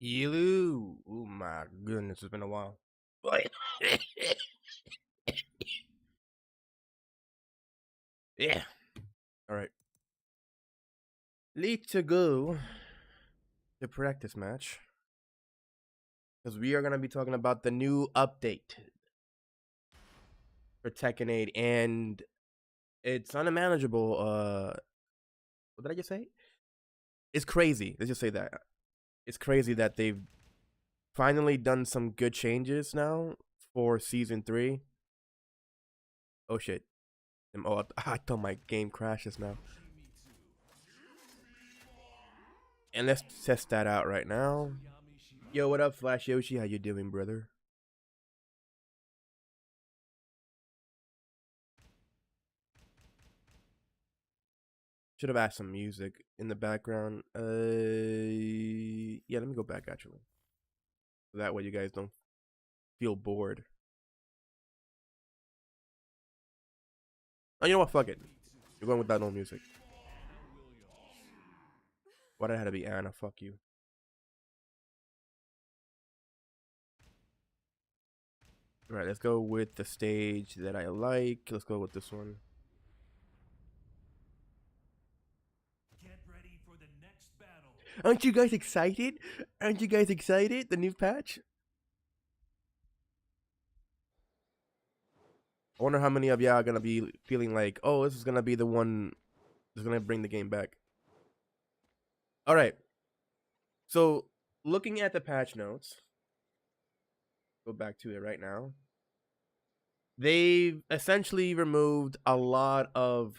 Elu. Oh my goodness, it's been a while. Yeah. All right. Need to go to practice match because we are gonna be talking about the new update for Tekken 8, and it's unmanageable. What did I just say? It's crazy. Let's just say that it's crazy that they've finally done some good changes now for season 3. Oh shit. Oh, I thought my game crashes now. And let's test that out right now. Yo, what up, Flash Yoshi? How you doing, brother? Should have asked some music in the background. Yeah, let me go back actually. So that way you guys don't feel bored. Oh, you know what? Fuck it. You're going without no music. Why did it have to be Anna? Fuck you. All right, let's go with the stage that I like. Let's go with this one. Get ready for the next battle. Aren't you guys excited? Aren't you guys excited? The new patch? I wonder how many of y'all are gonna be feeling like, oh, this is gonna be the one that's gonna bring the game back. All right. So looking at the patch notes, go back to it right now. They've essentially removed a lot of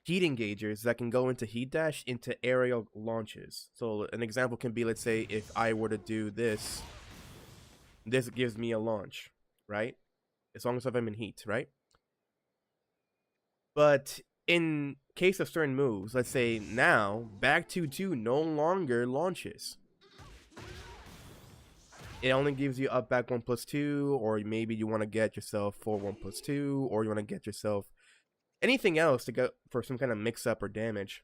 heat engagers that can go into heat dash into aerial launches. So an example can be, let's say if I were to do this, this gives me a launch, right? As long as I'm in heat, right? But in case of certain moves, let's say now, back 2-2 no longer launches. It only gives you up back 1+2, or maybe you want to get yourself 4-1+2, or you want to get yourself anything else to go for some kind of mix up or damage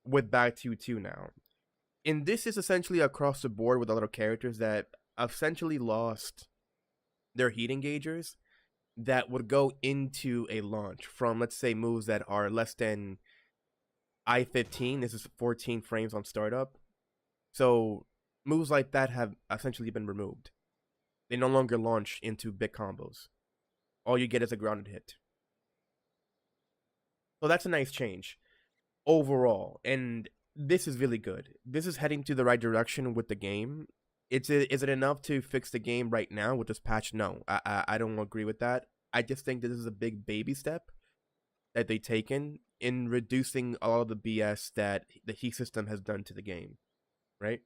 with back 2-2 now. And this is essentially across the board with a lot of characters that essentially lost their heat engagers that would go into a launch from, let's say, moves that are less than I-15. This is 14 frames on startup. So moves like that have essentially been removed. They no longer launch into big combos. All you get is a grounded hit. So that's a nice change overall. And this is really good. This is heading to the right direction with the game. Is it enough to fix the game right now with this patch? No, I don't agree with that. I just think that this is a big baby step that they've taken in reducing all of the BS that the heat system has done to the game, right?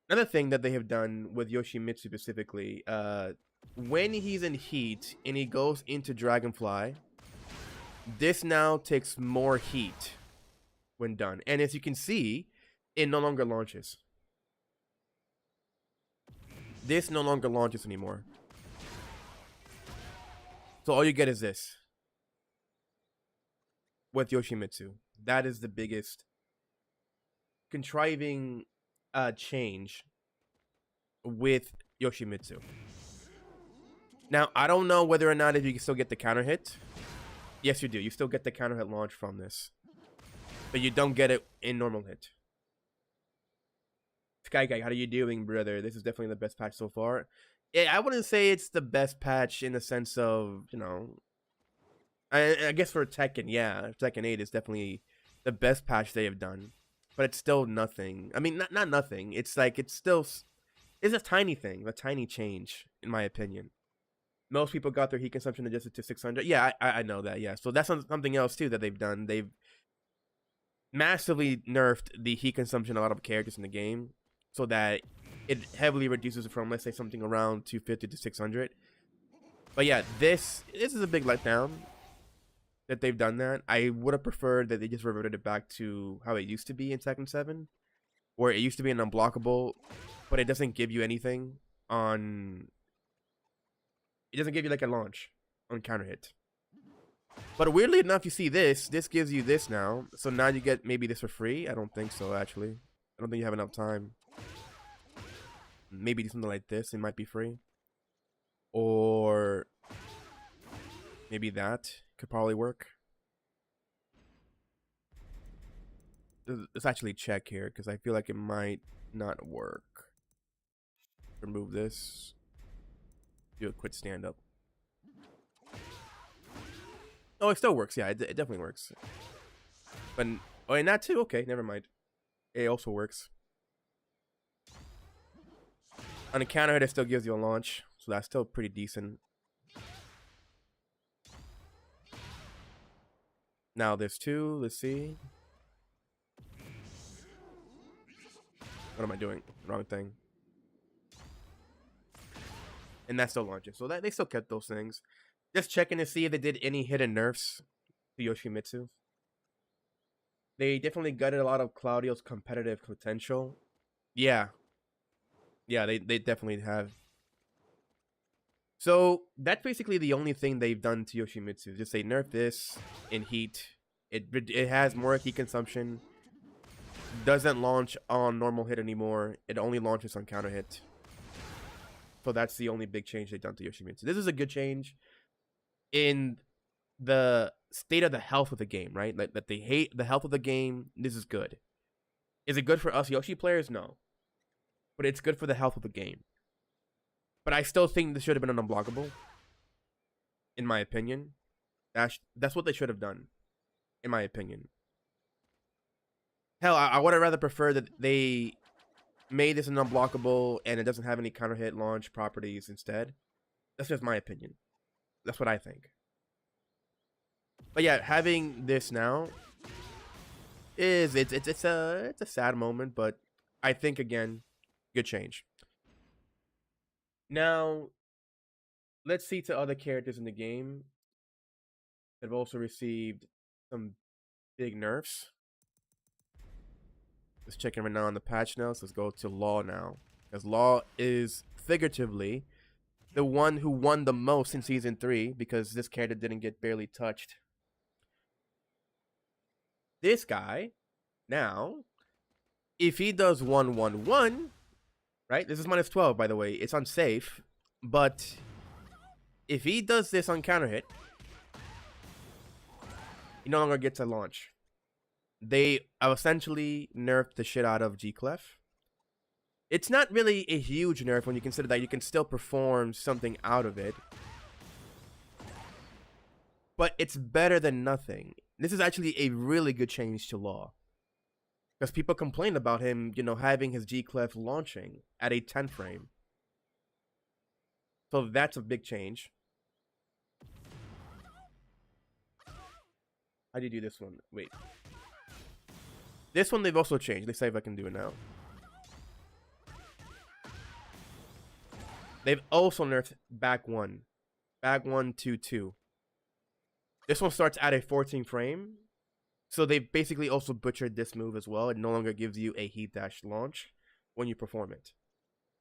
Another thing that they have done with Yoshimitsu specifically, when he's in heat and he goes into Dragonfly, this now takes more heat when done. And as you can see, it no longer launches. This no longer launches anymore. So all you get is this with Yoshimitsu. That is the biggest contriving change with Yoshimitsu. Now, I don't know whether or not if you can still get the counter hit. Yes, you do. You still get the counter hit launch from this. But you don't get it in normal hit. Sky Guy, how are you doing, brother? This is definitely the best patch so far. Yeah, I wouldn't say it's the best patch in the sense of, you know, I guess for Tekken, yeah, Tekken 8 is definitely the best patch they have done. But it's still nothing. I mean, not nothing. It's like, it's a tiny thing, a tiny change, in my opinion. Most people got their heat consumption adjusted to 600. Yeah, I know that, yeah. So that's something else, too, that they've done. They've massively nerfed the heat consumption of a lot of characters in the game so that it heavily reduces it from, let's say, something around 250 to 600. But yeah, this is a big letdown that they've done that. I would have preferred that they just reverted it back to how it used to be in Tekken 7, where it used to be an unblockable, but it doesn't give you anything on... It doesn't give you like a launch on counter hit. But weirdly enough, you see this gives you this now. So now you get maybe this for free. I don't think so, actually. I don't think you have enough time. maybe do something like this. It might be free. Or maybe that could probably work. Let's actually check here because I feel like it might not work. Remove this. Do a quick stand up. Oh, it still works. Yeah, it definitely works. But oh, and that too. Okay, never mind. It also works. On a counter hit, it still gives you a launch, so that's still pretty decent. Now there's two. Let's see. What am I doing? Wrong thing. And that still launches. So that they still kept those things. Just checking to see if they did any hidden nerfs to Yoshimitsu. They definitely gutted a lot of Claudio's competitive potential. Yeah. Yeah, they definitely have. So that's basically the only thing they've done to Yoshimitsu. Just say nerf this in heat. It has more heat consumption. Doesn't launch on normal hit anymore. It only launches on counter hit. So that's the only big change they've done to Yoshimitsu. This is a good change in the state of the health of the game, right? Like that they hate the health of the game. This is good. Is it good for us Yoshi players? No. But it's good for the health of the game. But I still think this should have been an unblockable. In my opinion. That's what they should have done. In my opinion. Hell, I would have rather preferred that they made this an unblockable and it doesn't have any counter hit launch properties instead. That's just my opinion. That's what I think. But yeah, having this now is it's a sad moment, but I think again, good change. Now, let's see to other characters in the game that have also received some big nerfs. Let's check in right now on the patch notes. Let's go to Law now. Because Law is figuratively the one who won the most in Season 3 because this character didn't get barely touched. This guy, now, if he does 1-1-1, right? This is -12, by the way. It's unsafe. But if he does this on counter hit, he no longer gets a launch. They essentially nerfed the shit out of G-Clef. It's not really a huge nerf when you consider that you can still perform something out of it. But it's better than nothing. This is actually a really good change to Law. Because people complained about him, you know, having his G-Clef launching at a 10 frame. So that's a big change. How do you do this one? Wait. This one they've also changed. Let's see if I can do it now. They've also nerfed back 1. Back 1, 2, 2. This one starts at a 14 frame. So they basically also butchered this move as well. It no longer gives you a heat dash launch when you perform it.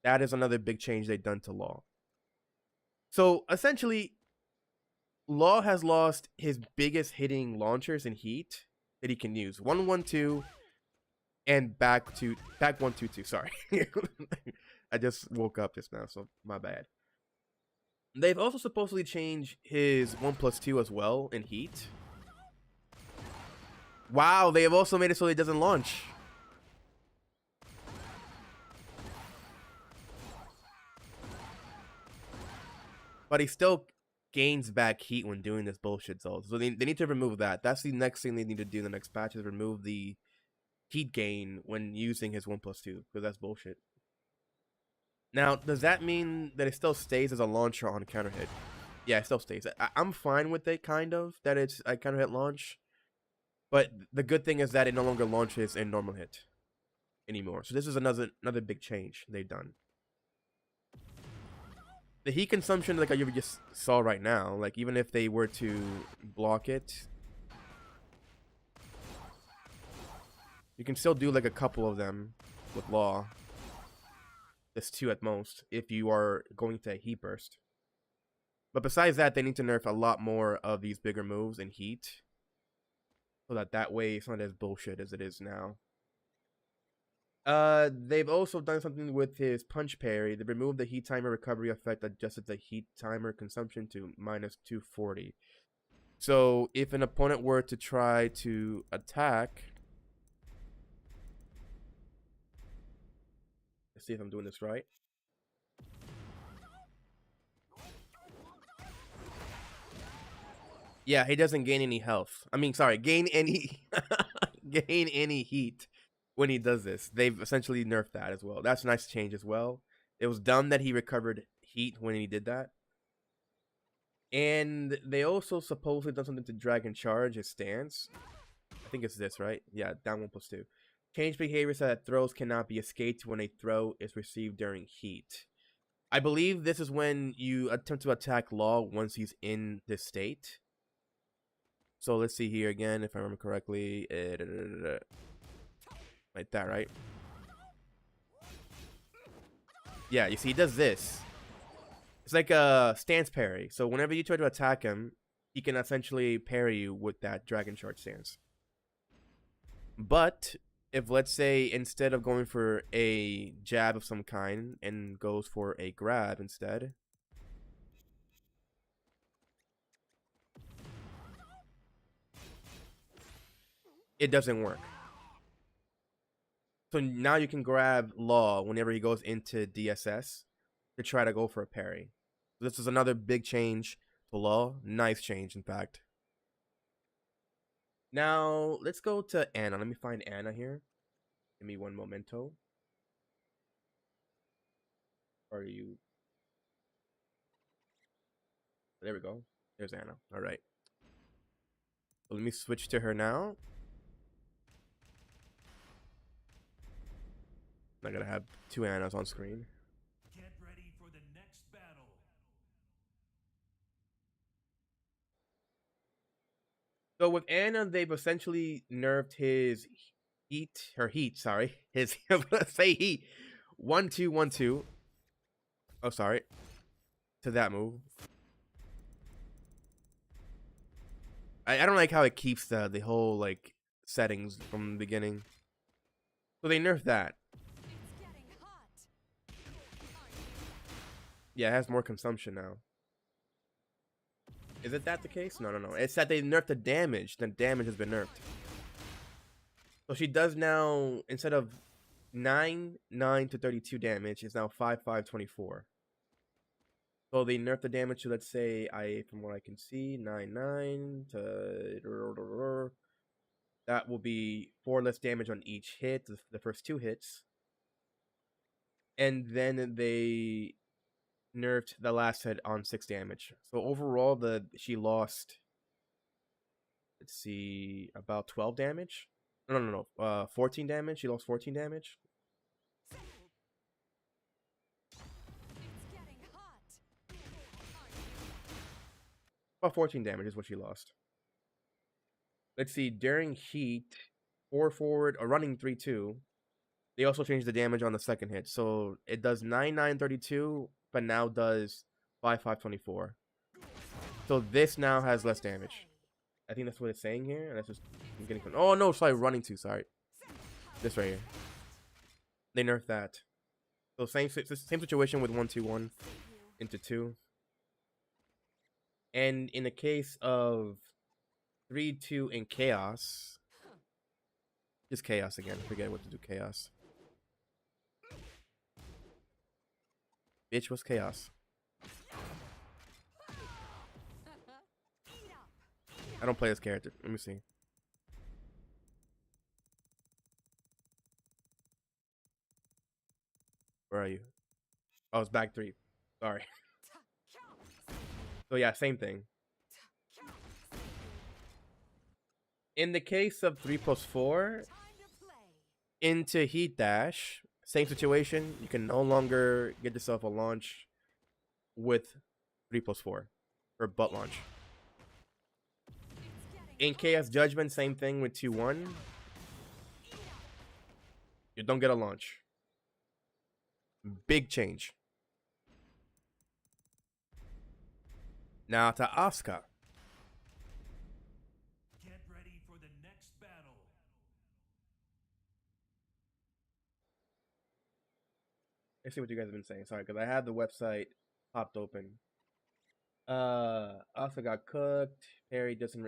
That is another big change they've done to Law. So essentially, Law has lost his biggest hitting launchers in heat that he can use. 1-1-2 and back 1-2-2. Sorry. I just woke up just now, so my bad. They've also supposedly changed his 1+2 as well in heat. Wow, they have also made it so it doesn't launch. But he still gains back heat when doing this bullshit, so they need to remove that. That's the next thing they need to do in the next patch, is remove the heat gain when using his 1+2, because that's bullshit. Now, does that mean that it still stays as a launcher on counter hit? Yeah, it still stays. I'm fine with it, kind of, that it's a counter hit launch. But the good thing is that it no longer launches in normal hit anymore. So this is another big change they've done. The heat consumption, like you just saw right now, like even if they were to block it, you can still do like a couple of them with Law. Just 2 at most if you are going to a heat burst. But besides that, they need to nerf a lot more of these bigger moves in heat, so that way it's not as bullshit as it is now. They've also done something with his punch parry. They removed the heat timer recovery effect, adjusted the heat timer consumption to minus 240. So if an opponent were to try to attack, let's see if I'm doing this right. Yeah, he doesn't gain any health. I mean, sorry, gain any gain any heat when he does this. They've essentially nerfed that as well. That's a nice change as well. It was dumb that he recovered heat when he did that. And they also supposedly done something to Dragon Charge his stance. I think it's this, right? Yeah, down 1+2. Change behavior so that throws cannot be escaped when a throw is received during heat. I believe this is when you attempt to attack Law once he's in this state. So let's see here again, if I remember correctly. Like that, right? Yeah, you see, he does this. It's like a stance parry. So whenever you try to attack him, he can essentially parry you with that Dragon Charge stance. But if, let's say, instead of going for a jab of some kind and goes for a grab instead, it doesn't work. So now you can grab Law whenever he goes into DSS to try to go for a parry. This is another big change to Law. Nice change, in fact. Now, let's go to Anna. Let me find Anna here. Give me one momento. Are you? There we go. There's Anna. All right. So let me switch to her now. I'm gonna have two Annas on screen. Get ready for the next battle. So with Anna, they've essentially nerfed his heat, sorry. His, let's say heat. 1-2, 1-2. Oh, sorry. To that move. I don't like how it keeps the whole, like, settings from the beginning. So they nerfed that. Yeah, it has more consumption now. Is it that the case? No, no, no. It's that they nerfed the damage. The damage has been nerfed. So she does now, instead of 9 to 32 damage, it's now 5 24. So they nerfed the damage to, let's say, from what I can see, 9 to... That will be 4 less damage on each hit, the first 2 hits. And then they nerfed the last hit on 6 damage. So overall, she lost, let's see, about 12 damage. No, 14 damage. She lost 14 damage. About 14 damage is what she lost. Let's see, during heat, 4 forward, or running 3-2, they also changed the damage on the second hit. So it does 9 32, but now does 5 24. So this now has less damage. I think that's what it's saying here. And that's just, I'm getting, oh no, sorry, running 2, sorry. This right here. They nerfed that. So same situation with 1-2-1 into 2. And in the case of 3-2 in chaos, just chaos again. Forget what to do chaos. Bitch, what's chaos? I don't play this character. Let me see. Where are you? Oh, it's back 3. Sorry. So yeah, same thing. In the case of 3+4, into Heat Dash, same situation. You can no longer get yourself a launch with 3+4 or butt launch. In Chaos Judgment, same thing with 2-1. You don't get a launch. Big change. Now to Asuka. Get ready for the next battle. Let's see what you guys have been saying. Sorry, because I have the website popped open. Also got cooked. Parry doesn't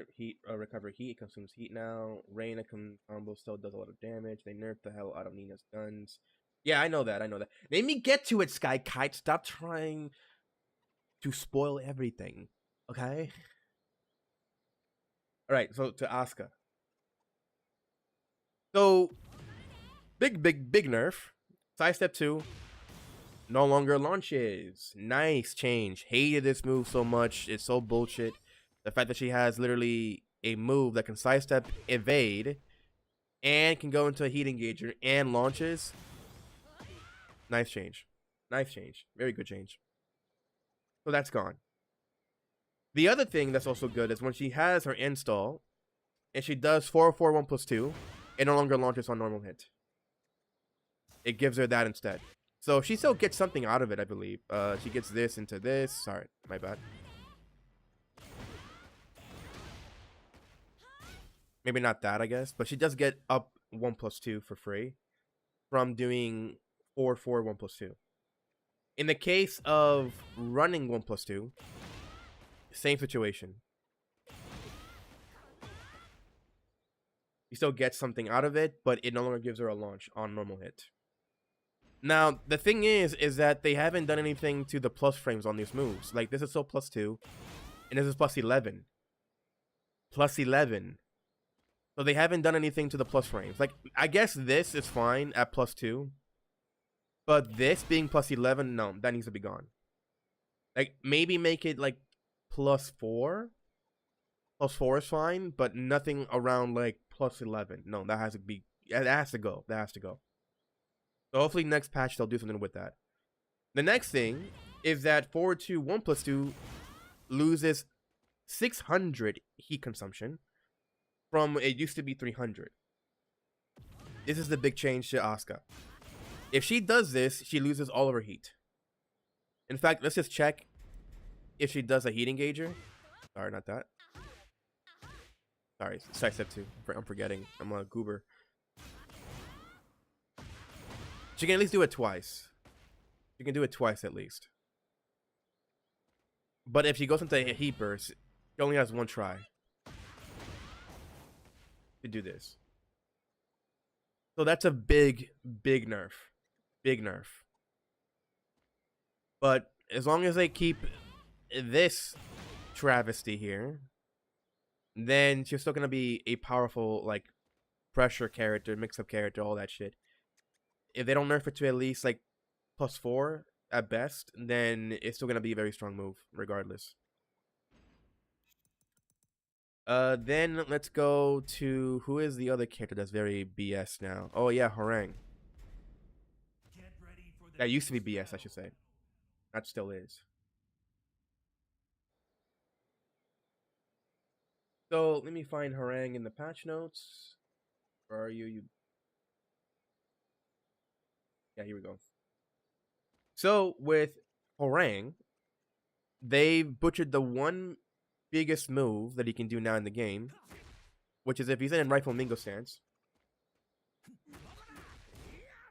recover heat. It consumes heat now. Reina combo still does a lot of damage. They nerfed the hell out of Nina's guns. Yeah, I know that. I know that. Let me get to it, Sky Kite. Stop trying to spoil everything. Okay? Alright, so to Asuka. So, big nerf. Sidestep 2. No longer launches. Nice change. Hated this move so much. It's so bullshit. The fact that she has literally a move that can sidestep, evade, and can go into a heat engager and launches. Nice change. Nice change. Very good change. So that's gone. The other thing that's also good is when she has her install and she does 4-4-1+2, it no longer launches on normal hit. It gives her that instead. So she still gets something out of it, I believe. She gets this into this. Sorry, my bad. Maybe not that, I guess. But she does get up 1+2 for free from doing 4-4-1+2. In the case of running 1+2, same situation. You still get something out of it, but it no longer gives her a launch on normal hit. Now, the thing is that they haven't done anything to the plus frames on these moves. Like, this is still +2, and this is +11. +11. So they haven't done anything to the plus frames. Like, I guess this is fine at +2, but this being +11, no, that needs to be gone. Like, maybe make it, like, +4? +4 is fine, but nothing around, like, +11. No, that has to be, that has to go. That has to go. So hopefully next patch they'll do something with that. The next thing is that forward to 1+2 loses 600 heat consumption from it used to be 300. This is the big change to Asuka. If she does this, she loses all of her heat. In fact, let's just check if she does a heat engager. Sorry, not that. Sorry, sidestep 2. I'm forgetting. I'm a goober. She can at least do it twice. She can do it twice at least. But if she goes into a heat burst, she only has one try to do this. So that's a big nerf. Big nerf. But as long as they keep this travesty here, then she's still going to be a powerful, like, pressure character, mix-up character, all that shit. If they don't nerf it to at least, like, +4 at best, then it's still going to be a very strong move, regardless. Then let's go to, who is the other character that's very BS now? Oh, yeah, Harang. That used to be BS, I should say. That still is. So, let me find Harang in the patch notes. Where are you? Yeah, here we go. So, with Harang, they butchered the one biggest move that he can do now in the game, which is if he's in Rifle Mingo stance.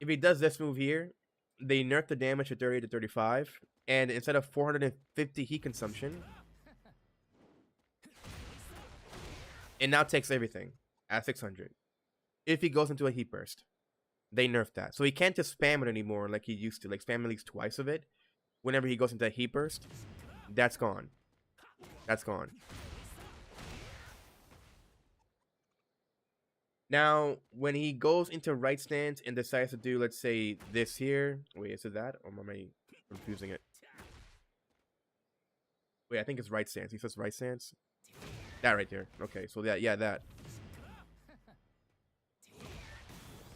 If he does this move here, they nerf the damage to 30 to 35, and instead of 450 heat consumption, it now takes everything at 600. If he goes into a heat burst, they nerfed that. So he can't just spam it anymore like he used to, like spam at least twice of it. Whenever he goes into a heat burst, that's gone. That's gone. Now, when he goes into right stance and decides to do, let's say, this here. Wait, is it that? Or am I confusing it? Wait, I think it's right stance. He says right stance. That right there. Okay, so yeah, that.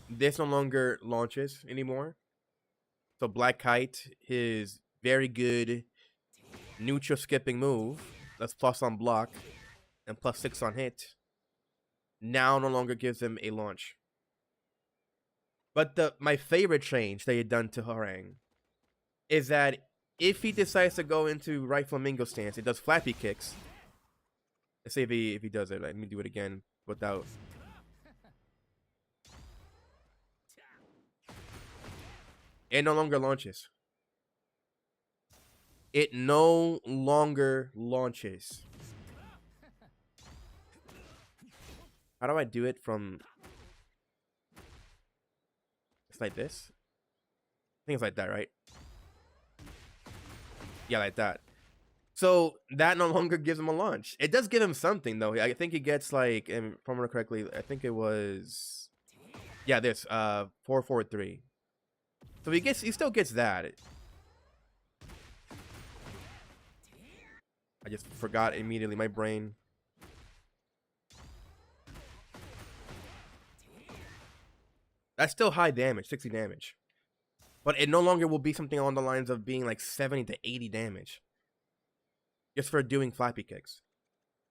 This no longer launches anymore. So Black Kite, his very good neutral skipping move, that's plus on block and +6 on hit, now no longer gives him a launch. But my favorite change they had done to Harang is that if he decides to go into right flamingo stance, it does flappy kicks. Let's see if he does it. Let me do it again without. It no longer launches. It no longer launches. How do I do it from... It's like this? I think it's like that, right? Yeah, like that. So that no longer gives him a launch. It does give him something, though. I think he gets, like, if I remember correctly, I think it was... Yeah, this, 443. So he still gets that. I just forgot immediately, my brain. That's still high damage, 60 damage. But it no longer will be something along the lines of being like 70 to 80 damage. Just for doing flappy kicks.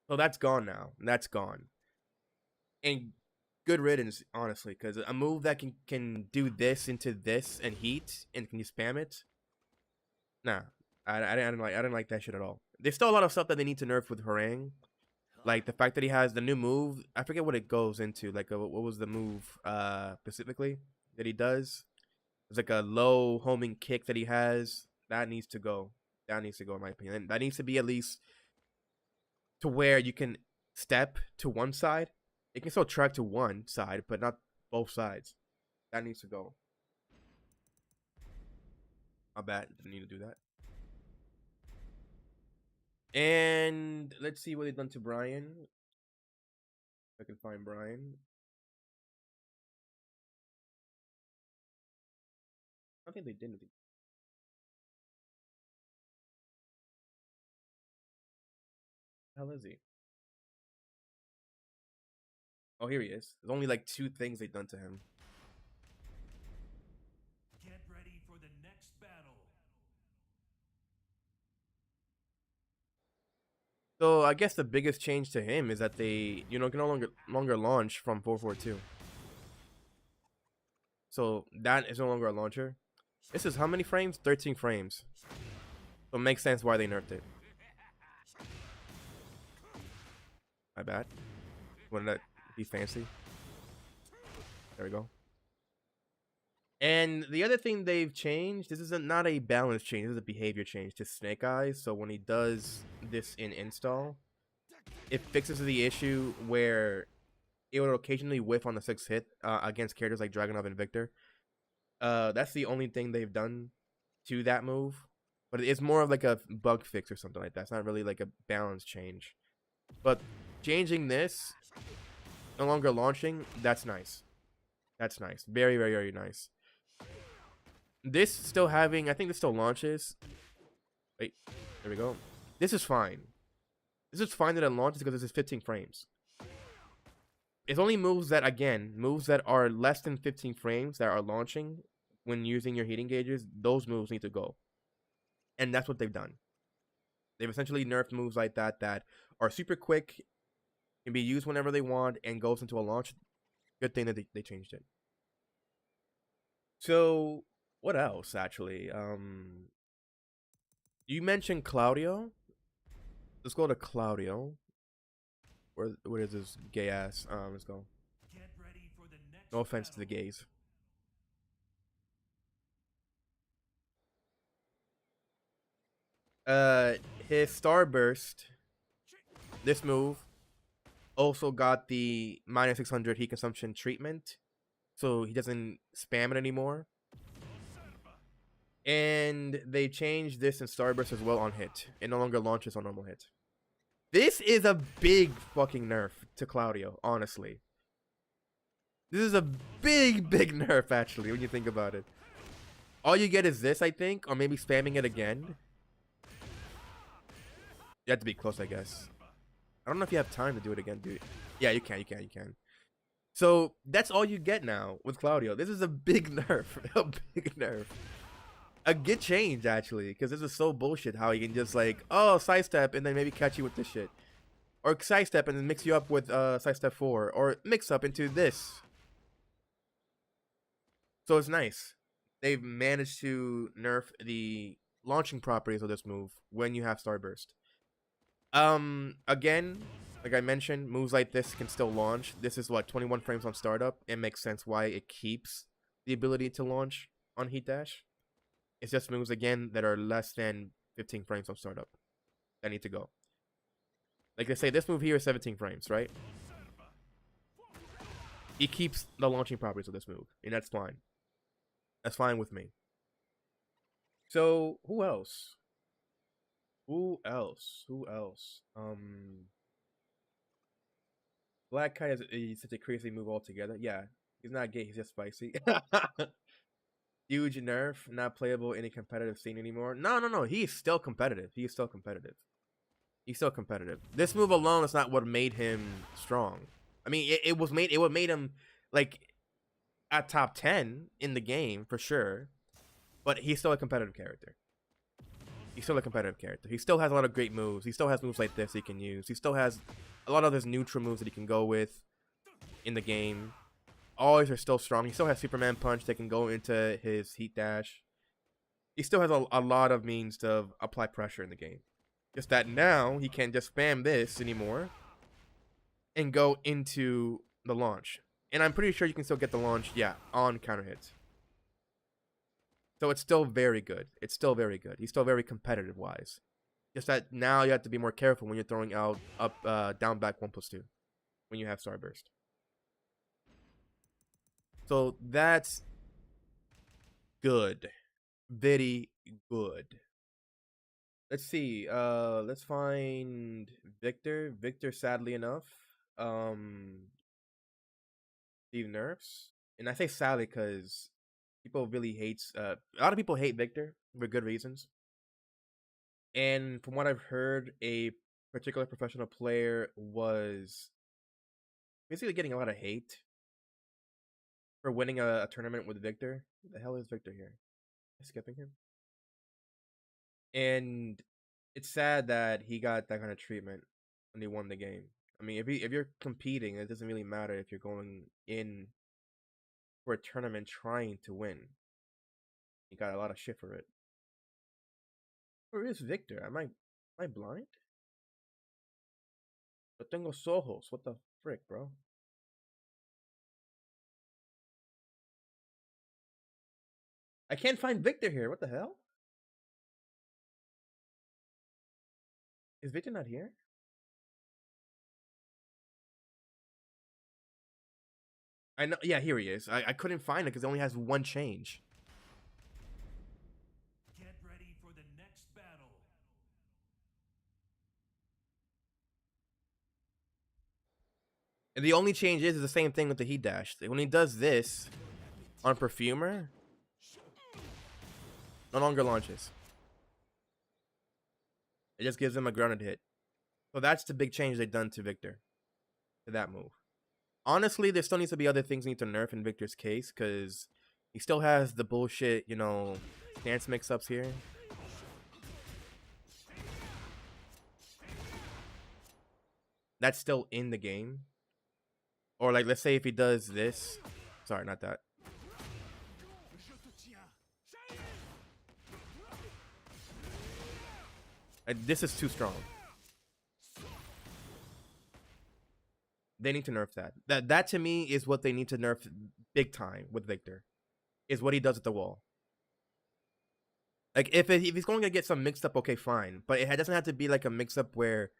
So that's gone now. That's gone. And good riddance, honestly, because a move that can do this into this and heat and can you spam it? Nah. I didn't like that shit at all. There's still a lot of stuff that they need to nerf with Harang. Like the fact that he has the new move. I forget what it goes into. Like what was the move specifically that he does? It's like a low homing kick that he has. That needs to go. That needs to go in my opinion. That needs to be at least to where you can step to one side. It can still track to one side, but not both sides. That needs to go. My bad. Didn't need to do that. And let's see what they've done to Brian. If I can find Brian. I don't think they did anything. How is he? Oh, here he is. There's only like 2 things they've done to him. Get ready for the next battle. So I guess the biggest change to him is that they, can no longer launch from 442. So that is no longer a launcher. This is how many frames? 13 frames. So it makes sense why they nerfed it. My bad. Wouldn't that be fancy? There we go. And the other thing they've changed, this is not a balance change, this is a behavior change to Snake Eyes. So when he does this in install, it fixes the issue where it would occasionally whiff on the 6th hit against characters like Dragunov and Victor. That's the only thing they've done to that move. But it's more of like a bug fix or something like that. It's not really like a balance change. But changing this, no longer launching, that's nice. That's nice. Very, very, very nice. This still having, I think this still launches. Wait, there we go. This is fine. This is fine that it launches because this is 15 frames. It's only moves that, again, moves that are less than 15 frames that are launching when using your heating gauges, those moves need to go. And that's what they've done. They've essentially nerfed moves like that that are super quick, can be used whenever they want, and goes into a launch. Good thing that they changed it. So, what else, actually? You mentioned Claudio. Let's go to Claudio. Where is this gay ass? Let's go. Get ready for the next No offense to battle. the gays. His Starburst, this move, also got the minus 600 heat consumption treatment, so he doesn't spam it anymore. And they changed this in Starburst as well on hit. It no longer launches on normal hit. This is a big fucking nerf to Claudio, honestly. This is a big, big nerf, actually, when you think about it. All you get is this, I think, or maybe spamming it again. You have to be close, I guess. I don't know if you have time to do it again, dude. Yeah, you can. So, that's all you get now with Claudio. This is a big nerf. A big nerf. A good change, actually, because this is so bullshit how he can just, like, oh, sidestep, and then maybe catch you with this shit. Or sidestep and then mix you up with sidestep 4. Or mix up into this. So it's nice. They've managed to nerf the launching properties of this move when you have Starburst. Again, like I mentioned, moves like this can still launch. This is what, 21 frames on startup. It makes sense why it keeps the ability to launch on Heat Dash. It's just moves again that are less than 15 frames on startup that need to go. Like they say, this move here is 17 frames, right? He keeps the launching properties of this move, and that's fine. That's fine with me. So who else? Who else? Who else? Black Kite is such a crazy move altogether. Yeah, he's not gay. He's just spicy. Huge nerf, not playable in a competitive scene anymore. No. He's still competitive. He's still competitive. He's still competitive. This move alone is not what made him strong. I mean, it what made him like at top 10 in the game for sure. But he's still a competitive character. He's still a competitive character. He still has a lot of great moves. He still has moves like this he can use. He still has a lot of his neutral moves that he can go with in the game. Always are still strong. He still has Superman Punch that can go into his Heat Dash. He still has a lot of means to apply pressure in the game. Just that now he can't just spam this anymore and go into the launch. And I'm pretty sure you can still get the launch, yeah, on counter hits. So it's still very good. It's still very good. He's still very competitive wise. Just that now you have to be more careful when you're throwing out down back 1+2 when you have Starburst. So that's good. Very good. Let's see. Let's find Victor. Victor, sadly enough, Steve nerfs. And I say sadly because people really hates a lot of people hate Victor for good reasons. And from what I've heard, a particular professional player was basically getting a lot of hate for winning a tournament with Victor. Who the hell is Victor here? Am I skipping him? And it's sad that he got that kind of treatment when he won the game. I mean, if you're competing, it doesn't really matter if you're going in for a tournament trying to win. He got a lot of shit for it. Where is Victor? Am I blind? Yo tengo ojos. What the frick, bro? I can't find Victor here. What the hell? Is Victor not here? I know. Yeah, here he is. I couldn't find it because it only has one change. Get ready for the next battle. And the only change is the same thing with the Heat Dash. When he does this on Perfumer, no longer launches. It just gives him a grounded hit. So that's the big change they've done to Victor, to that move. Honestly, there still needs to be other things need to nerf in Victor's case because he still has the bullshit, stance mix-ups here. That's still in the game. Or like, let's say if he does this. Sorry, not that. This is too strong. They need to nerf that. That to me is what they need to nerf big time with Victor. Is what he does at the wall. Like if he's going to get some mixed up, okay, fine. But it doesn't have to be like a mix up where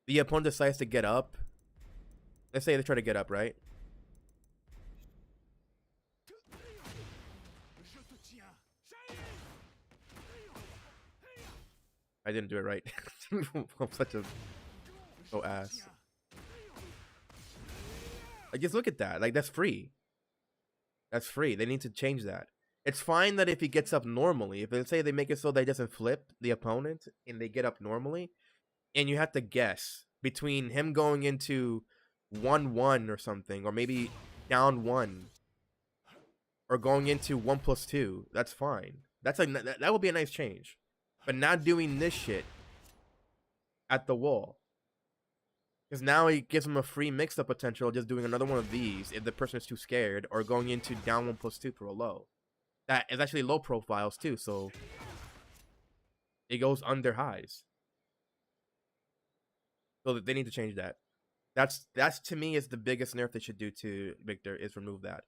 the opponent decides to get up. Let's say they try to get up, right? I didn't do it right. I'm such a ass. Like, just look at that. Like, that's free. That's free. They need to change that. It's fine that if he gets up normally, if let's say they make it so that he doesn't flip the opponent and they get up normally, and you have to guess between him going into 1-1 or something, or maybe down 1, or going into 1+2, that's fine. That would be a nice change. But not doing this shit at the wall. Because now it gives him a free mix-up potential just doing another one of these if the person is too scared, or going into down 1+2 for a low. That is actually low profiles too, so it goes under highs. So they need to change that. That's to me is the biggest nerf they should do to Victor, is remove that.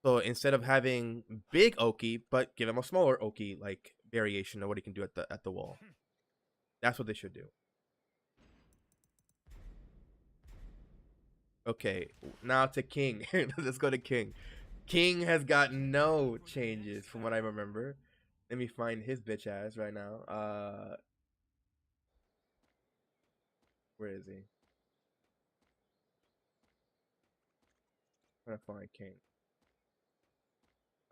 So instead of having big Oki, but give him a smaller Oki, like variation of what he can do at the wall. That's what they should do. Okay, now to King. Let's go to King. King has got no changes from what I remember. Let me find his bitch ass right now. Where is he? I'm trying to find King.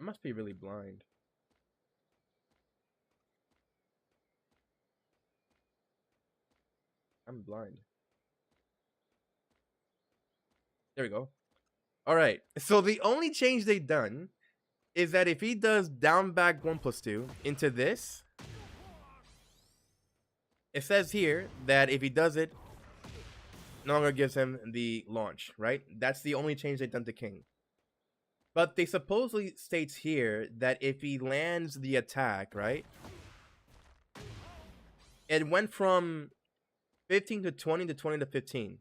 I must be really blind. I'm blind. There we go. All right. So the only change they've done is that if he does down back 1+2 into this, it says here that if he does it, no longer gives him the launch, right? That's the only change they've done to King. But they supposedly states here that if he lands the attack, right? It went from 15 to 20 to 20 to 15.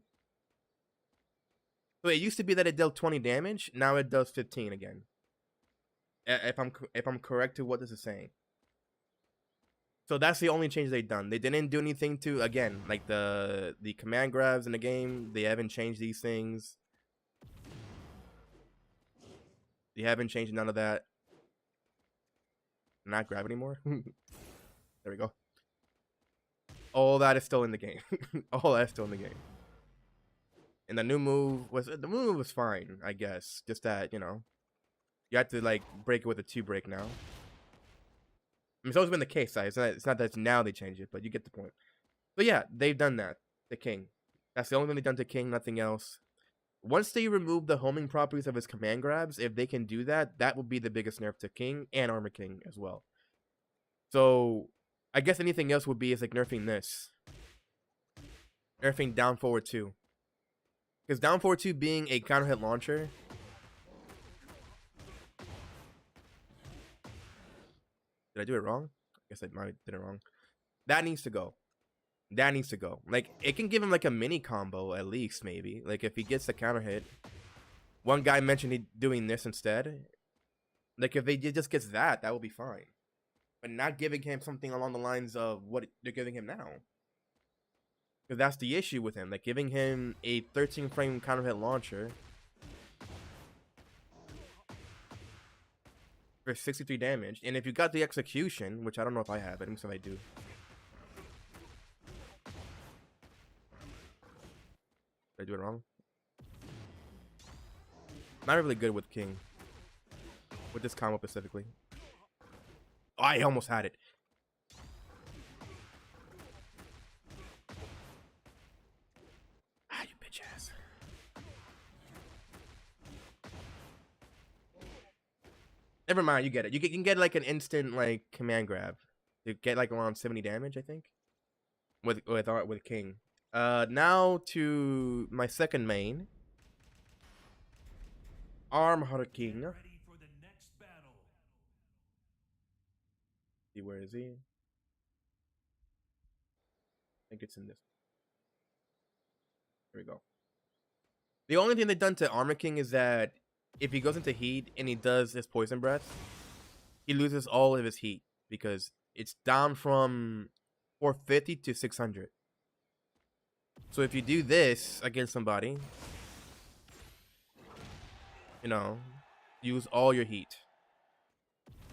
So it used to be that it dealt 20 damage. Now it does 15 again. If I'm correct to what this is saying. So that's the only change they've done. They didn't do anything to, again, like the command grabs in the game. They haven't changed these things. They haven't changed none of that. Not grab anymore. There we go. All that is still in the game. All that's still in the game. And the new move was fine, I guess. Just that, you know, you have to like break it with a 2 break now. I mean, it's always been the case. It's not that now they change it, but you get the point. But yeah, they've done that. The King. That's the only thing they've done to King. Nothing else. Once they remove the homing properties of his command grabs, if they can do that, that would be the biggest nerf to King and Armor King as well. So I guess anything else would be is like nerfing this. Nerfing down forward 2. Because down forward 2 being a counter hit launcher. Did I do it wrong? I guess I might have did it wrong. That needs to go. That needs to go. Like, it can give him like a mini combo at least, maybe. Like, if he gets the counter hit. One guy mentioned he doing this instead. Like, if he just gets that, that will be fine. But not giving him something along the lines of what they're giving him now. Because that's the issue with him. Like, giving him a 13-frame counter hit launcher for 63 damage. And if you got the execution, which I don't know if I have, I think so I do. Did I do it wrong? Not really good with King. With this combo specifically. Oh, I almost had it. Ah, you bitch ass. Never mind, you get it. You can get like an instant like command grab. You get like around 70 damage, I think. With King. Now to my second main. Armor King. Ready for the next battle. See, where is he? I think it's in this. Here we go. The only thing they've done to Armor King is that if he goes into heat and he does his poison breath, he loses all of his heat because it's down from 450 to 600. So if you do this against somebody, you know, use all your heat.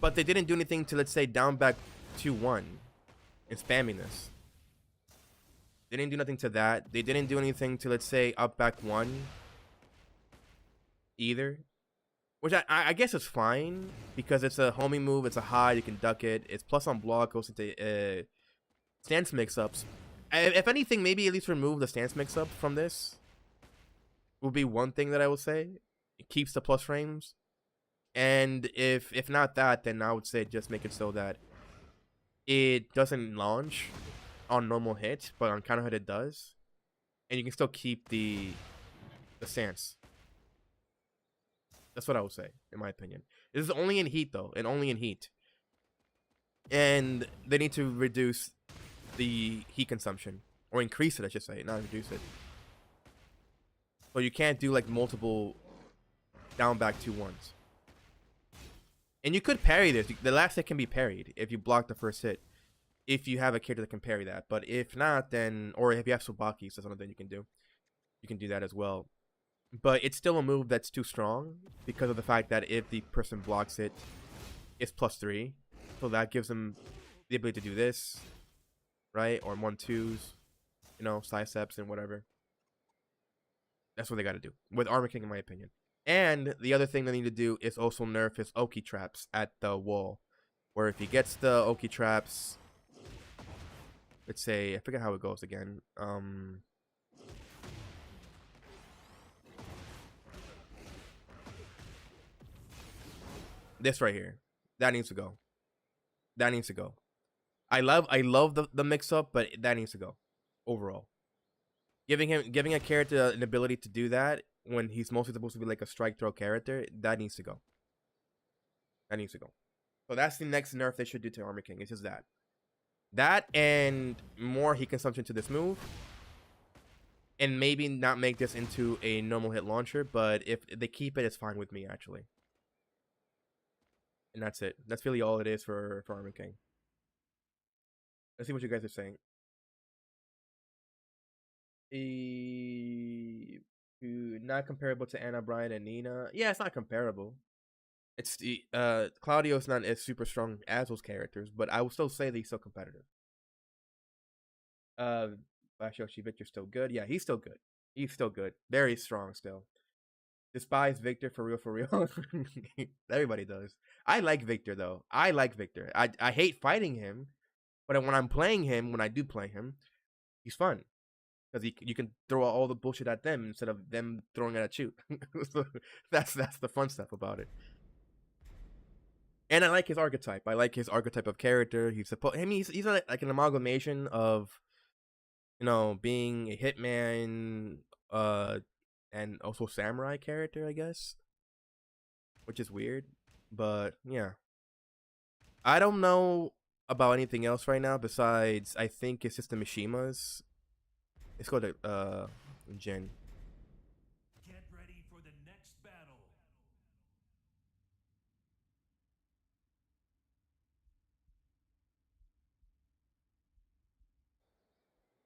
But they didn't do anything to, let's say, down back 2-1 and spamming this. They didn't do nothing to that. They didn't do anything to, let's say, up back 1 either. Which I guess is fine because it's a homing move. It's a high. You can duck it. It's plus on block. Goes into stance mix-ups. If anything, maybe at least remove the stance mix-up from this. Would be one thing that I would say. It keeps the plus frames. And if not that, then I would say just make it so that it doesn't launch on normal hit, but on counter hit it does. And you can still keep the stance. That's what I would say, in my opinion. This is only in heat, though, and only in heat. And they need to reduce the heat consumption. Or increase it, I should say, not reduce it. So you can't do, like, multiple down back 2-1s. And you could parry this. The last hit can be parried if you block the first hit. If you have a character that can parry that. But if not, then... Or if you have Tsubaki, so that's another thing you can do. You can do that as well. But it's still a move that's too strong because of the fact that if the person blocks it, it's +3. So that gives them the ability to do this, right? Or 1-2s, you know, side steps and whatever. That's what they got to do with Armor King, in my opinion. And the other thing they need to do is also nerf his Oki traps at the wall. Where if he gets the Oki traps, let's say, I forget how it goes again. This right here, that needs to go. That needs to go. I love the mix up, but that needs to go overall. Giving a character an ability to do that when he's mostly supposed to be like a strike throw character, that needs to go. That needs to go. So that's the next nerf they should do to Armor King. It's just that. That and more heat consumption to this move. And maybe not make this into a normal hit launcher, but if they keep it, it's fine with me, actually. And that's it. That's really all it is for Armor King. Let's see what you guys are saying. Not comparable to Anna, Brian, and Nina. Yeah, it's not comparable. It's Claudio's not as super strong as those characters, but I will still say that he's still competitive. Yoshi Victor's still good. Yeah, he's still good. He's still good. Very strong still. Despise Victor for real. Everybody does. I like Victor though. I like Victor. I hate fighting him, but when I'm playing him, when I do play him, he's fun. Because you can throw all the bullshit at them instead of them throwing it at you. So that's the fun stuff about it. And I like his archetype. I like his archetype of character. He's like an amalgamation of, you know, being a hitman, and also samurai character, I guess. Which is weird. But yeah. I don't know about anything else right now besides I think it's just the Mishimas. Let's go to Jin. Get ready for the next battle.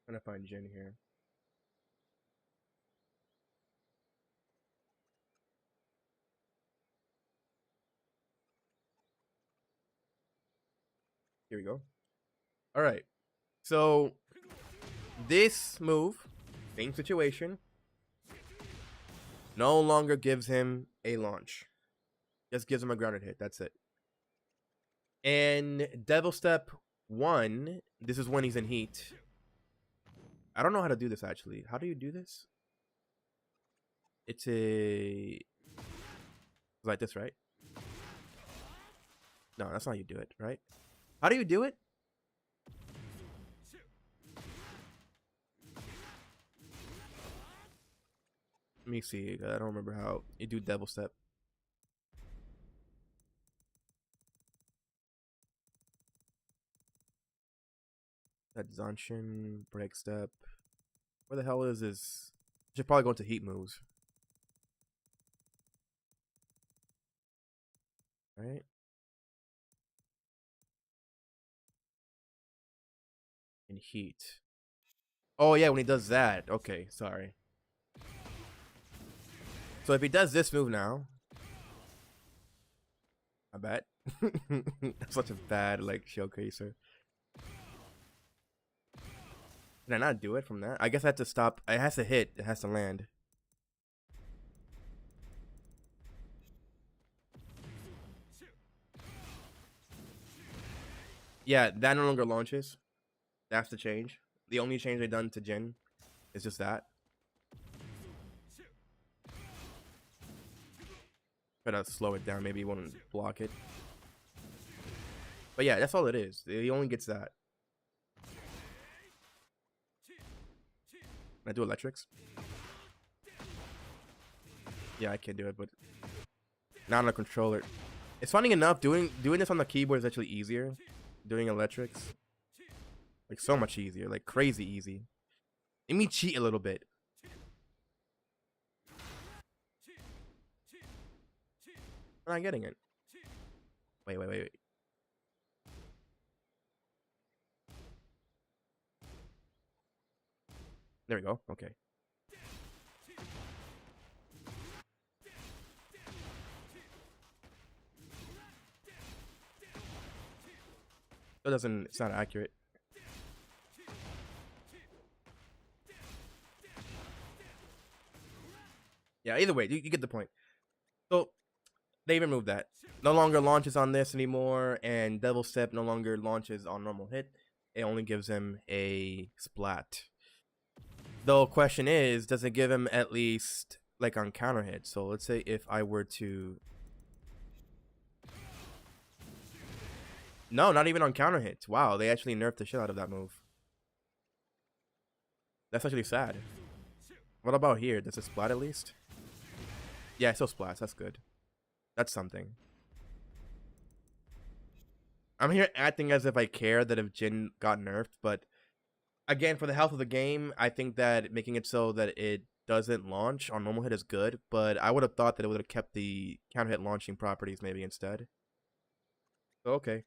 I'm gonna find Jin here. Here we go. All right. So this move, same situation, no longer gives him a launch. Just gives him a grounded hit. That's it. And Devil Step 1, this is when he's in heat. I don't know how to do this actually. How do you do this? It's like this, right? No, that's not how you do it, right? How do you do it? Let me see. I don't remember how you do Devil Step. That Zanshin, Break Step. Where the hell is this? Should probably go into heat moves. Right? In heat. Oh yeah, when he does that. Okay, sorry. So if he does this move now, I bet. Such a bad like showcaser. Can I not do it from that? I guess I have to stop. It has to hit. It has to land. Yeah, that no longer launches. That's the change. The only change they've done to Jin is just that. Try to slow it down. Maybe he won't block it. But yeah, that's all it is. He only gets that. Can I do electrics? Yeah, I can do it, but not on a controller. It's funny enough, doing this on the keyboard is actually easier. Doing electrics. Like, so much easier. Like, crazy easy. Let me cheat a little bit. I'm not getting it. Wait. There we go. Okay. It doesn't. It's not accurate. Yeah. Either way, you get the point. So they removed that. No longer launches on this anymore, and Devil Step no longer launches on normal hit. It only gives him a splat. The question is, does it give him at least like on counter hit? So let's say if I were to, no, not even on counter hits. Wow, they actually nerfed the shit out of that move. That's actually sad. What about here? Does it splat at least? Yeah, it still splats. That's good. That's something. I'm here acting as if I care that if Jin got nerfed, but again, for the health of the game, I think that making it so that it doesn't launch on normal hit is good, but I would have thought that it would have kept the counter hit launching properties maybe instead. So, okay.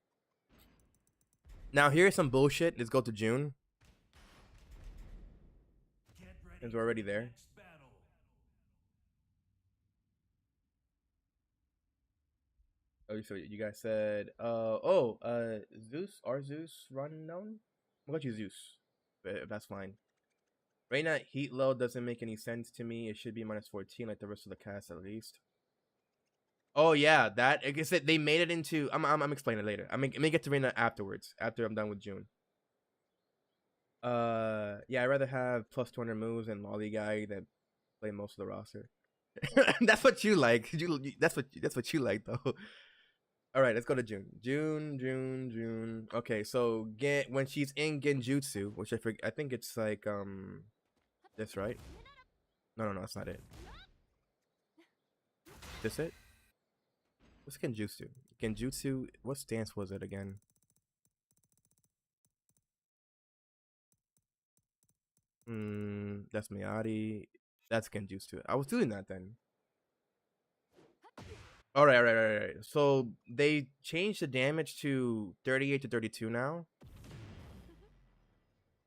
Now, here's some bullshit. Let's go to June. Since we're already there. Oh, so you guys said, Zeus, our Zeus run down? What about you, Zeus? That's fine. Reina heat load doesn't make any sense to me. It should be minus 14 like the rest of the cast at least. Oh yeah, that I guess they made it into. I'm explaining it later. I may get to Reina afterwards. After I'm done with June. Yeah, I'd rather have plus 200 moves and lolly guy that play most of the roster. That's what you like. That's what you like though. All right, let's go to June. June. Okay, so when she's in Genjutsu, which I think it's like this, right? No, that's not it. This it? What's Genjutsu? Genjutsu, what stance was it again? That's Miyagi. That's Genjutsu. I was doing that then. All right. So they changed the damage to 38 to 32 now.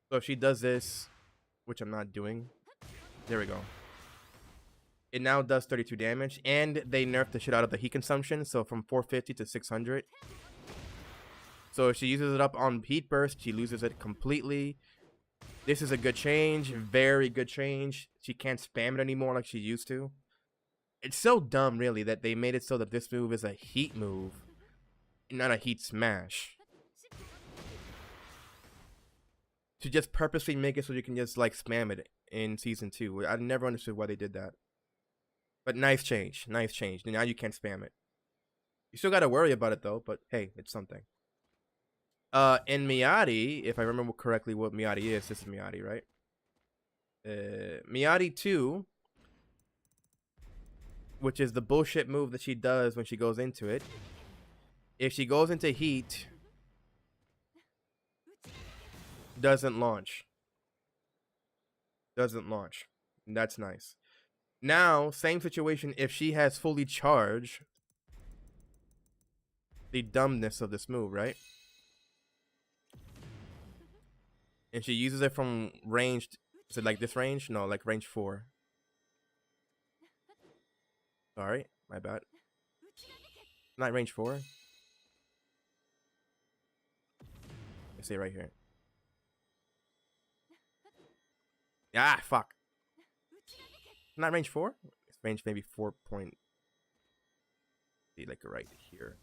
So if she does this, which I'm not doing, there we go. It now does 32 damage, and they nerfed the shit out of the heat consumption, so from 450 to 600. So if she uses it up on heat burst, she loses it completely. This is a good change, very good change. She can't spam it anymore like she used to. It's so dumb, really, that they made it so that this move is a heat move, not a heat smash. To just purposely make it so you can just like spam it in season 2. I never understood why they did that. But nice change. Now you can't spam it. You still gotta worry about it though, but hey, it's something. In Miyagi, if I remember correctly what Miyagi is, this is Miyagi, right? Miyagi 2, which is the bullshit move that she does when she goes into it. If she goes into heat, doesn't launch. And that's nice. Now, same situation if she has fully charged. The dumbness of this move, right? And she uses it from range. Is it like this range? No, like range 4. Sorry, my bad. Not range 4. Let's say right here. Ah, fuck. Not range 4? It's range maybe 4 point. Like right here.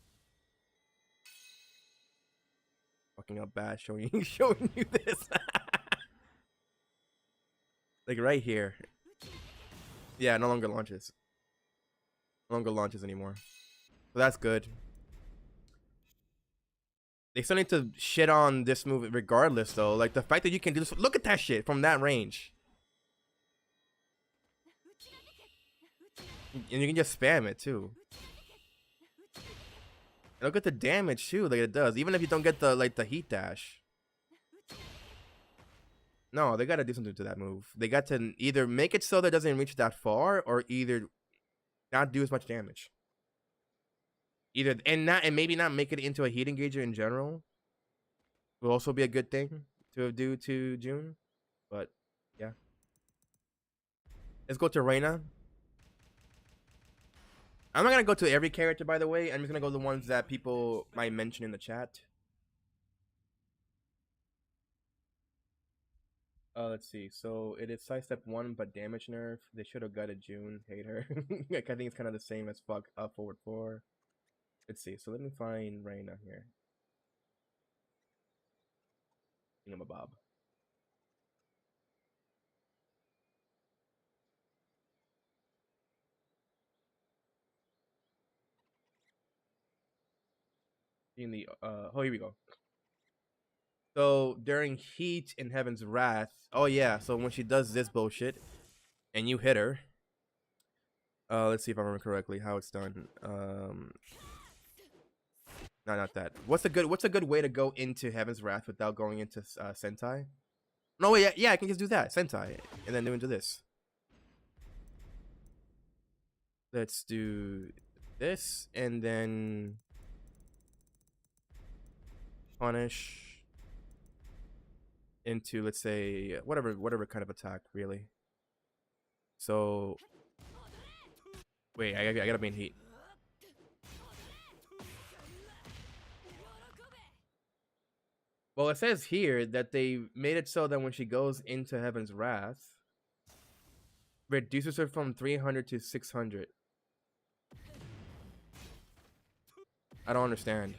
Fucking up bad showing you this. Like right here. Yeah, no longer launches. No longer launches anymore. So that's good. They still need to shit on this move regardless, though. Like the fact that you can do this. Look at that shit from that range. And you can just spam it too. And look at the damage too, like it does. Even if you don't get the the heat dash. No, they gotta do something to that move. They got to either make it so that it doesn't reach that far, or either not do as much damage. Either and maybe not make it into a heat engager in general will also be a good thing to do to June. But yeah, let's go to Reina. I'm not gonna go to every character, by the way. I'm just gonna go to the ones that people might mention in the chat. Let's see. So it is sidestep 1, but damage nerf. They should have gutted June. Hate her. Like, I think it's kind of the same as fuck up forward 4. Let's see. So let me find Reina here. Bob. In the oh, here we go. So during Heat in Heaven's Wrath, oh yeah, so when she does this bullshit and you hit her, let's see if I remember correctly how it's done. No, not that. What's a good way to go into Heaven's Wrath without going into Sentai? No, wait, yeah, I can just do that, Sentai, and then do into this. Let's do this, and then punish into, let's say, whatever kind of attack, really. So, wait, I gotta be in heat. Well, it says here that they made it so that when she goes into Heaven's Wrath, reduces her from 300 to 600. I don't understand.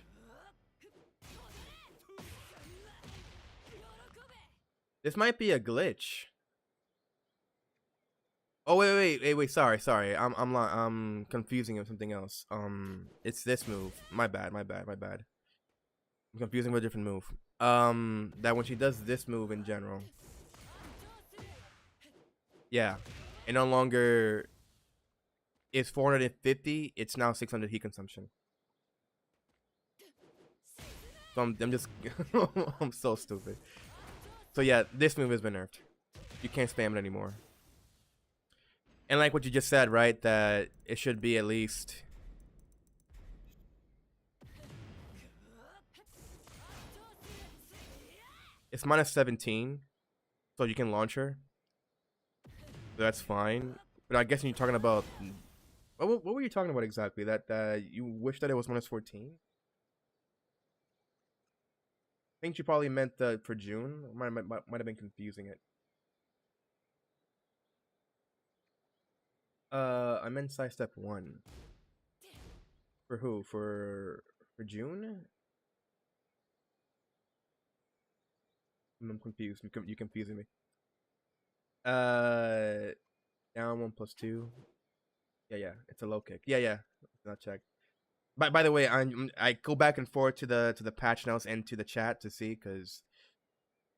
This might be a glitch. Oh wait. Sorry. I'm confusing it with something else. It's this move. My bad. I'm confusing with a different move. That when she does this move in general, yeah, it no longer is 450. It's now 600 heat consumption. So I'm just I'm so stupid. So yeah, this move has been nerfed. You can't spam it anymore. And like what you just said, right? That it should be at least. It's minus 17, so you can launch her. So that's fine. But I guess you're talking about. What were you talking about exactly? That you wish that it was minus 14? I think you probably meant for June. Might have been confusing it. I meant size step 1. For who? For June? I'm confused. You're confusing me. Down 1+2. Yeah. It's a low kick. Yeah. Not check. By the way, I go back and forth to the patch notes and to the chat to see, because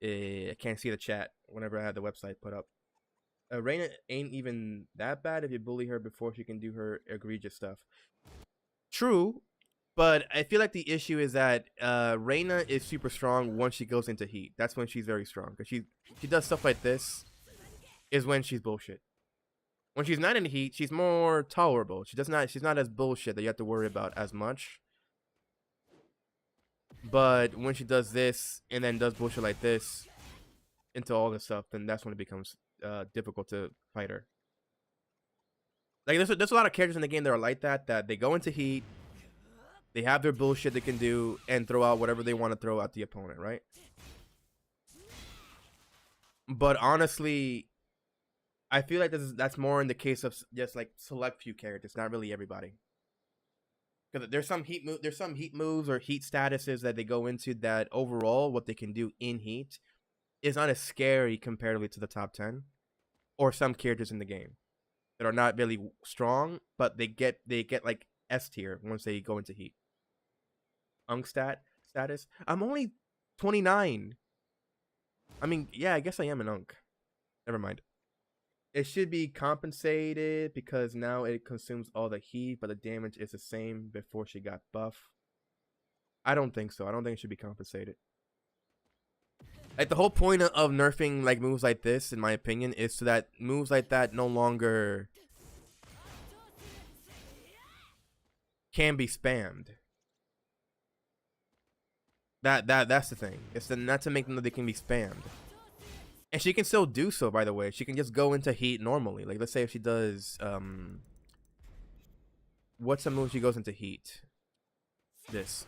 I can't see the chat whenever I have the website put up. Reina ain't even that bad if you bully her before she can do her egregious stuff. True, but I feel like the issue is that Reina is super strong once she goes into heat. That's when she's very strong, because she does stuff like this is when she's bullshit. When she's not in heat, she's more tolerable. She's not as bullshit that you have to worry about as much. But when she does this and then does bullshit like this into all this stuff, then that's when it becomes difficult to fight her. Like there's a lot of characters in the game that are like that they go into heat, they have their bullshit they can do, and throw out whatever they want to throw at the opponent, right? But honestly, I feel like that's more in the case of just like select few characters, not really everybody. Because there's some heat moves or heat statuses that they go into that overall what they can do in heat is not as scary comparatively to the top 10 or some characters in the game that are not really strong, but they get like S tier once they go into heat. Unk status. I'm only 29. I mean, yeah, I guess I am an Unk. Never mind. It should be compensated because now it consumes all the heat, but the damage is the same before she got buff. I don't think so. I don't think it should be compensated. Like the whole point of nerfing like moves like this, in my opinion, is so that moves like that no longer can be spammed. That's the thing. It's not to make them that they can be spammed. And she can still do so, by the way. She can just go into heat normally. Like, let's say if she does, what's the move she goes into heat? This.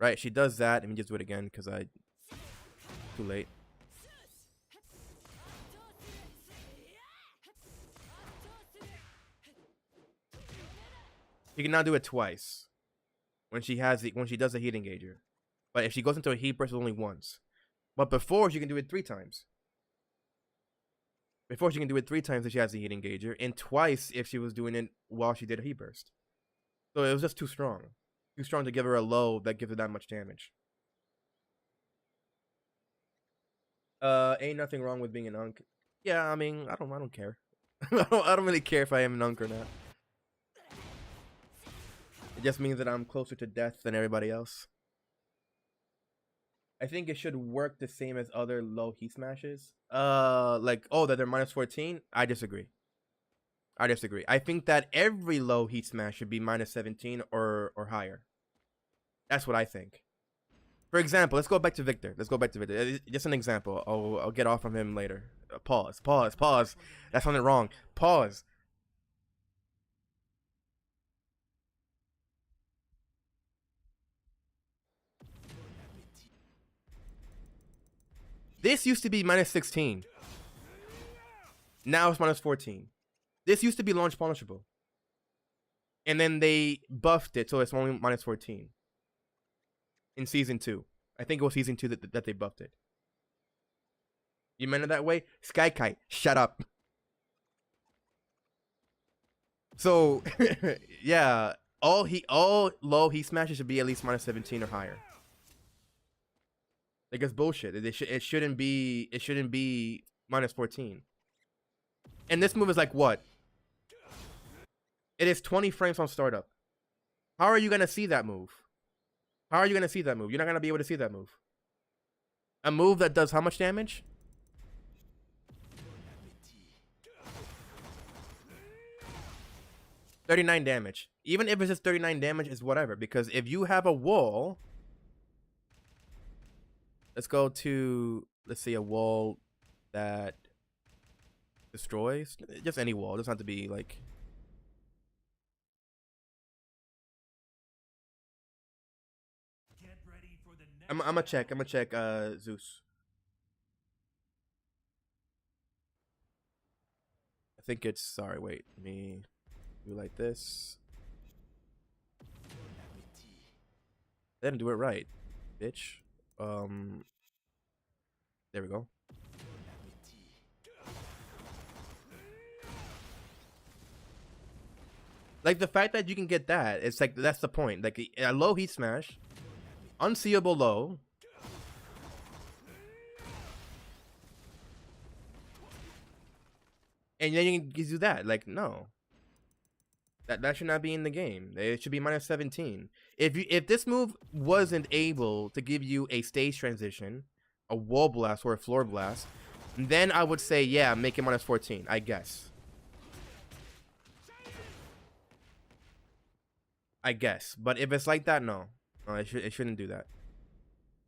Right, she does that. Let me just do it again, because too late. She can now do it twice. When she does the heat engager. But if she goes into a heat burst, it's only once. But before, she can do it 3 times. Before, she can do it 3 times if she has the heat engager, and twice if she was doing it while she did a heat burst. So it was just too strong. Too strong to give her a low that gives her that much damage. Ain't nothing wrong with being an unk. Yeah, I mean, I don't care. I don't really care if I am an unk or not. It just means that I'm closer to death than everybody else. I think it should work the same as other low heat smashes. Like, oh, that they're minus 14? I disagree. I think that every low heat smash should be minus 17 or higher. That's what I think. For example, let's go back to Victor. Just an example. I'll get off from him later. Pause. That sounded wrong. Pause. This used to be minus 16. Now it's minus 14. This used to be launch punishable. And then they buffed it so it's only minus 14. In Season 2. I think it was Season 2 that they buffed it. You meant it that way? Sky shut up. So, yeah. All low heat smashes should be at least minus 17 or higher. Like, it's bullshit. It shouldn't be minus 14. And this move is like what? It is 20 frames on startup. How are you gonna see that move? You're not gonna be able to see that move. A move that does how much damage? $39 damage. Even if it's just 39 damage, is whatever. Because if you have a wall, let's see, a wall that destroys. Just any wall. It doesn't have to be like. Get ready for the next I'm gonna check. Zeus. I think it's. Sorry, wait. Let me do like this. They didn't do it right, bitch. There we go. Like, the fact that you can get that, it's like, that's the point. Like, a low heat smash, unseeable low, and then you can do that. Like, no. That should not be in the game. It should be minus 17. If this move wasn't able to give you a stage transition, a wall blast or a floor blast, then I would say, yeah, make it minus 14, I guess. But if it's like that, no. No, it shouldn't do that.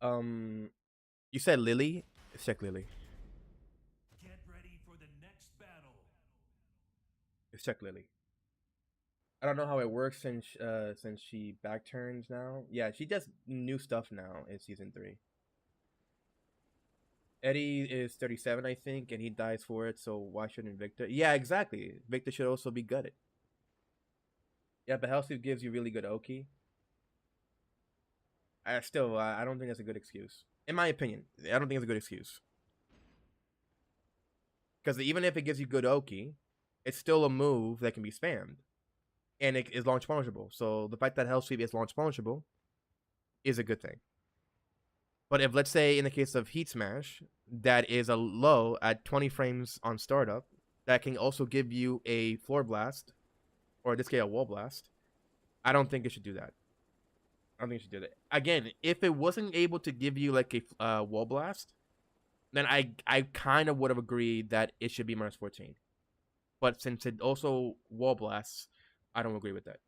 You said Lily? Let's check Lily. Get ready for the next battle. Let's check Lily. I don't know how it works since she back turns now. Yeah, she does new stuff now in Season 3. Eddie is 37, I think, and he dies for it, so why shouldn't Victor? Yeah, exactly. Victor should also be gutted. Yeah, but Hellsleeve gives you really good Oki. I don't think that's a good excuse. In my opinion, I don't think it's a good excuse. Because even if it gives you good Oki, it's still a move that can be spammed. And it is launch punishable. So the fact that Hellsleeve is launch punishable is a good thing. But if, let's say, in the case of Heat Smash, that is a low at 20 frames on startup, that can also give you a floor blast, or in this case, a wall blast, I don't think it should do that. Again, if it wasn't able to give you like a wall blast, then I kind of would have agreed that it should be minus 14. But since it also wall blasts, I don't agree with that.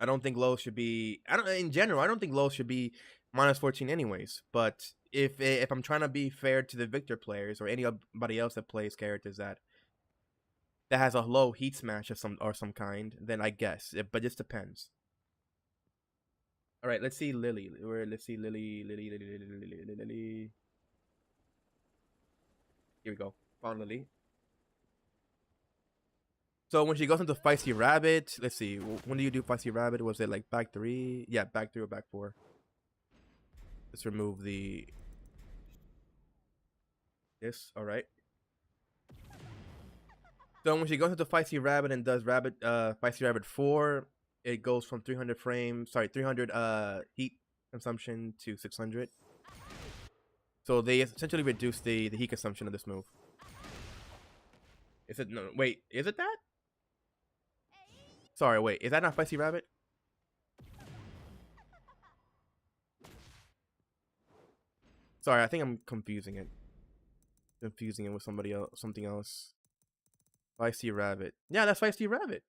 I don't think low should be. I don't. In general, I don't think low should be -14 anyways. But if I'm trying to be fair to the Victor players or anybody else that plays characters that has a low heat smash of some kind, then I guess. But it depends. All right, let's see Lily. Let's see Lily. Here we go. Found Lily. So when she goes into Feisty Rabbit, let's see. When do you do Feisty Rabbit? Was it like back 3? Yeah, back 3 or back 4. Let's remove this. All right. So when she goes into Feisty Rabbit and does Feisty Rabbit 4, it goes from 300 heat consumption to 600. So they essentially reduce the heat consumption of this move. Is it no? Wait, is it that? Sorry, wait. Is that not Feisty Rabbit? Sorry, I think I'm confusing it. Confusing it with somebody else, something else. Feisty Rabbit. Yeah, that's Feisty Rabbit.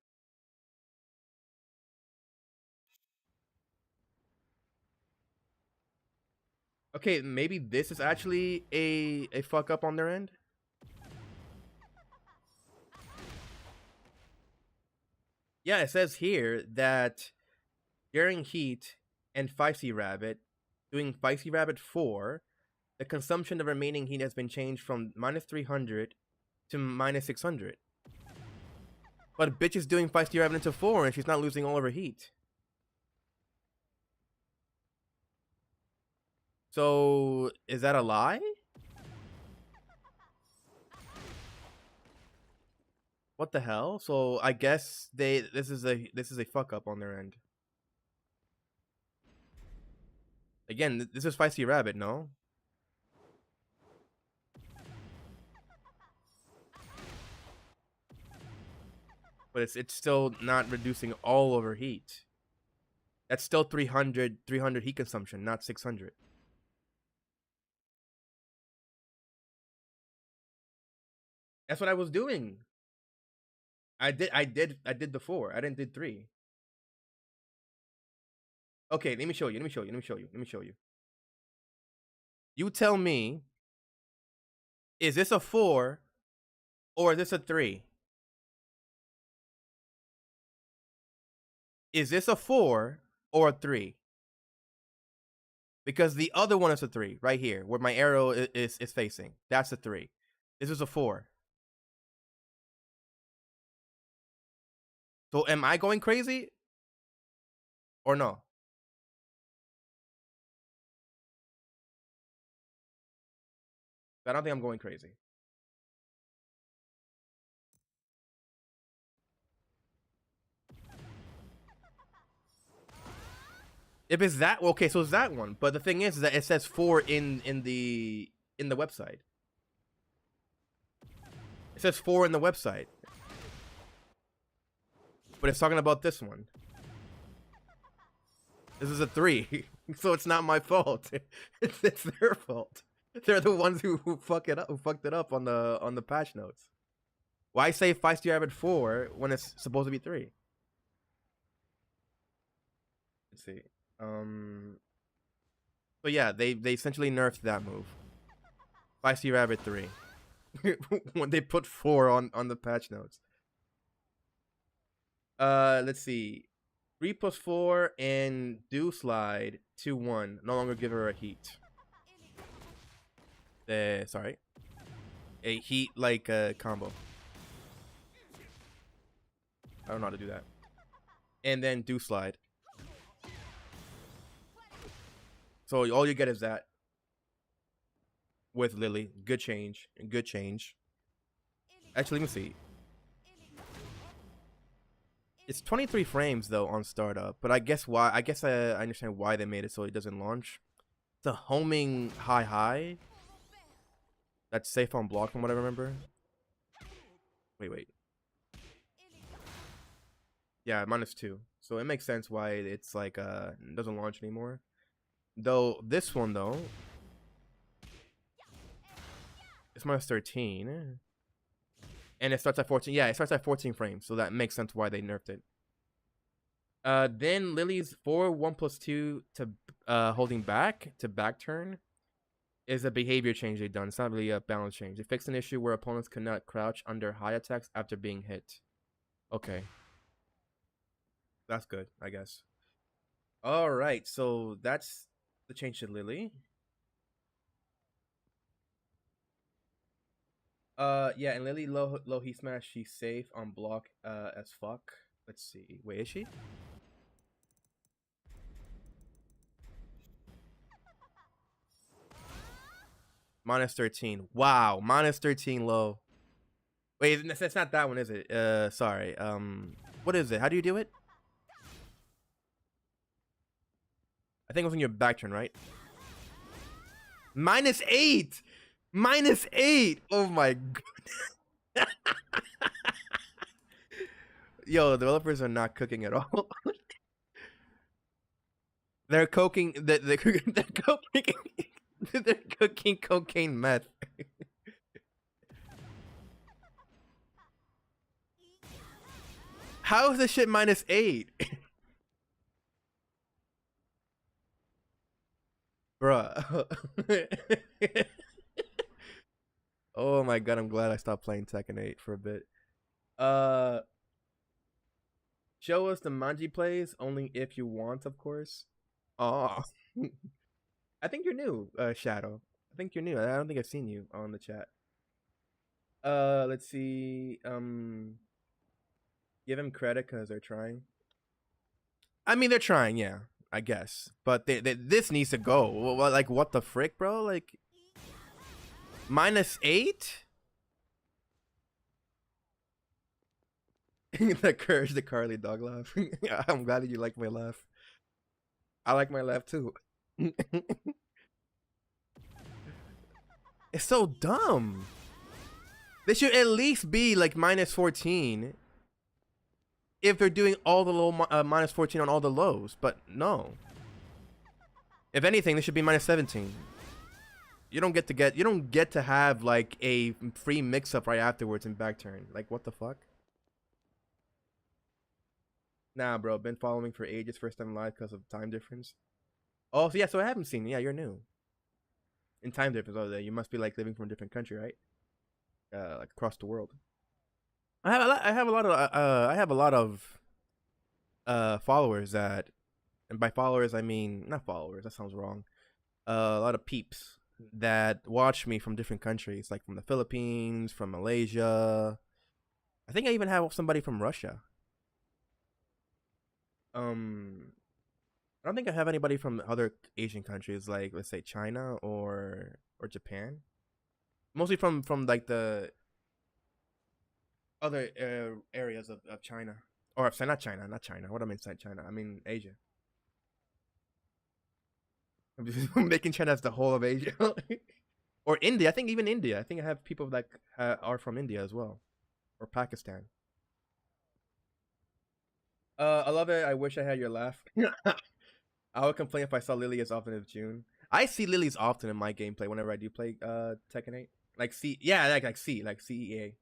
Okay, maybe this is actually a fuck up on their end. Yeah, it says here that during heat and Feisty Rabbit, doing Feisty Rabbit 4, the consumption of remaining heat has been changed from -300 to -600. But bitch is doing Feisty Rabbit into 4 and she's not losing all of her heat. So is that a lie? What the hell? So I guess this is a fuck up on their end. Again, this is Feisty Rabbit, no? But it's still not reducing all of her heat. That's still 300 heat consumption, not 600. That's what I was doing. I did the 4. I didn't did 3. Okay, let me show you. You tell me, is this a 4 or is this a 3? Is this a 4 or a 3? Because the other one is a 3 right here, where my arrow is facing. That's a 3. This is a 4. So am I going crazy or no? I don't think I'm going crazy. If it's that, okay, so it's that one. But the thing is that it says 4 in the website. It says 4 in the website. But it's talking about this one. This is a 3. So it's not my fault. It's their fault. They're the ones who fucked it up on the patch notes. Why say Feisty Rabbit 4 when it's supposed to be 3? Let's see. So yeah, they essentially nerfed that move. Feisty Rabbit 3. When they put 4 on the patch notes. Let's see. 3 plus 4 and do slide 2-1. No longer give her a heat. Sorry. A heat like combo. I don't know how to do that. And then do slide. So all you get is that. With Lily. Good change. Good change. Actually, let me see. It's 23 frames though on startup, but I guess why? I guess I understand why they made it so it doesn't launch. It's a homing high. That's safe on block from what I remember. Wait. Yeah, -2. So it makes sense why it's like it doesn't launch anymore. Though this one though, it's -13. And it starts at 14. Yeah, it starts at 14 frames, so that makes sense why they nerfed it. Then Lily's 4 1+2 to holding back to back turn is a behavior change they've done. It's not really a balance change. They fixed an issue where opponents cannot crouch under high attacks after being hit. Okay. That's good, I guess. Alright, so that's the change to Lily. Yeah, and Lily low heat smash, she's safe on block as fuck. Let's see. Wait, is she? -13. Wow, -13 low. Wait, that's not that one, is it? Sorry. What is it? How do you do it? I think it was on your back turn, right? -8! -8! Oh my god. Yo, the developers are not cooking at all. They're cooking. They're cooking. They're cooking cocaine meth. How is this shit -8? Bruh. Oh my god, I'm glad I stopped playing Tekken 8 for a bit. Show us the manji plays, only if you want, of course. Oh. I think you're new, Shadow. I think you're new. I don't think I've seen you on the chat. Let's see. Give him credit because they're trying. I mean, they're trying, yeah, I guess. But this needs to go. Like, what the frick, bro? Like, -8? The courage, the Carly dog laugh. I'm glad that you like my laugh. I like my laugh too. It's so dumb. They should at least be like -14 if they're doing all the low -14 on all the lows, but no. If anything, they should be -17. You don't get to have like a free mix-up right afterwards in back turn. Like, what the fuck? Nah, bro, been following for ages, first time live because of time difference. Oh, so yeah, so I haven't seen. Yeah, you're new. In time difference, oh, you must be like living from a different country, right? Like across the world. I have a lot of followers that, and by followers I mean not followers. That sounds wrong. A lot of peeps that watch me from different countries, like from the Philippines, from Malaysia. I think I even have somebody from Russia. I don't think I have anybody from other Asian countries, like let's say China or Japan. Mostly from like the other areas of China, or sorry, not China. What am I inside China? I mean Asia. I'm just making China as the whole of Asia, or India. I think even India. I think I have people that are from India as well, or Pakistan. I love it. I wish I had your laugh. I would complain if I saw Lily as often as June. I see Lilies often in my gameplay whenever I do play Tekken 8. Like like CEA.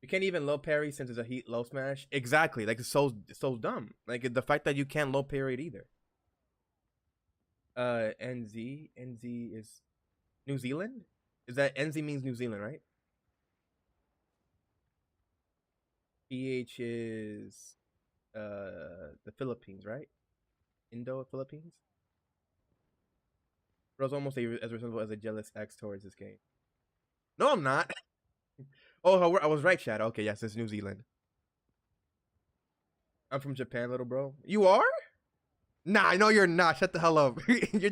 You can't even low parry since it's a heat low smash. Exactly. Like it's so dumb. Like the fact that you can't low parry it either. NZ is New Zealand? Is that NZ means New Zealand, right? PH is the Philippines, right? Philippines. Bro's almost as reasonable as a jealous ex towards this game. No, I'm not. Oh, I was right, Chad. Okay, yes, it's New Zealand. I'm from Japan, little bro. You are? Nah, I know you're not. Shut the hell up. You're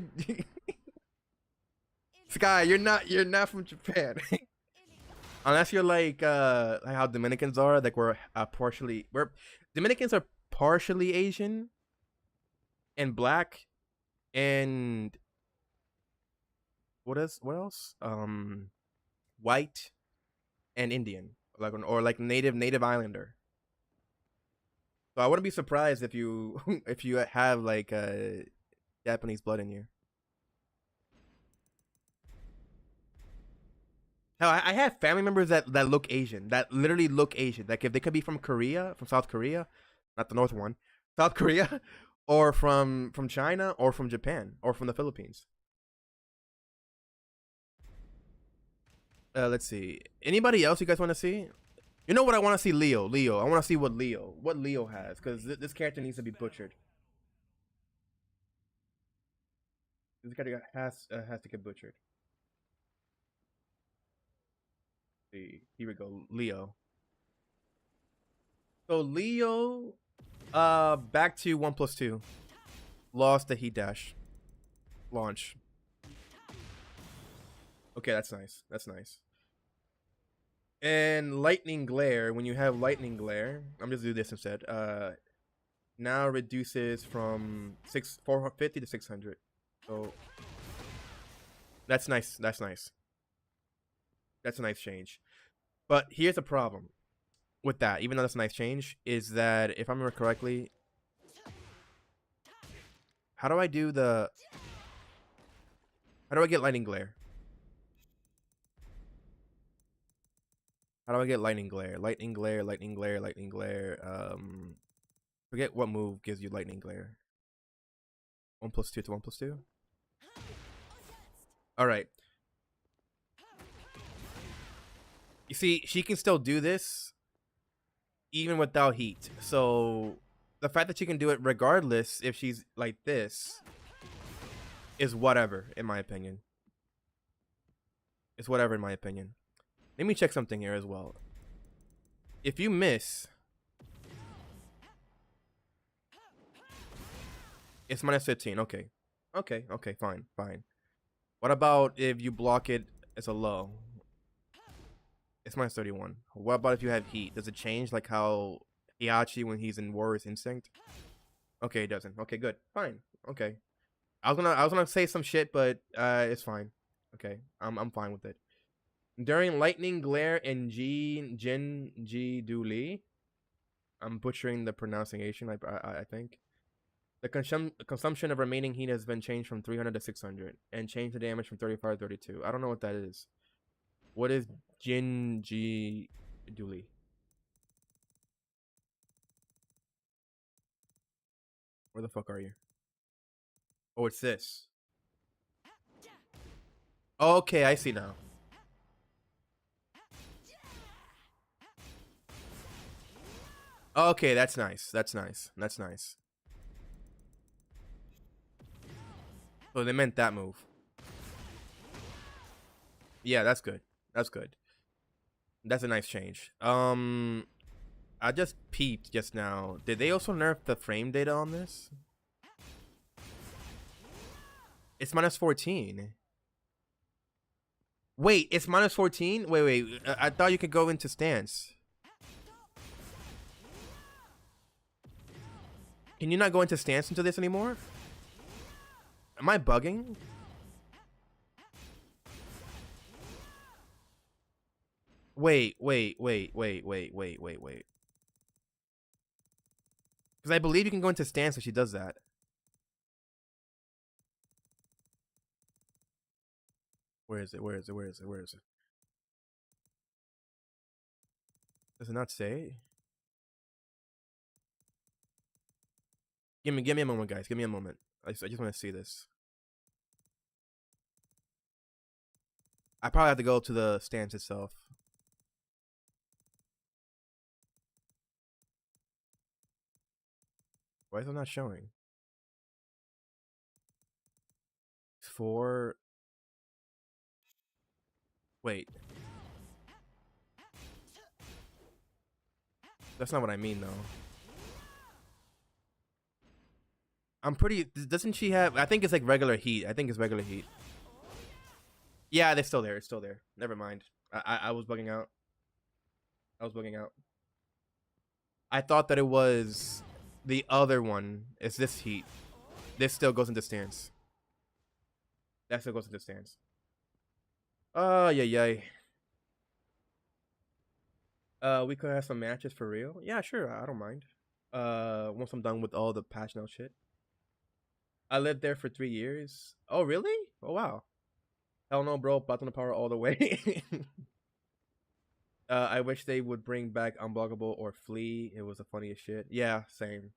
Sky, you're not from Japan. Unless you're like how Dominicans are, like we're Dominicans are partially Asian and black and what else? White and Indian, like or like native islander. So I wouldn't be surprised if you if you have like Japanese blood in you. Hell, I have family members that look Asian, that literally look Asian. Like if they could be from Korea, from South Korea, not the North one, South Korea, or from China, or from Japan, or from the Philippines. Let's see. Anybody else you guys want to see? You know what I want to see? Leo. I want to see what Leo has, because this character needs to be butchered. This character has to get butchered. Let's see, here we go. Leo. So Leo, back to 1+2. Lost the heat dash. Launch. Okay, that's nice. That's nice. And lightning glare. When you have lightning glare, I'm just do this instead. Now reduces from 450 to 600. So that's nice. That's nice. That's a nice change. But here's the problem with that. Even though that's a nice change, is that if I remember correctly, how do I do the? How do I get lightning glare? How do I get lightning glare? Lightning glare, lightning glare, lightning glare. Forget what move gives you lightning glare. 1+2 to 1+2. All right. You see, she can still do this even without heat. So the fact that she can do it regardless if she's like this is whatever, in my opinion. It's whatever, in my opinion. Let me check something here as well. If you miss, it's -15. Okay. Okay, fine. What about if you block it as a low? It's -31. What about if you have heat? Does it change like how Hiachi when he's in Warrior's Instinct? Okay, it doesn't. Okay, good. Fine. Okay. I was gonna say some shit, but it's fine. Okay. I'm fine with it. During lightning glare and Jin Ji Du Li. I'm butchering the pronunciation, I think. The consumption of remaining heat has been changed from 300 to 600 and changed the damage from 35 to 32. I don't know what that is. What is Jin Ji Du Li? Where the fuck are you? Oh, it's this. Okay, I see now. Okay, that's nice. That's nice. That's nice. So they meant that move. Yeah, that's good. That's good. That's a nice change. I just peeped just now. Did they also nerf the frame data on this? It's -14. Wait, it's -14? Wait. I thought you could go into stance. Can you not go into stance into this anymore? Am I bugging? Wait. Because I believe you can go into stance if she does that. Where is it? Does it not say? Give me a moment, guys. Give me a moment. I just want to see this. I probably have to go to the stance itself. Why is it not showing? It's 4. Wait. That's not what I mean, though. I'm pretty... Doesn't she have... I think it's like regular heat. Yeah, they're still there. It's still there. Never mind. I was bugging out. I thought that it was the other one. It's this heat. This still goes into stance. That still goes into stance. Oh, yay. We could have some matches for real. Yeah, sure. I don't mind. Once I'm done with all the patch now shit. I lived there for 3 years. Oh, really? Oh, wow. Hell no, bro. Platinum power all the way. I wish they would bring back Unblockable or Flee. It was the funniest shit. Yeah, same.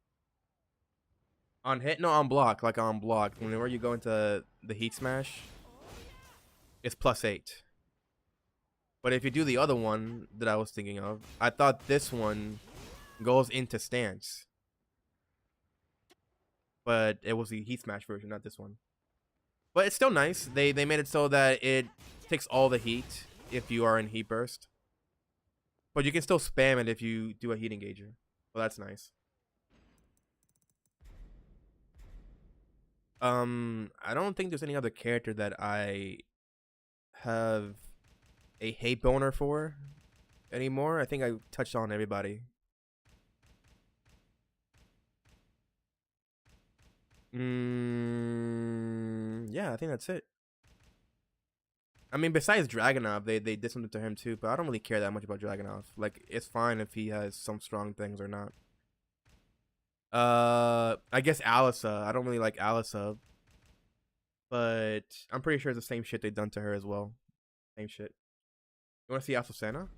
On hit? No, on block. Like on block. Whenever you go into the heat smash, it's +8. But if you do the other one that I was thinking of, I thought this one goes into stance. But it was the heat smash version, not this one. But it's still nice. They made it so that it takes all the heat if you are in heat burst. But you can still spam it if you do a heat engager. Well, that's nice. I don't think there's any other character that I have a hate boner for anymore. I think I touched on everybody. Yeah, I think that's it. I mean, besides Dragunov, they did something to him too, but I don't really care that much about Dragunov. Like, it's fine if he has some strong things or not. I guess Alisa. I don't really like Alisa, but I'm pretty sure it's the same shit they done to her as well. Same shit. You want to see Asusana?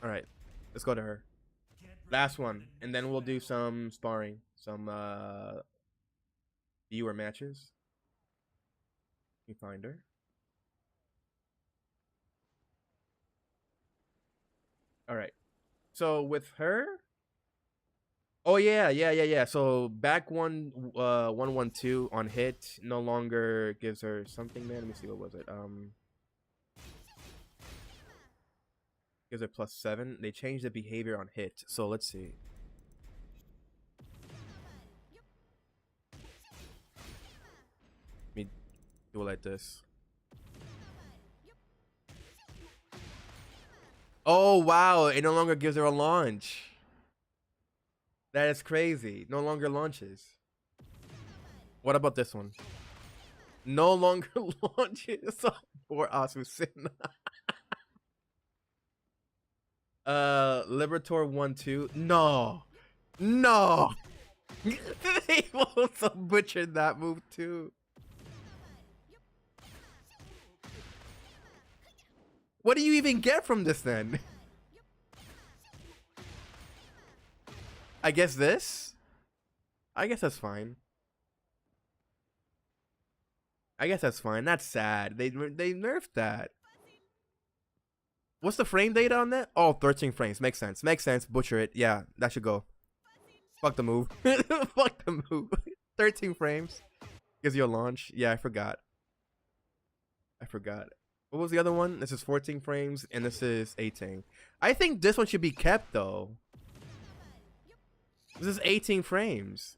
All right, let's go to her. Last one, and then we'll do some sparring, some viewer matches. Let me find her. All right. So with her, oh yeah. So back 112 on hit no longer gives her something. Man, let me see, what was it? Gives her +7. They changed the behavior on hit. So let's see. Let me do it like this. Oh wow! It no longer gives her a launch. That is crazy. No longer launches. What about this one? No longer launches for Asusana. Liberator 1-2. No. They also butchered that move too. What do you even get from this then? I guess this? I guess that's fine. That's sad. They nerfed that. What's the frame data on that? Oh, 13 frames. Makes sense. Butcher it. Yeah, that should go. Fuck the move. Fuck the move. 13 frames. Gives you a launch. Yeah, I forgot. What was the other one? This is 14 frames, and this is 18. I think this one should be kept, though. This is 18 frames.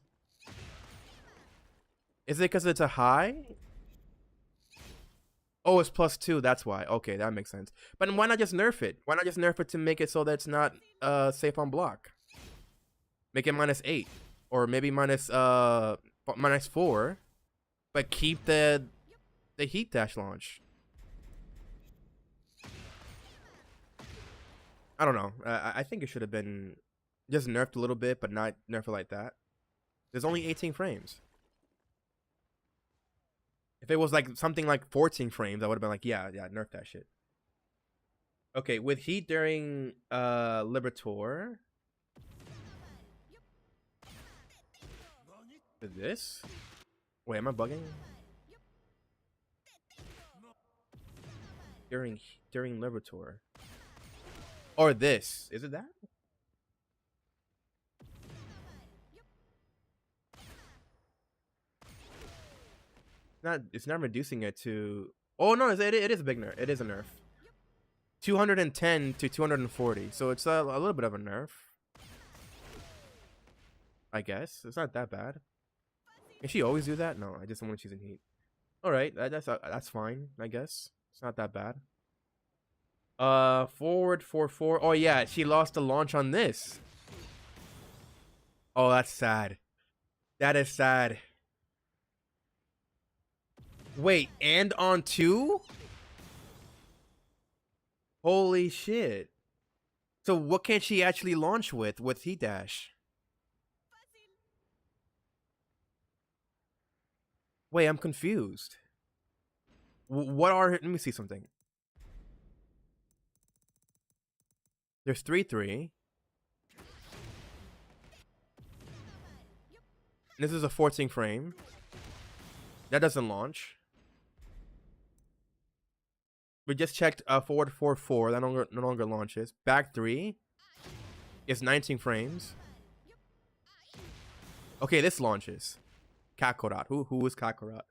Is it because it's a high? Oh, it's +2. That's why. Okay, that makes sense. But why not just nerf it? Why not just nerf it to make it so that it's not safe on block? Make it -8, or maybe -4, but keep the heat dash launch. I don't know. I think it should have been just nerfed a little bit, but not nerf it like that. There's only 18 frames. If it was like something like 14 frames, I would have been like, yeah, nerf that shit. Okay, with heat during Liberator. This? Wait, am I bugging? During Liberator. Or this. Is it that? It's not reducing it to. Oh no, it is a big nerf. It is a nerf. 210 to 240. So it's a little bit of a nerf. I guess. It's not that bad. Can she always do that? No, I just don't want to choose in heat. Alright, that's fine, I guess. It's not that bad. Forward 4-4. Oh yeah, she lost the launch on this. Oh, that's sad. That is sad. Wait, and on 2? Holy shit. So what can she actually launch with heat dash? Wait, I'm confused. What are... Let me see something. There's 3-3. This is a 14 frame. That doesn't launch. We just checked forward 4-4. That no longer launches. Back 3 is 19 frames. Okay, this launches. Kakarot. Who is Kakarot?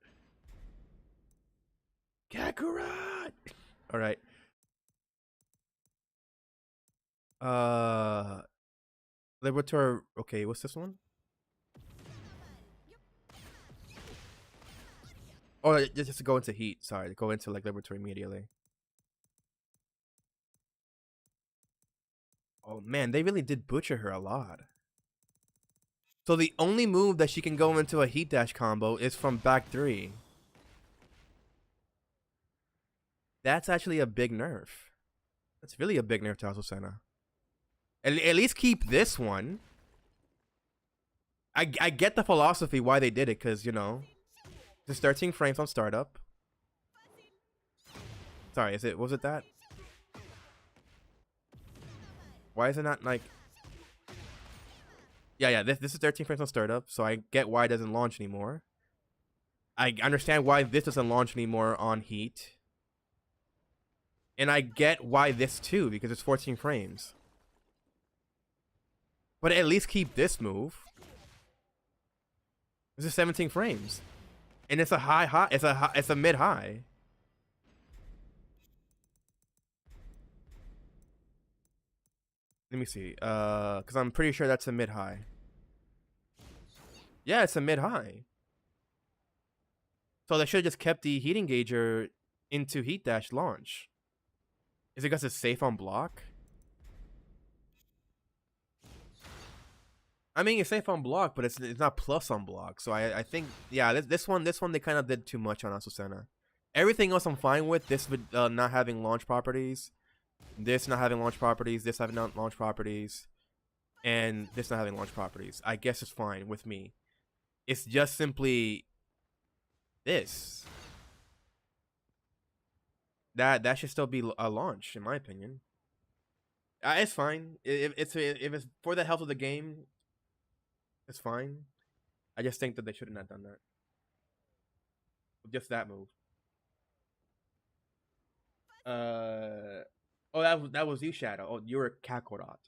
Kakarot! Alright. Liberator. Okay, what's this one? Oh, just to go into heat. Sorry, to go into like Liberator immediately. Oh man, they really did butcher her a lot. So the only move that she can go into a heat dash combo is from back 3. That's actually a big nerf. That's really a big nerf to Azucena. At least keep this one. I get the philosophy why they did it, because, you know, just 13 frames on startup. Sorry, was it that? Why is it not like... Yeah, this is 13 frames on startup, so I get why it doesn't launch anymore. I understand why this doesn't launch anymore on heat. And I get why this too, because it's 14 frames. But at least keep this move. This is 17 frames. And it's a high, it's a mid-high. Let me see. Because I'm pretty sure that's a mid-high. Yeah, it's a mid-high. So they should have just kept the heat engager into heat dash launch. Is it because it's safe on block? I mean, it's safe on block, but it's not plus on block. So I think, yeah, this one they kind of did too much on Azucena. Everything else I'm fine with. This not having launch properties. This not having launch properties. This having not launch properties. And this not having launch properties. I guess it's fine with me. It's just simply this. That should still be a launch, in my opinion. It's fine. If it's for the health of the game, it's fine. I just think that they shouldn't have done that. Just that move. Oh, that was you, Shadow. Oh, you're a Kakarot.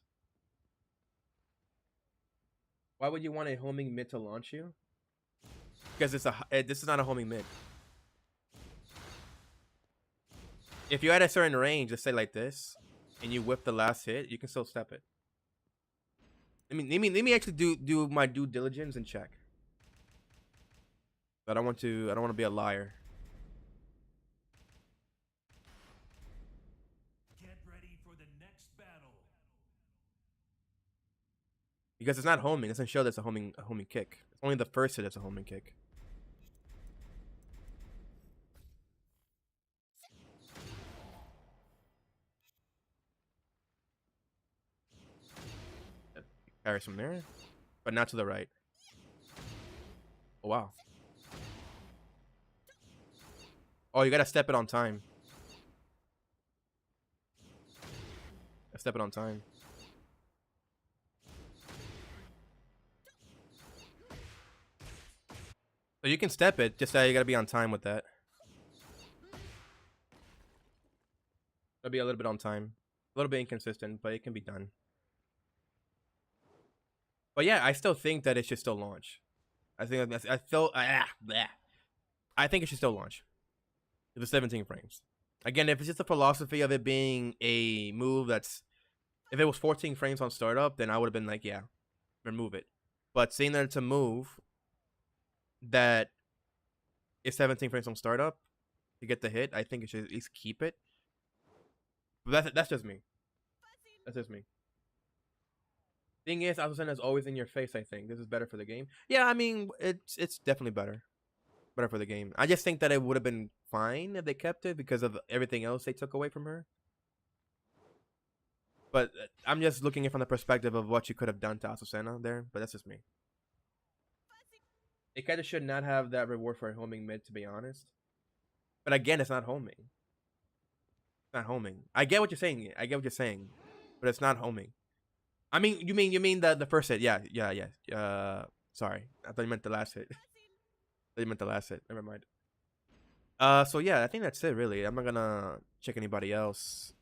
Why would you want a homing mid to launch you? Because this is not a homing mid. If you're at a certain range, let's say like this, and you whip the last hit, you can still step it. Let me actually do my due diligence and check. I don't want to be a liar. Get ready for the next battle. Because it's not homing, it doesn't show that's a homing kick. It's only the first hit that's a homing kick. Carries from there, but not to the right. Oh wow. Oh, you gotta step it on time. Step it on time. So you can step it, just you gotta be on time with that. It'll be a little bit on time. A little bit inconsistent, but it can be done. But yeah, I still think that it should still launch. I think I think it should still launch. The 17 frames. Again, if it's just the philosophy of it being a move that's... If it was 14 frames on startup, then I would have been like, yeah, remove it. But seeing that it's a move that is 17 frames on startup to get the hit, I think it should at least keep it. But that's just me. That's just me. Thing is, Azucena is always in your face, I think. This is better for the game. Yeah, I mean, it's definitely better. Better for the game. I just think that it would have been fine if they kept it because of everything else they took away from her. But I'm just looking at from the perspective of what you could have done to Azucena there. But that's just me. It kind of should not have that reward for homing mid, to be honest. But again, it's not homing. It's not homing. I get what you're saying. But it's not homing. I mean, you mean the first hit? Yeah. Sorry, I thought you meant the last hit. I thought you meant the last hit. Never mind. So yeah, I think that's it really. I'm not gonna check anybody else.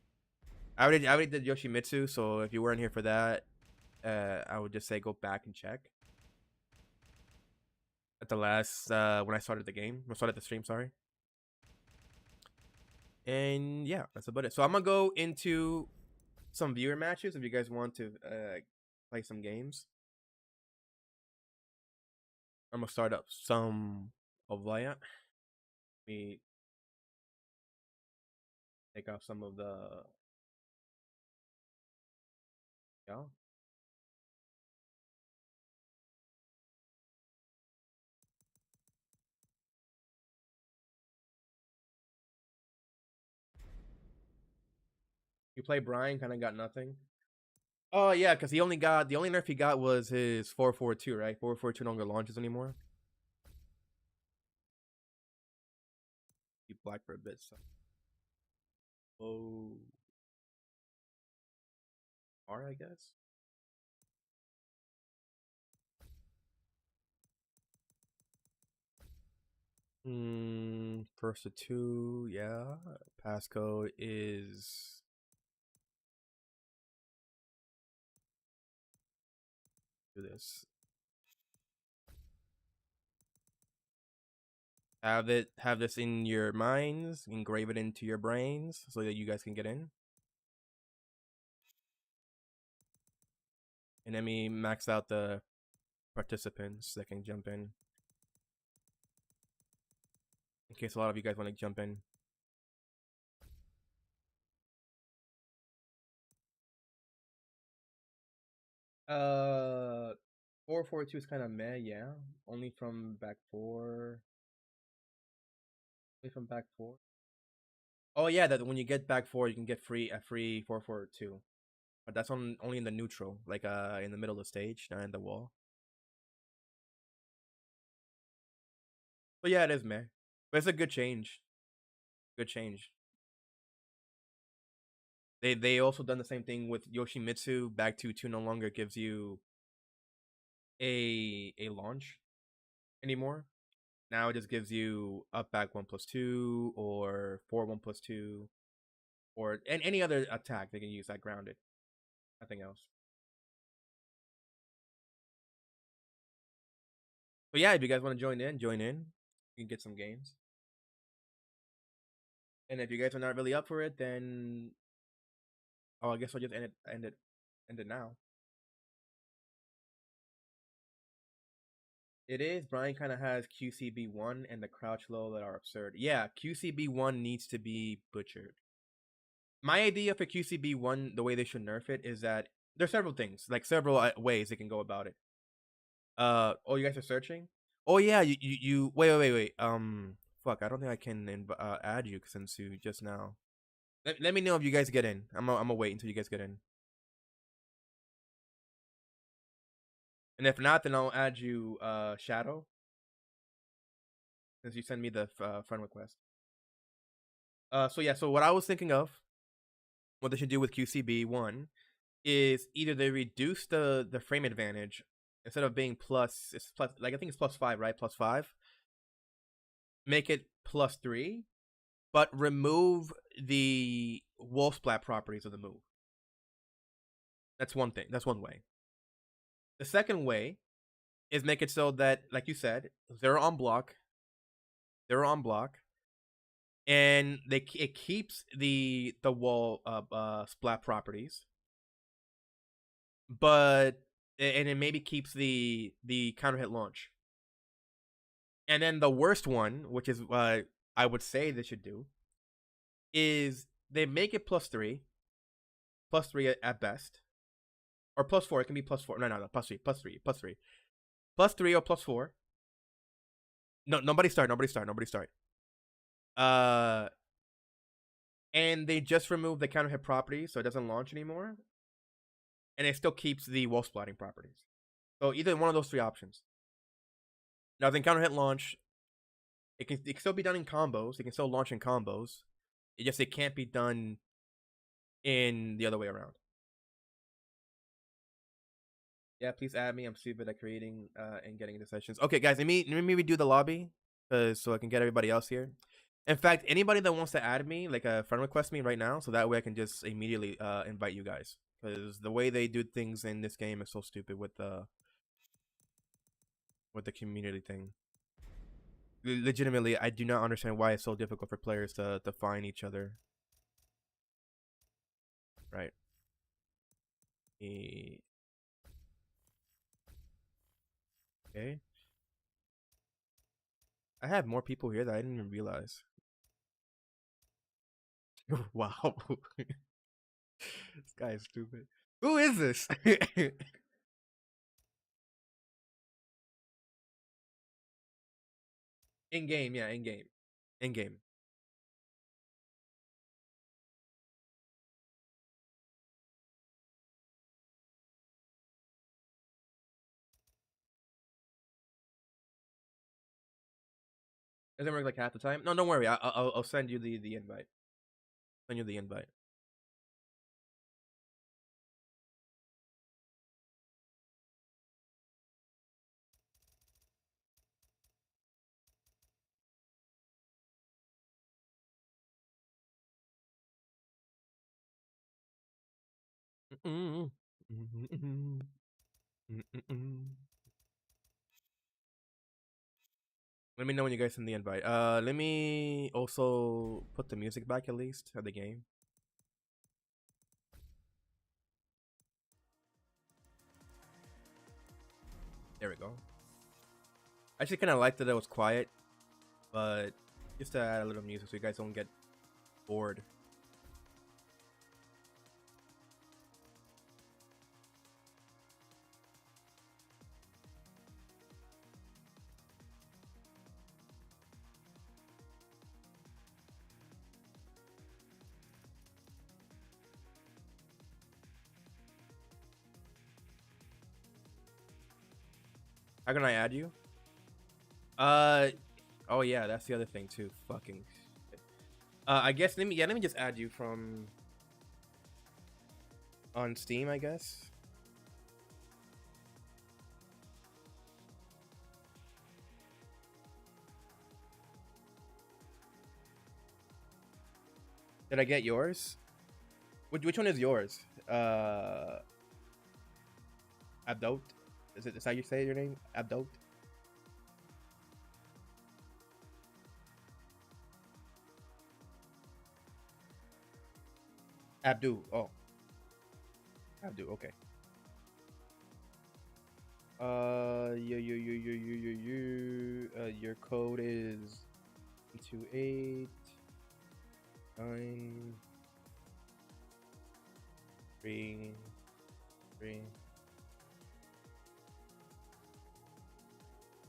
I already did Yoshimitsu, so if you weren't here for that, I would just say go back and check. At the last when I started the game, when I started the stream, sorry. And yeah, that's about it. So I'm gonna go into some viewer matches if you guys want to play some games. I'm gonna start up some of that. Let me take off some of the yeah. You play Brian, kind of got nothing. Oh yeah, because the only nerf he got was his 442, right? 442 no longer launches anymore. He black for a bit. So. Oh, R I guess. First to two, yeah. Passcode is do this. Have this in your minds, engrave it into your brains so that you guys can get in. And let me max out the participants that can jump in case a lot of you guys want to jump in. Uh 442 is kind of meh, yeah. Only from back four. Only from back four. Oh yeah, that when you get back four, you can get a free 442. But that's only in the neutral, like in the middle of the stage, not in the wall. But yeah, it is meh. But it's a good change. Good change. They also done the same thing with Yoshimitsu. Back to 2 no longer gives you a launch anymore. Now it just gives you up back 1+2 or 4 1+2 or any other attack they can use that grounded. Nothing else. But yeah, if you guys want to join in, join in. You can get some games. And if you guys are not really up for it, then I guess I'll just end it now. It is. Brian kind of has QCB1 and the crouch low that are absurd. Yeah, QCB1 needs to be butchered. My idea for QCB1, the way they should nerf it, is that there's several things, like several ways they can go about it. Oh, you guys are searching? Oh yeah, you wait. Fuck, I don't think I can add you since you just now. Let me know if you guys get in. I'm gonna wait until you guys get in. And if not, then I'll add you Shadow. Since you send me the friend request. So yeah, so what I was thinking of, what they should do with QCB1 is either they reduce the frame advantage instead of being plus, it's plus, like I think it's +5, right? +5. Make it +3, but remove the wall splat properties of the move. That's one thing. That's one way. The second way is make it so that, like you said, they're on block. They're on block. And it keeps the wall splat properties, but it maybe keeps the counter hit launch. And then the worst one, which is what I would say they should do, is they make it +3 at best, or +4. It can be +4. No, +3 +3 or +4. No, nobody start. And they just remove the counter hit properties, so it doesn't launch anymore, and it still keeps the wall splatting properties. So either one of those three options. Now, then counter hit launch, it can still be done in combos. It can still launch in combos. It can't be done in the other way around. Yeah, please add me. I'm stupid at creating and getting into sessions. Okay, guys, let me redo the lobby, so I can get everybody else here. In fact, anybody that wants to add me, like a friend request me right now, so that way I can just immediately invite you guys. Because the way they do things in this game is so stupid with the community thing. Legitimately, I do not understand why it's so difficult for players to find each other. Right. Okay. I have more people here that I didn't even realize. Wow. This guy is stupid. Who is this? In game, yeah, in game. In game. Doesn't work like half the time. No, don't worry. I'll send you the invite. Send you the invite. Let me know when you guys send the invite. Let me also put the music back at least of the game. There we go. I actually kind of liked that it was quiet, but just to add a little music so you guys don't get bored. How can I add you? Oh yeah, that's the other thing too. Fucking. Shit. I guess let me just add you from on Steam. I guess. Did I get yours? Which one is yours? Abdot. Is how you say your name? Abdot. Abdu. Oh, Abdu. Okay. Your code is 28933.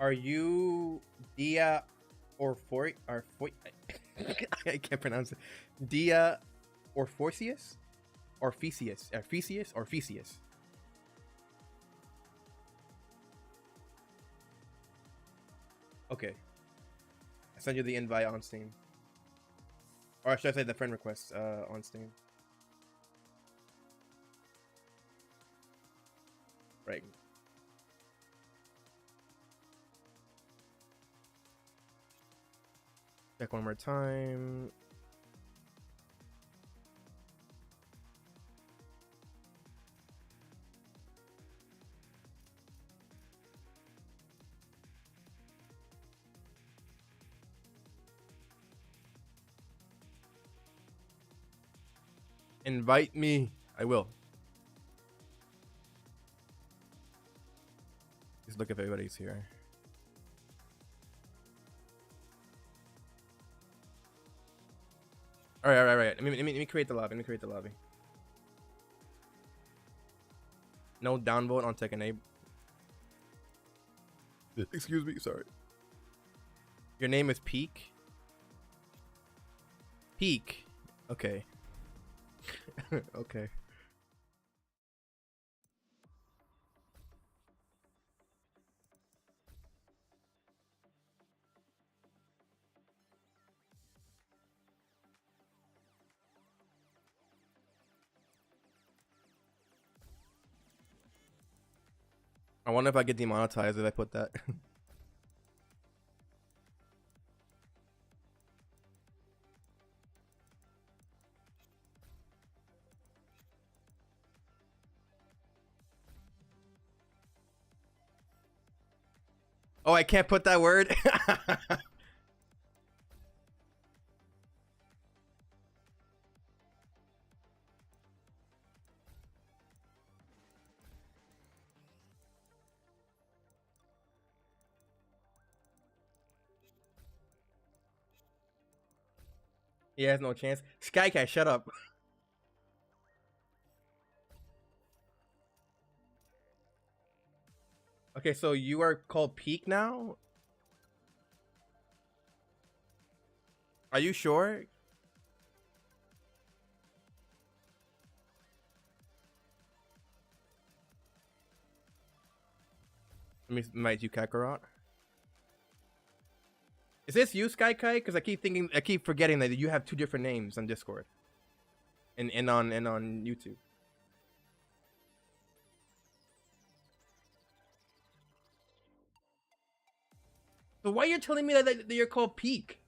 Are you Dia or I can't pronounce it. Dia Orpheus? Orpheus? Orpheus? Okay. I send you the invite on Steam. Or should I say the friend request on Steam? Right. Check one more time. Invite me. I will. Just look if everybody's here. All right. Let me create the lobby. No downvote on Tekken 8. Excuse me. Sorry. Your name is Peak. Peak. Okay. Okay. I wonder if I get demonetized if I put that. Oh, I can't put that word? He has no chance. Skycat, shut up. Okay, so you are called Peak now? Are you sure? Let me invite you, Kakarot. Is this you, Skykai? Because I keep forgetting that you have two different names on Discord and on YouTube. So why are you telling me that you're called Peak?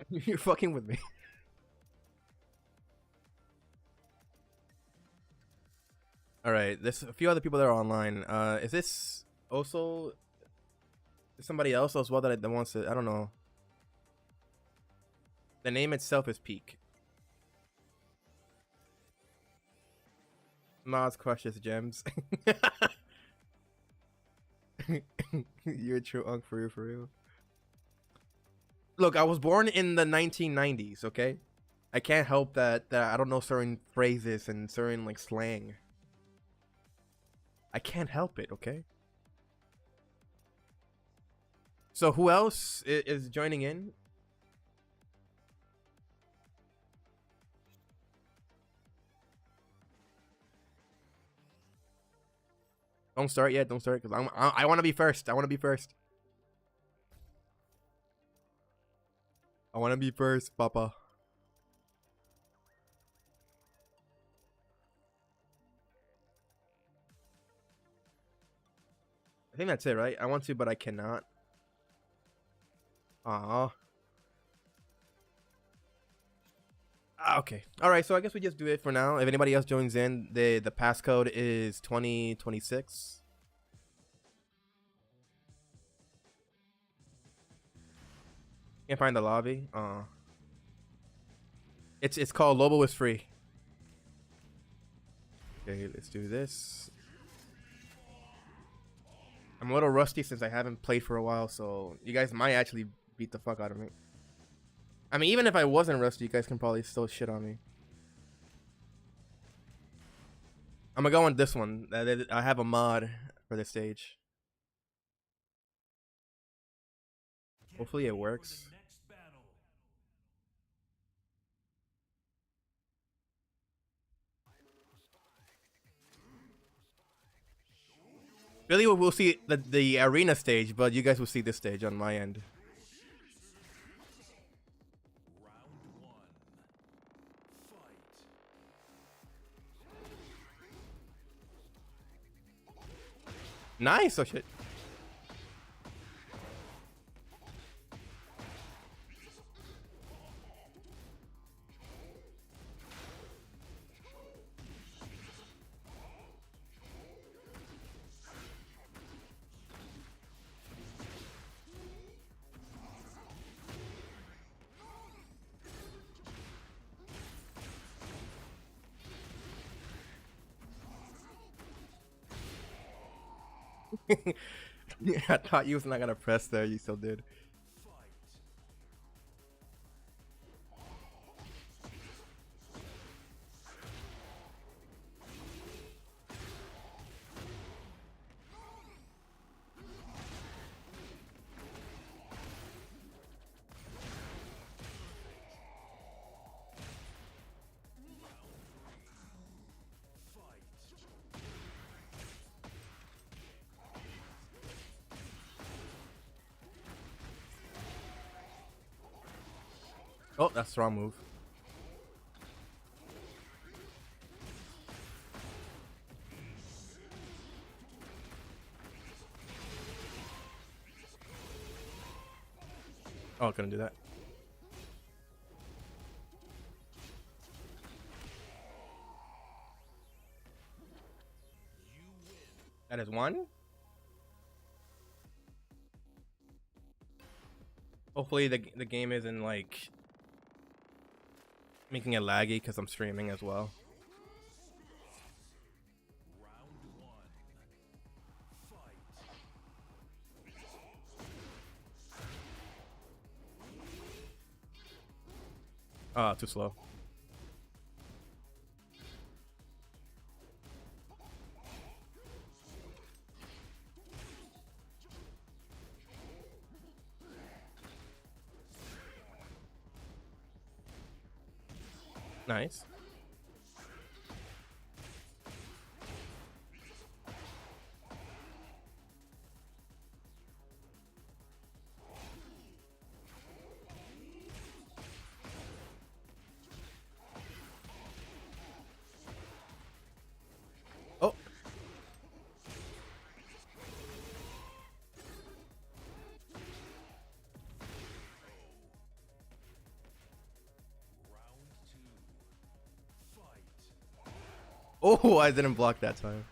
You're fucking with me. All right, there's a few other people that are online. Is this also somebody else as well that wants to? I don't know. The name itself is Peak. Maz crushes gems. You're a true unk for real, for real. Look, I was born in the 1990s. Okay, I can't help that I don't know certain phrases and certain like slang. I can't help it. Okay. So who else is joining in? Don't start yet. Don't start because I want to be first. I want to be first. I want to be first, Papa. I think that's it, right? I want to, but I cannot. Aw. Okay. All right. So I guess we just do it for now. If anybody else joins in, the passcode is 2026. Can't find the lobby. It's called Lobo is free. Okay, let's do this. I'm a little rusty since I haven't played for a while, so you guys might actually beat the fuck out of me. I mean, even if I wasn't rusty, you guys can probably still shit on me. I'm gonna go on this one. I have a mod for this stage. Hopefully it works. Really, we'll see the arena stage, but you guys will see this stage on my end. Nice. Oh shit. I thought you was not gonna press there. You still did. Oh, that's the wrong move. Oh, I couldn't do that. That is one. Hopefully the game isn't like making it laggy because I'm streaming as well. Ah, too slow. Nice. Oh. Oh, I didn't block that time.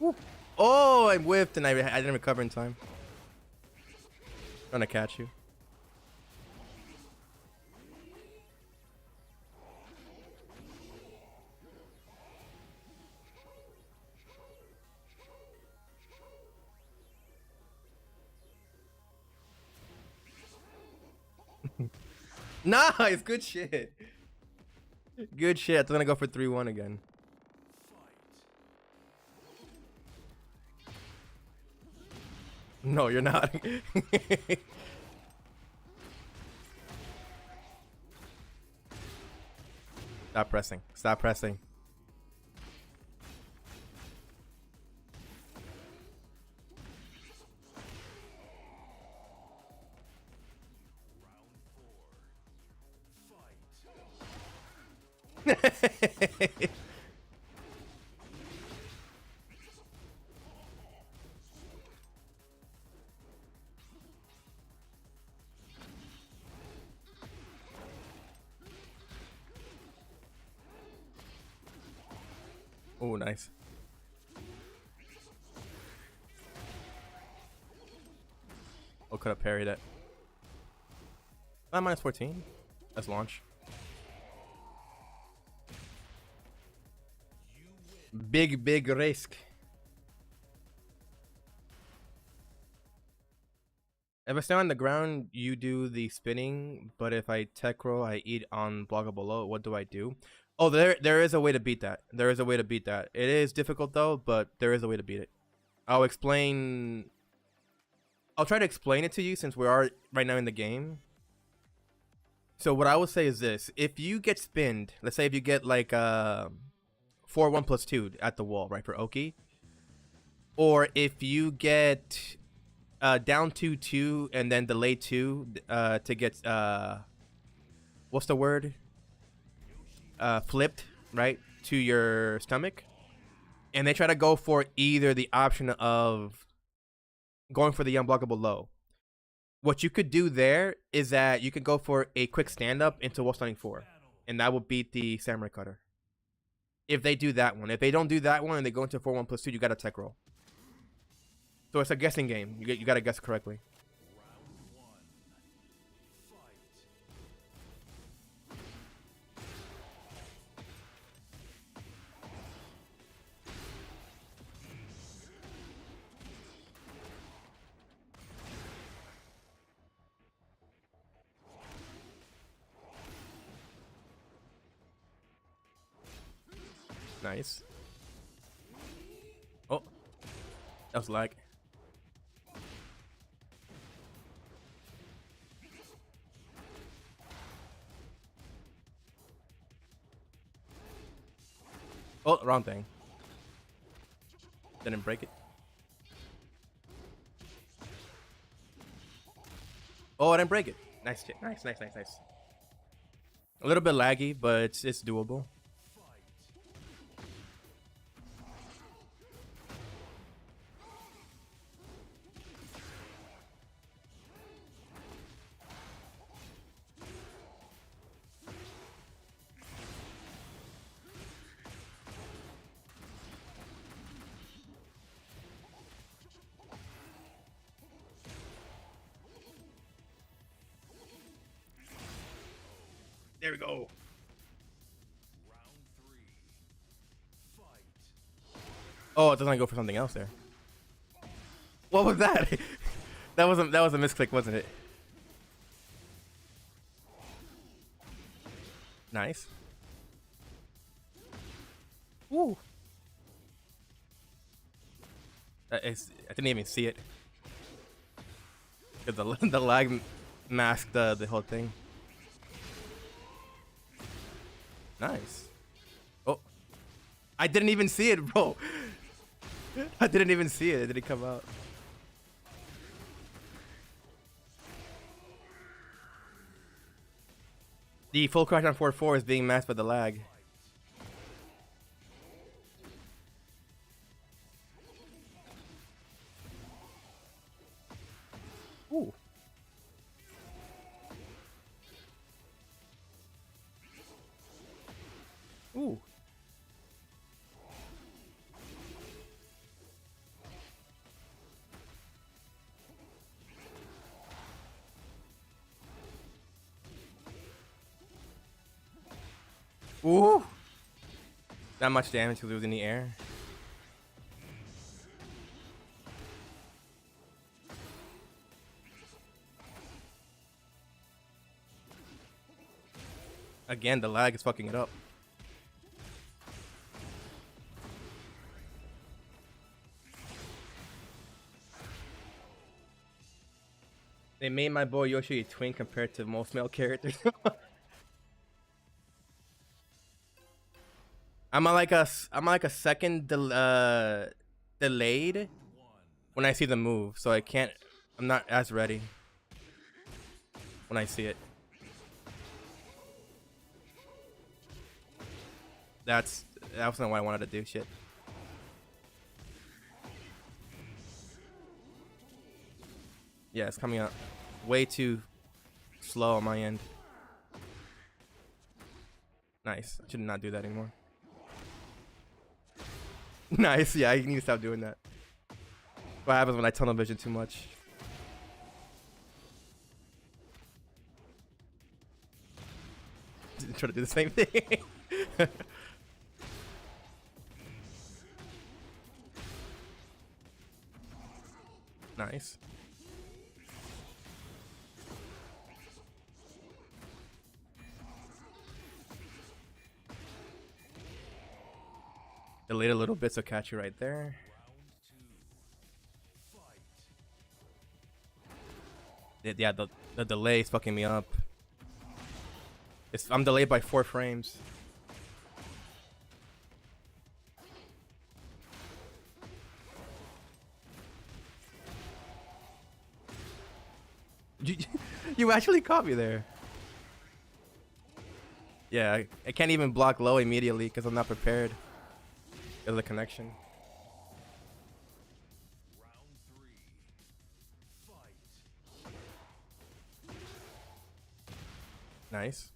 Woo. Oh, I whiffed and I didn't recover in time. Trying to catch you. Nice, good shit. Good shit. I'm gonna go for 3-1 again. No, you're not. Stop pressing. Stop pressing. Oh, nice. Oh, could have parried it. Minus 14. That's launch. Big risk. If I stay on the ground, you do the spinning, but if I tech roll, I eat on blockable below. What do I do? Oh, there is a way to beat that. There is a way to beat that. It is difficult though, but there is a way to beat it. I'll try to explain it to you since we are right now in the game. So what I would say is this: if you get spinned, let's say if you get like 4-1+2 at the wall, right, for Oki, or if you get down 2-2 and then delay 2 to get what's the word? Flipped, right, to your stomach, and they try to go for either the option of going for the unblockable low. What you could do there is that you could go for a quick stand up into wall stunning 4, and that will beat the samurai cutter. If they do that one, if they don't do that one and they go into 4-1+2, you got to tech roll. So it's a guessing game. You got to guess correctly. Nice. Oh, that was lag. Oh, wrong thing. Didn't break it. Oh, I didn't break it. Nice, nice. A little bit laggy, but it's doable. There we go. Round 3. Fight. Oh, it doesn't go for something else there. What was that? that was a misclick, wasn't it? Nice. Woo. I didn't even see it. Cause the lag masked the whole thing. Nice. Oh, I didn't even see it, bro. I didn't even see it. It didn't come out. The full crash on 4-4 is being masked by the lag. Ooh. Ooh. Ooh. Not much damage because it was in the air. Again, the lag is fucking it up. They made my boy Yoshi a twin compared to most male characters. I'm on like a second delayed when I see the move, so I'm not as ready when I see it. That wasn't what I wanted to do. Shit. Yeah, it's coming up way too slow on my end. Nice. I should not do that anymore. Nice. Yeah, you need to stop doing that. What happens when I tunnel vision too much? Try to do the same thing. Nice. Delayed a little bit, so catch you right there. Yeah, the delay is fucking me up. I'm delayed by 4 frames. You actually caught me there. Yeah, I can't even block low immediately because I'm not prepared. Because of the connection. Round 3. Fight. Nice.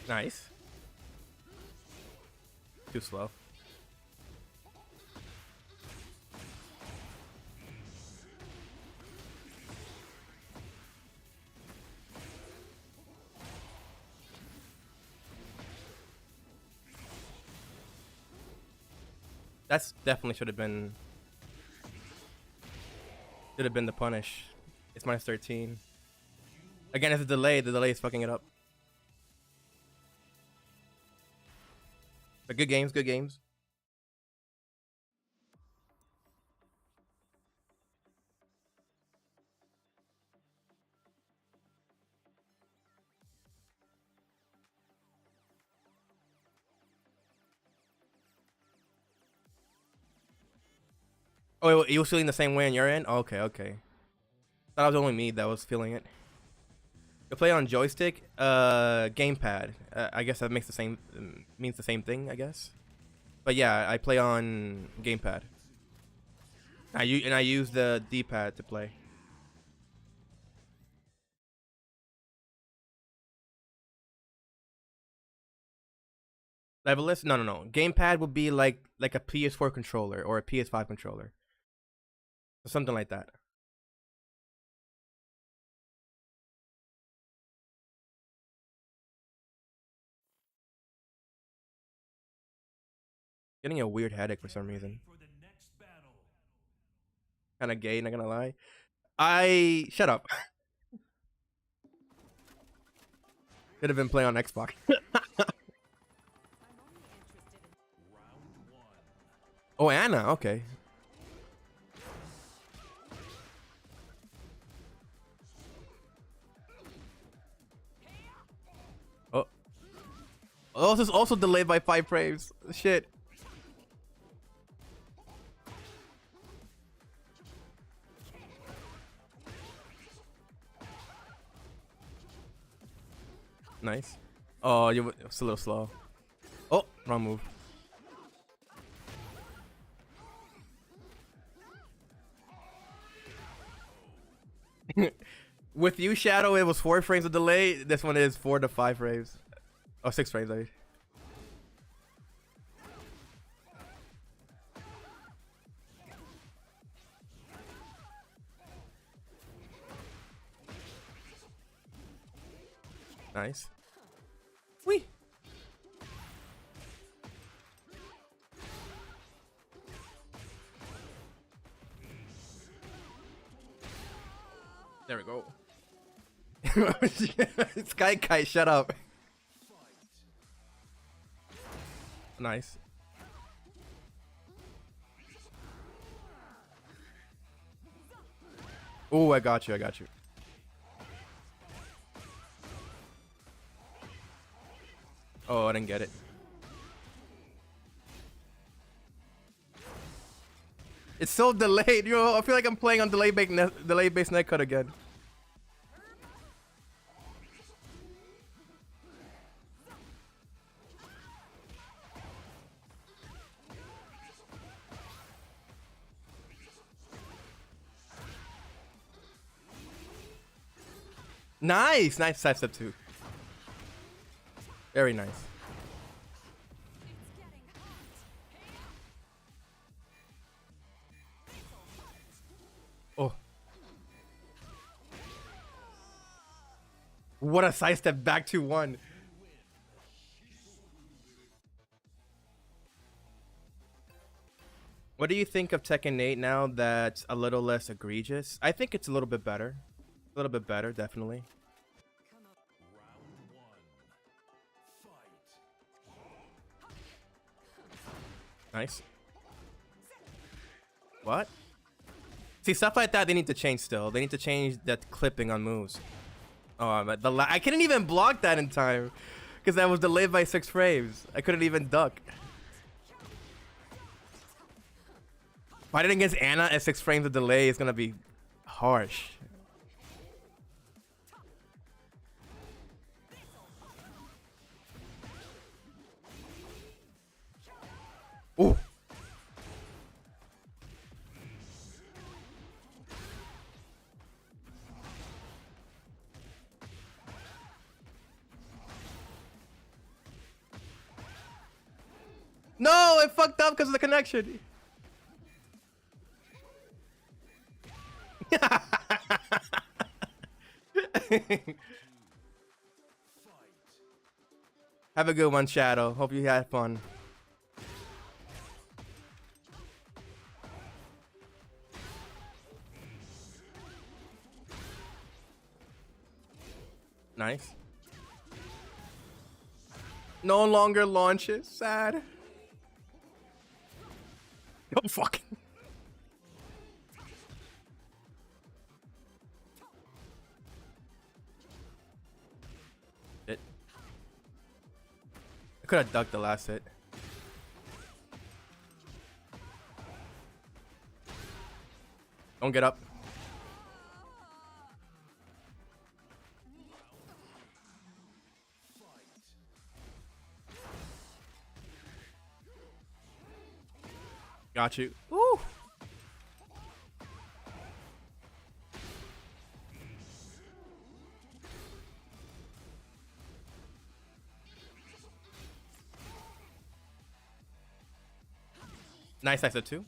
Nice. Too slow. That's definitely should have been the punish. It's minus 13. Again, it's a delay. The delay is fucking it up. But good games, good games. Oh, you were feeling the same way on your end? Okay, okay. Thought it was only me that was feeling it. You play on joystick, gamepad. I guess that makes the same means the same thing, I guess. But yeah, I play on gamepad. I use the D-pad to play. Levelist? No, no, no. Gamepad would be like a PS4 controller or a PS5 controller, something like that. Getting a weird headache for some reason. Kind of gay, not gonna lie. Shut up. Could have been playing on Xbox. Oh, Anna. Okay. Oh. Oh, this is also delayed by 5 frames. Shit. Nice. Oh, it's a little slow. Oh, wrong move. With you, Shadow, it was 4 frames of delay. This one is 4 to 5 frames. Oh, 6 frames, I mean. Nice. Whee! There we go. Sky Kite, shut up. Nice. Oh, I got you, I got you. Oh, I didn't get it. It's so delayed, yo. I feel like I'm playing on delay-based netcut again. Nice, nice side step too. Very nice. Oh. What a sidestep back to 1. What do you think of Tekken 8 now that's a little less egregious? I think it's a little bit better. A little bit better, definitely. Nice. What? See, stuff like that they need to change still. They need to change that clipping on moves. Oh, but I couldn't even block that in time because that was delayed by 6 frames. I couldn't even duck. Fighting against Anna at 6 frames of delay is gonna be harsh. Ooh. No, it fucked up because of the connection. Have a good one, Shadow. Hope you had fun. Nice. No longer launches. Sad. Oh, fuck. It. I could have ducked the last hit. Don't get up. Got you. Woo! Nice, I said two.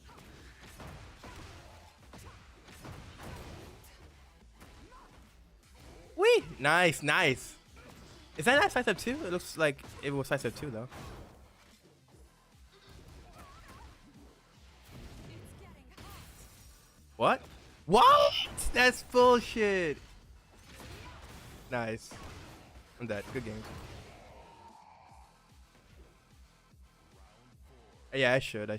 Wee! Nice, nice. Is that not size up 2? It looks like it was size up 2 though. What? What? That's bullshit. Nice. I'm dead. Good game. Yeah, I should.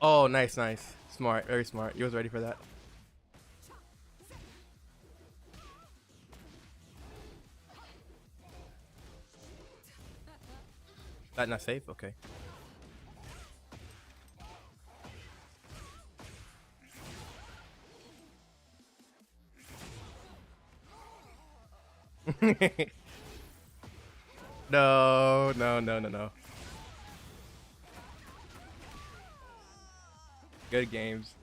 Oh, nice, nice. Smart, very smart. You was ready for that. That not safe? Okay. No, no, no, no, no. Good games.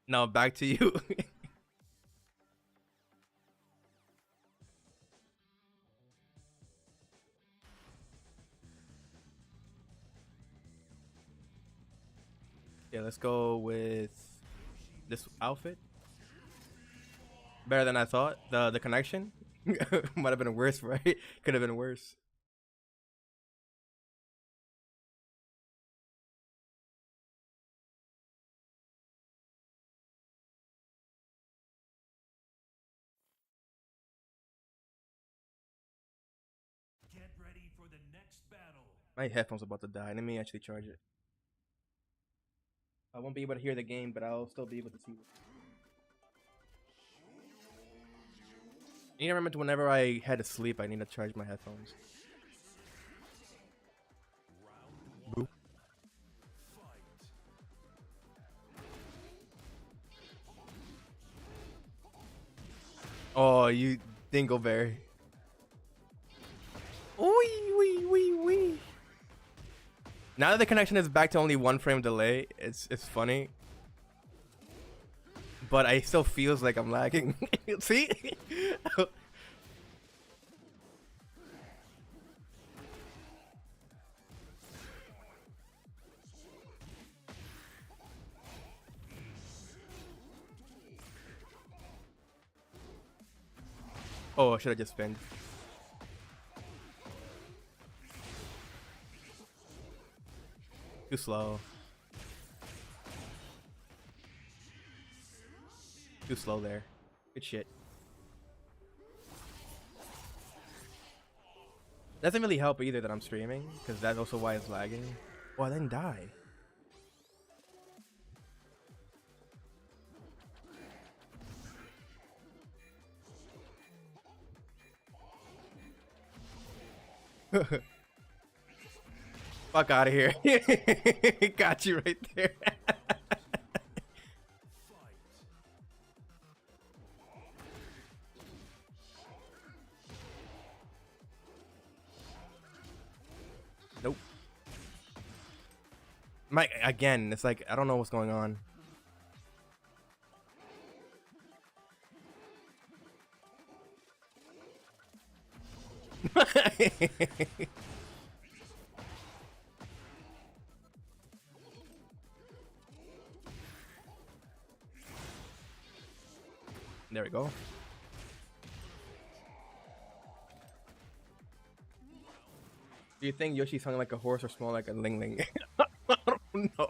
Now back to you. Yeah, let's go with this outfit. Better than I thought. The connection might have been worse, right? Could have been worse. Get ready for the next battle. My headphones about to die. Let me actually charge it. I won't be able to hear the game, but I'll still be able to see it. I need to remember whenever I had to sleep, I need to charge my headphones. Boop. Oh, you dingleberry. Wee, wee, wee, wee. Now that the connection is back to only 1 frame delay, it's funny. But I still feels like I'm lagging. See? Oh, I should have just spinned. Too slow. Too slow there. Good shit. Doesn't really help either that I'm streaming, because that's also why it's lagging. Oh, I didn't die. Fuck out of here. Got you right there. Nope. Mike, again, it's like, I don't know what's going on. There we go. Do you think Yoshi sounded like a horse or small like a ling ling? I don't know.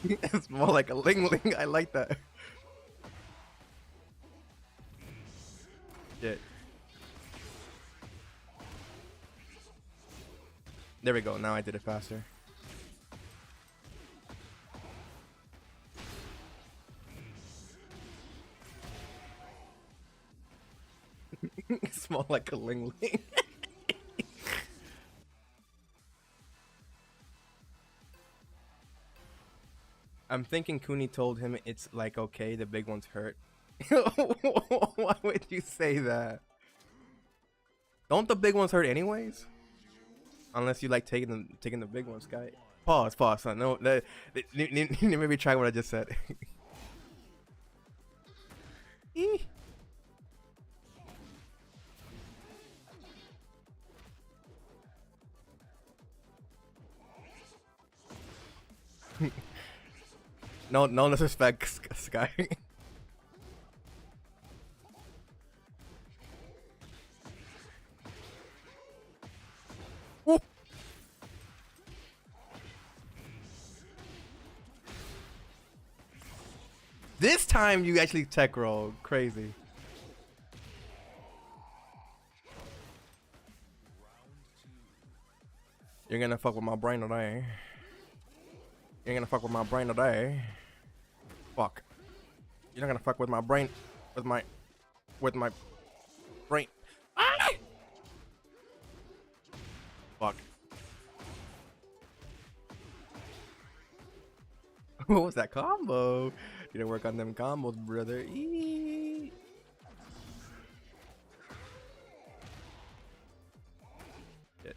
It's more like a ling ling. I like that. Shit. There we go. Now I did it faster. It's more like a ling ling. I'm thinking Cooney told him it's like okay, the big ones hurt. Why would you say that? Don't the big ones hurt anyways? Unless you like taking the big ones, guy. Pause, son. No, maybe try what I just said. No disrespect, Sky. Woo. This time you actually tech roll. Crazy. You're gonna fuck with my brain today. You're gonna fuck with my brain today. Fuck. You're not gonna fuck with my brain. With my brain. Ah! Fuck. What was that combo? You didn't work on them combos, brother. Eee. Shit.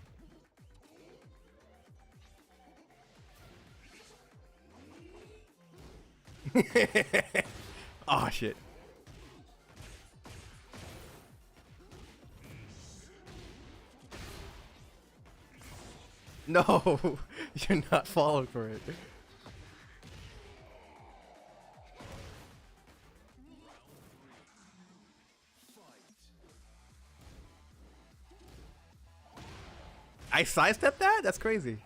Oh shit. No, you're not falling for it. I sidestepped that? That's crazy.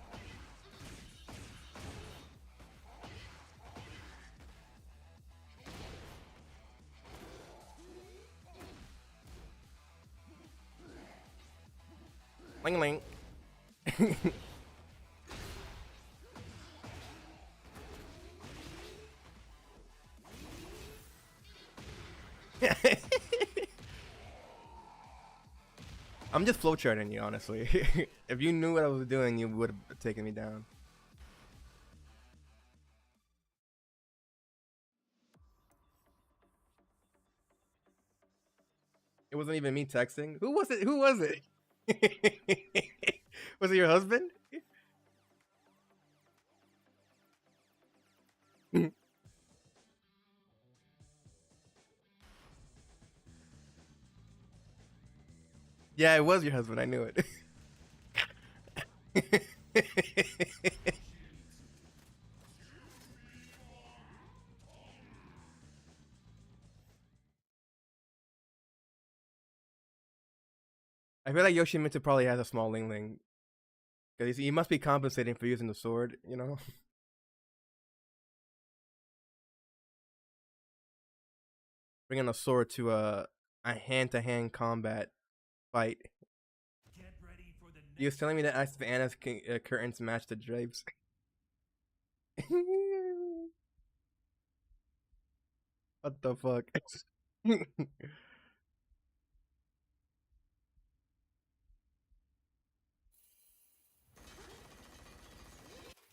Ling ling. I'm just flowcharting you, honestly. If you knew what I was doing, you would have taken me down. It wasn't even me texting. Who was it? Who was it? Was it your husband? Yeah, it was your husband. I knew it. I feel like Yoshimitsu probably has a small ling ling. Because he must be compensating for using the sword, you know? Bringing a sword to a hand-to-hand combat fight. Get ready for the He was next telling me that Ice of Anna's curtains match the drapes. What the fuck?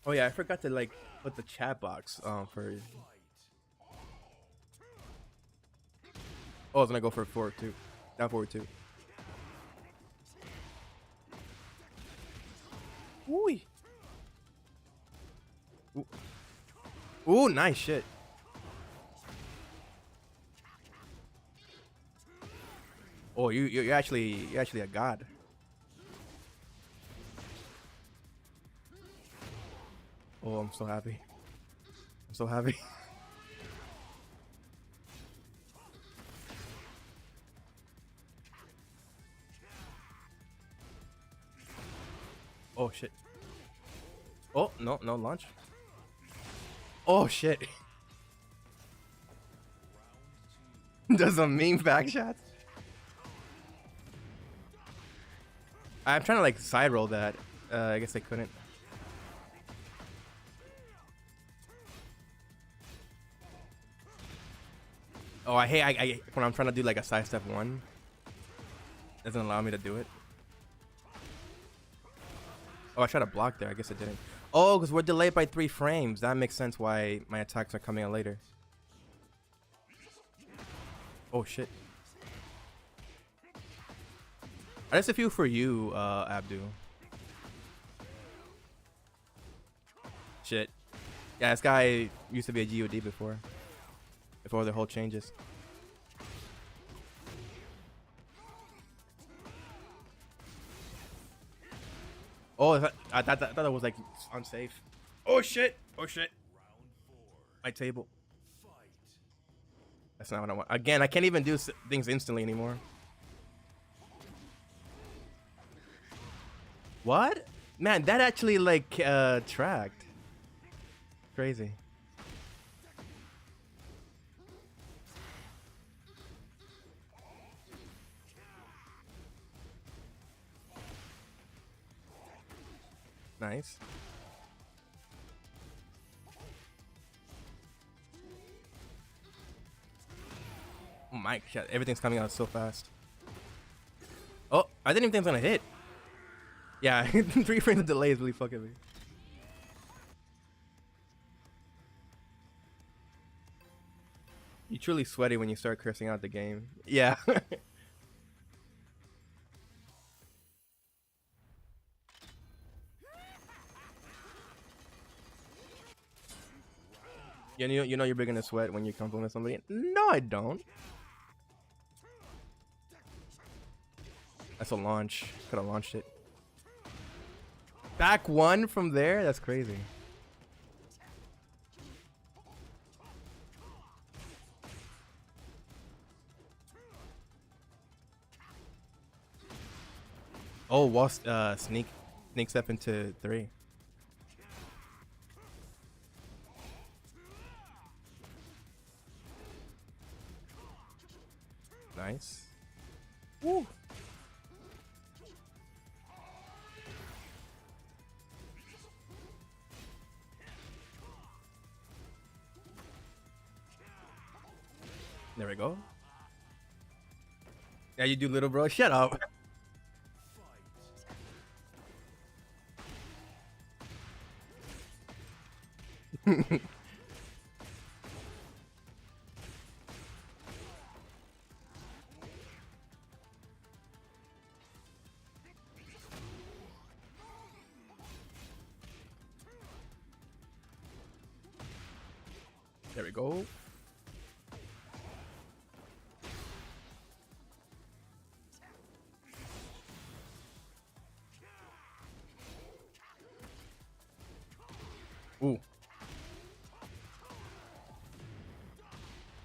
Oh yeah, I forgot to like put the chat box for. Oh, I was gonna go for forward two, down forward two. Ooh. Ooh, nice shit. Oh, you're actually a god. Oh, I'm so happy. I'm so happy. Oh shit. Oh no, no launch. Oh shit. Does a mean back shot? I'm trying to like side roll that. I guess I couldn't. Oh, I hate I when I'm trying to do like a side step one. Doesn't allow me to do it. Oh, I tried to block there. I guess it didn't. Oh, because we're delayed by 3 frames. That makes sense why my attacks are coming out later. Oh shit. That's a few for you, Abdu. Shit. Yeah, this guy used to be a GOD before the whole changes. Oh, I thought that was like unsafe. Oh shit! Oh shit! My table. That's not what I want. Again, I can't even do things instantly anymore. What? Man, that actually like tracked. Crazy. Nice. Oh my god, everything's coming out so fast. Oh, I didn't even think it was gonna hit. Yeah, 3 frames of delay is really fucking me. You're truly sweaty when you start cursing out the game. Yeah. You know you're big into sweat when you compliment somebody. No, I don't. That's a launch. Could have launched it. Back 1 from there? That's crazy. Oh, wall sneak step into 3. Nice. Woo. There we go. Yeah, you do, little bro. Shut up. There we go. Ooh.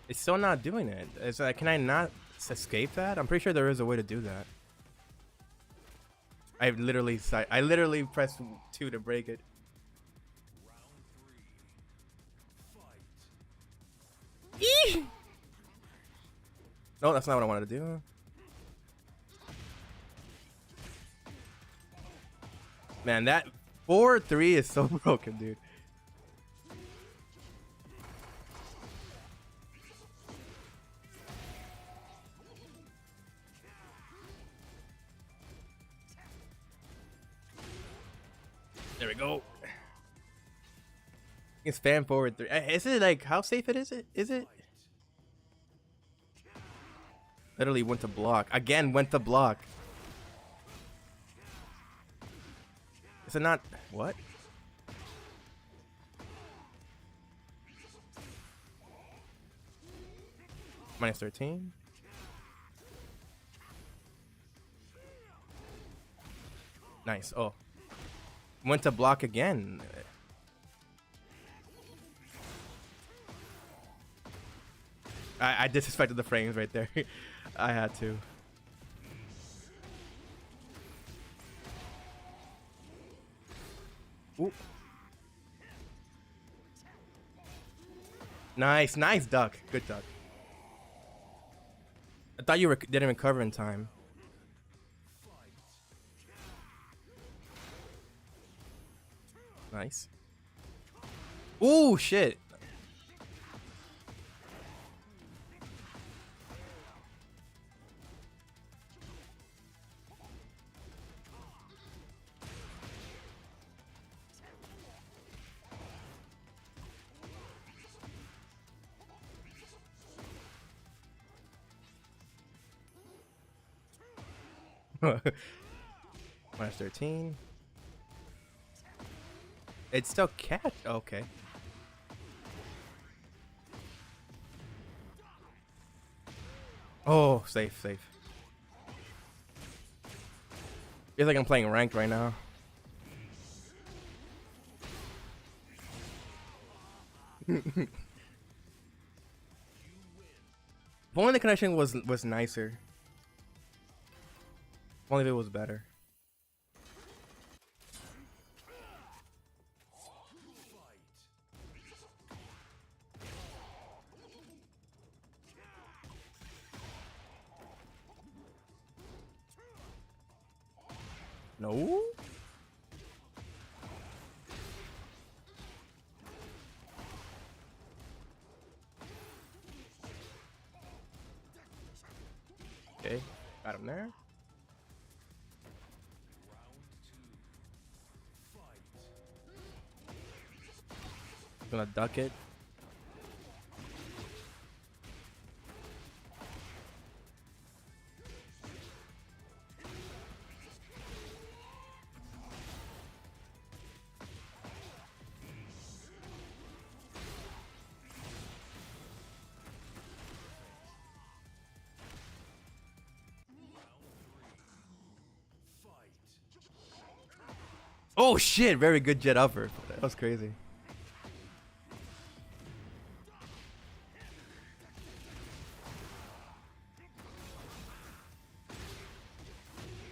It's still not doing it. It's like, can I not escape that? I'm pretty sure there is a way to do that. I literally pressed 2 to break it. Eesh! No, that's not what I wanted to do. Man, that 4-3 is so broken, dude. There we go. You can spam forward 3. Is it like, how safe is it? Is it? Literally went to block. Again, went to block. Is it not? What? Minus 13. Nice. Oh. Went to block again. I disrespected the frames right there. I had to. Ooh. Nice, nice duck. Good duck. I thought you didn't recover in time. Nice. Ooh, shit. Minus 13. It's still catch. Okay. Oh, safe, safe. Feels like I'm playing ranked right now. If only the connection was nicer. If only if it was better. No. Okay, got him there. Gonna duck it. Oh shit! Very good jet upper. That was crazy.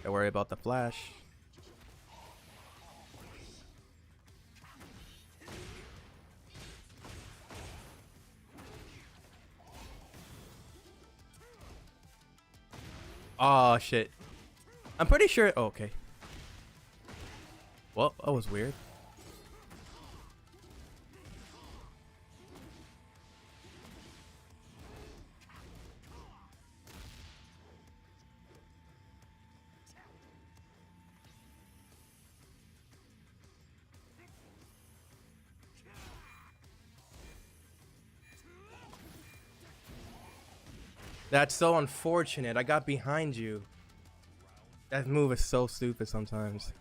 Don't worry about the flash. Oh shit. I'm pretty sure. Oh, okay. Well, that was weird. That's so unfortunate. I got behind you. That move is so stupid sometimes.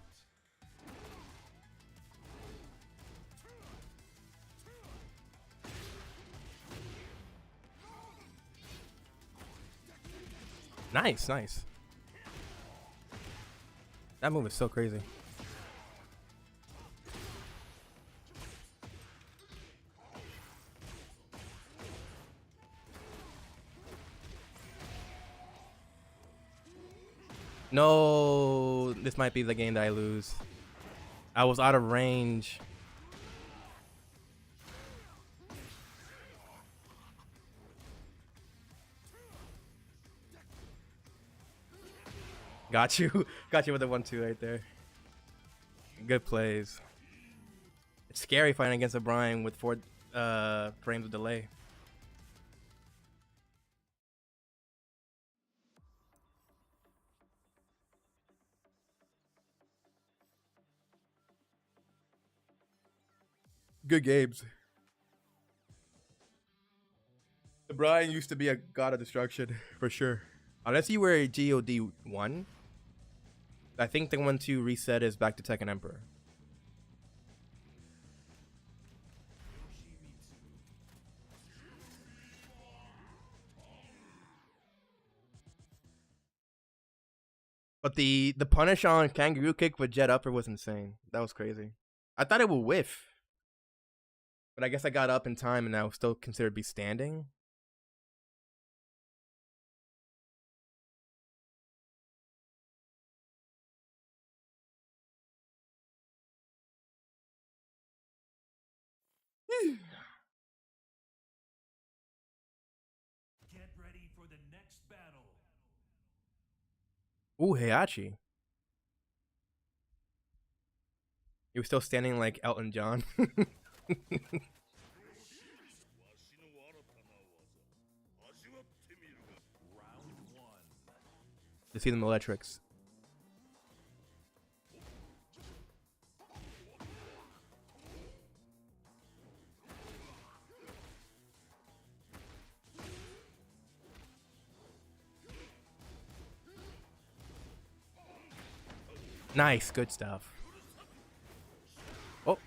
Nice, nice. That move is so crazy. No, this might be the game that I lose. I was out of range. Got you. Got you with the 1-2 right there. Good plays. It's scary fighting against a Brian with 4 frames of delay. Good games. The Brian used to be a god of destruction, for sure. Unless you were a GOD 1. I think the 1-2 reset is back to Tekken Emperor. But the punish on Kangaroo Kick with Jet Upper was insane. That was crazy. I thought it would whiff. But I guess I got up in time and I was still considered to be standing. next battle. Ooh, Heihachi. He was still standing like Elton John. Round one. To see them electrics. Nice, good stuff. Oh.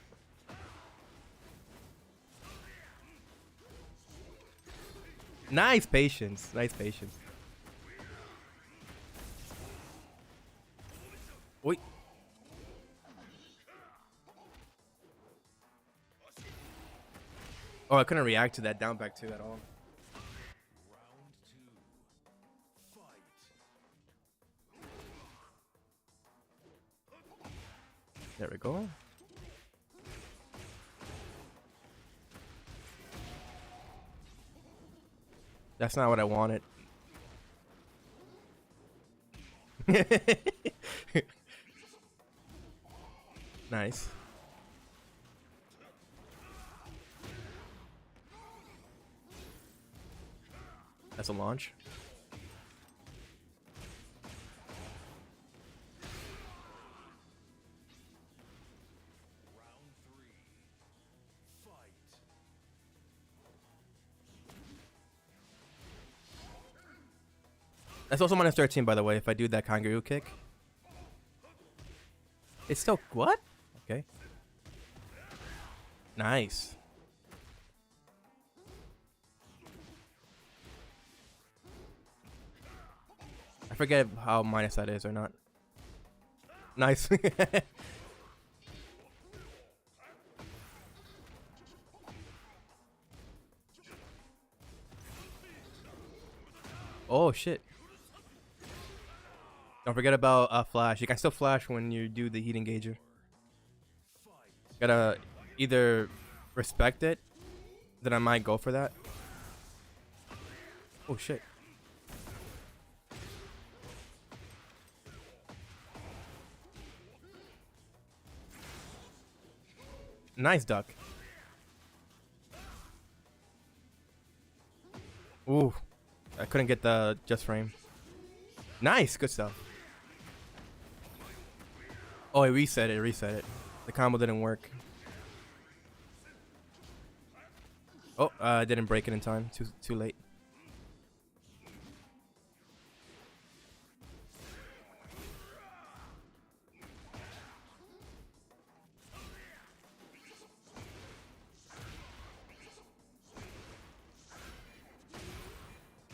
Nice patience. Nice patience. Wait. Oh, I couldn't react to that down back two at all. Round two. Fight. There we go. That's not what I wanted. Nice. That's a launch. Round three. Fight. That's also minus 13, by the way, if I do that kangaroo kick. It's still... What? Okay. Nice. I forget how minus that is or not. Nice. Oh, shit. Don't forget about flash. You can still flash when you do the heat engager. Gotta either respect it, then I might go for that. Oh, shit. Nice duck. Ooh. I couldn't get the just frame. Nice. Good stuff. Oh, it reset it. Reset it. The combo didn't work. Oh, I didn't break it in time. Too late.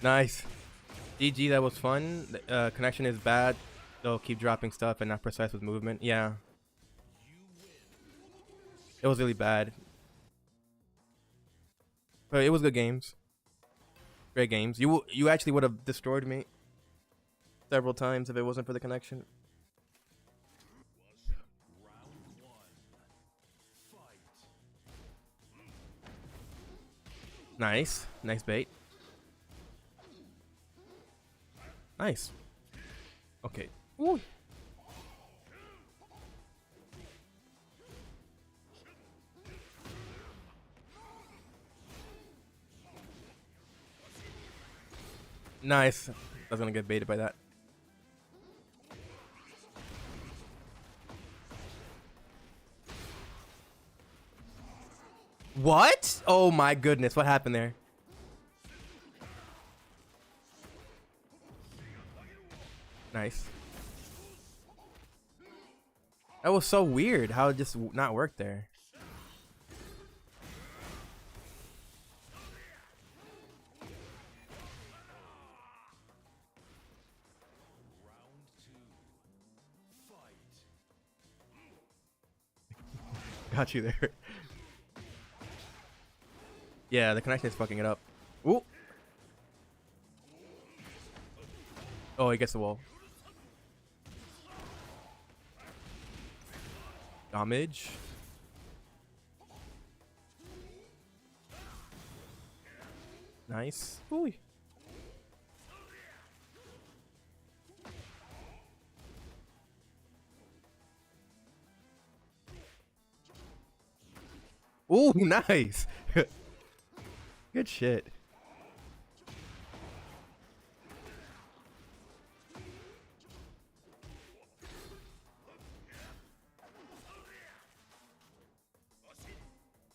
Nice. GG, that was fun. The connection is bad. They'll keep dropping stuff and not precise with movement. Yeah. It was really bad. But it was good games. Great games. You actually would have destroyed me several times if it wasn't for the connection. Round one. Fight. Nice. Nice bait. Nice. Okay. Ooh. Nice. I was gonna get baited by that. What? Oh my goodness. What happened there? Nice. That was so weird how it just not worked there. Round two. Fight. Got you there. Yeah, the connection is fucking it up. Ooh. Oh, he gets the wall. Damage. Nice. Ooh. Ooh, nice. Good shit.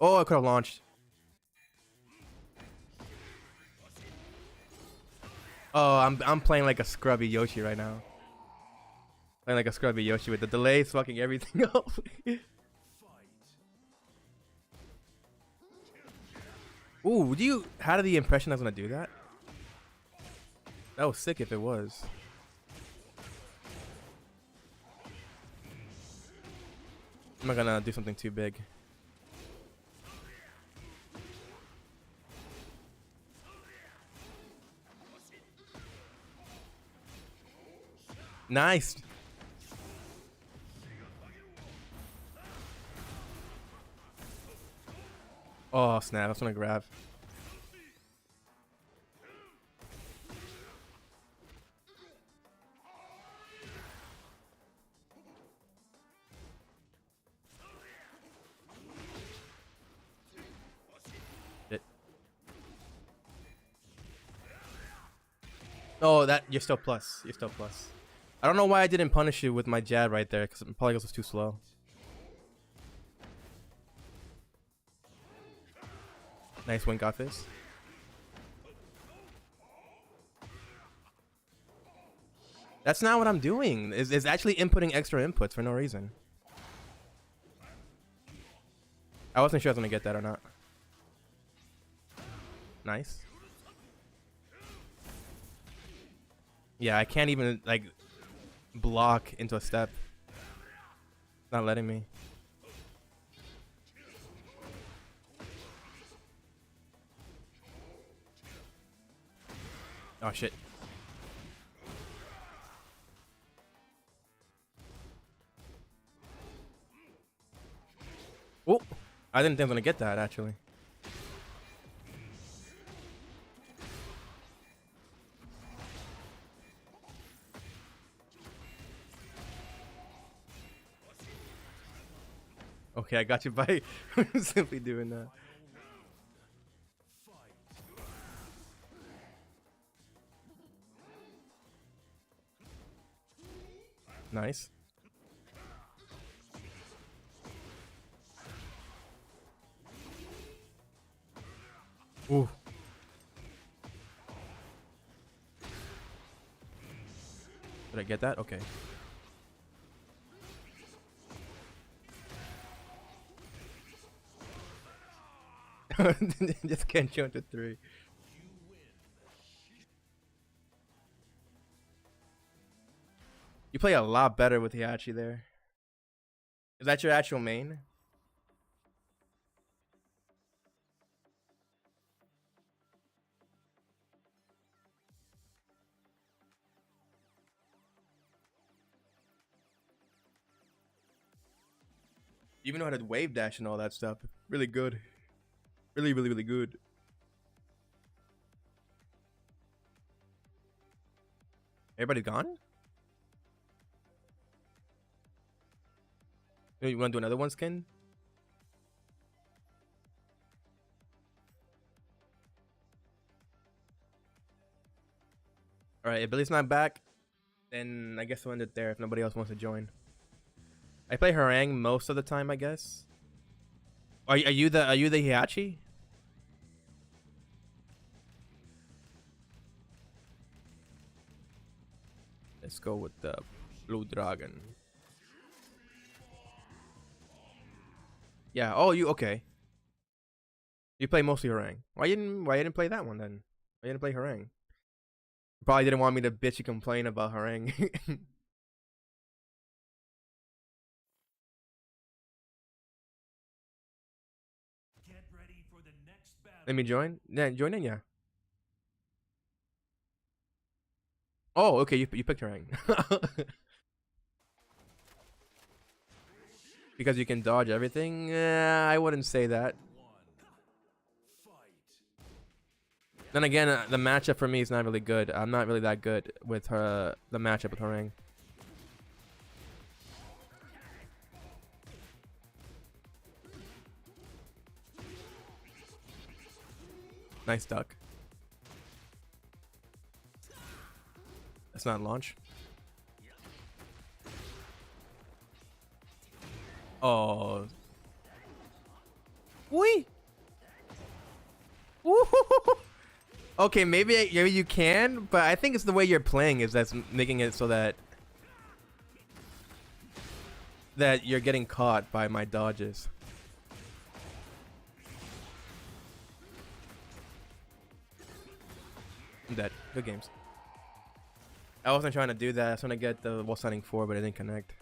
Oh, I could have launched. Oh, I'm playing like a scrubby Yoshi right now. Playing like a scrubby Yoshi with the delays fucking everything up. Ooh, do you had the impression I was gonna do that? That was sick if it was. I'm not gonna do something too big. Nice. Oh snap! I was gonna grab. It. Oh, that you're still plus. You're still plus. I don't know why I didn't punish you with my jab right there, because probably was too slow. Nice wink off this. That's not what I'm doing. Is actually inputting extra inputs for no reason. I wasn't sure I was gonna get that or not. Nice. Yeah, I can't even like block into a step. It's not letting me. Oh shit. Oh, I didn't think I was gonna get that actually. Okay, I got you by simply doing that. Nice. Ooh. Did I get that? Okay. Just can't jump to 3. You play a lot better with Hiachi there. Is that your actual main? You even know how to wave dash and all that stuff. Really good. Really, really, really good. Everybody gone? You want to do another one skin? Alright, if Billy's not back, then I guess we'll end it there if nobody else wants to join. I play Harang most of the time, I guess. Are you the Hiachi? Let's go with the Blue Dragon. Yeah. Oh, you okay? You play mostly Harang. Why you didn't play that one then? Why you didn't play Harang? You probably didn't want me to bitchy complain about Harang. Get ready for the next battle. Let me join. Yeah, join in. Yeah. Oh, okay. You picked Harang. Because you can dodge everything? I wouldn't say that. Then again, the matchup for me is not really good. I'm not really that good with her. The matchup with Harang. Nice duck. That's not launch. Oh. Wee. Okay, maybe you can, but I think it's the way you're playing is that's making it so that you're getting caught by my dodges. I'm dead. Good games. I wasn't trying to do that. I was trying to get the wall standing 4, but it didn't connect.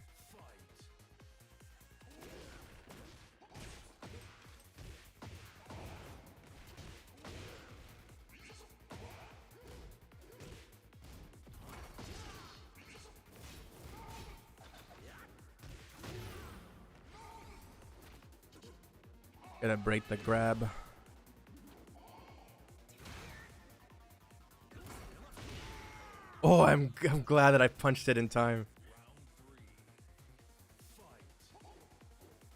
Gotta break the grab. Oh, I'm glad that I punched it in time.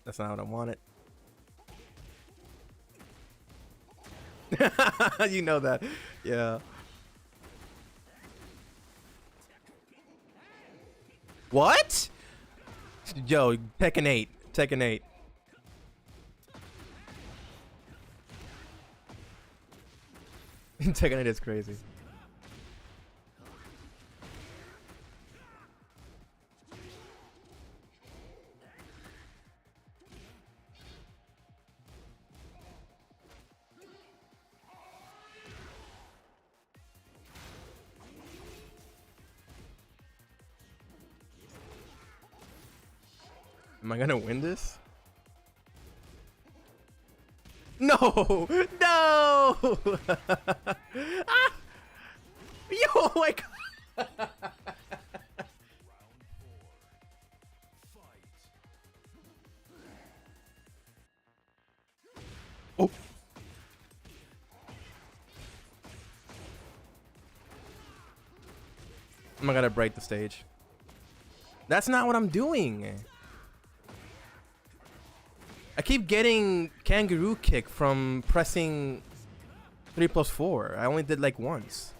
That's not what I wanted. You know that. Yeah. What? Yo, Tekken 8. Tekken 8. Tekken 8 is crazy. Am I gonna win this? No! No! Ah! Yo, oh my god! Oh! I'm gonna break the stage. That's not what I'm doing. I keep getting kangaroo kick from pressing 3+4. I only did like once.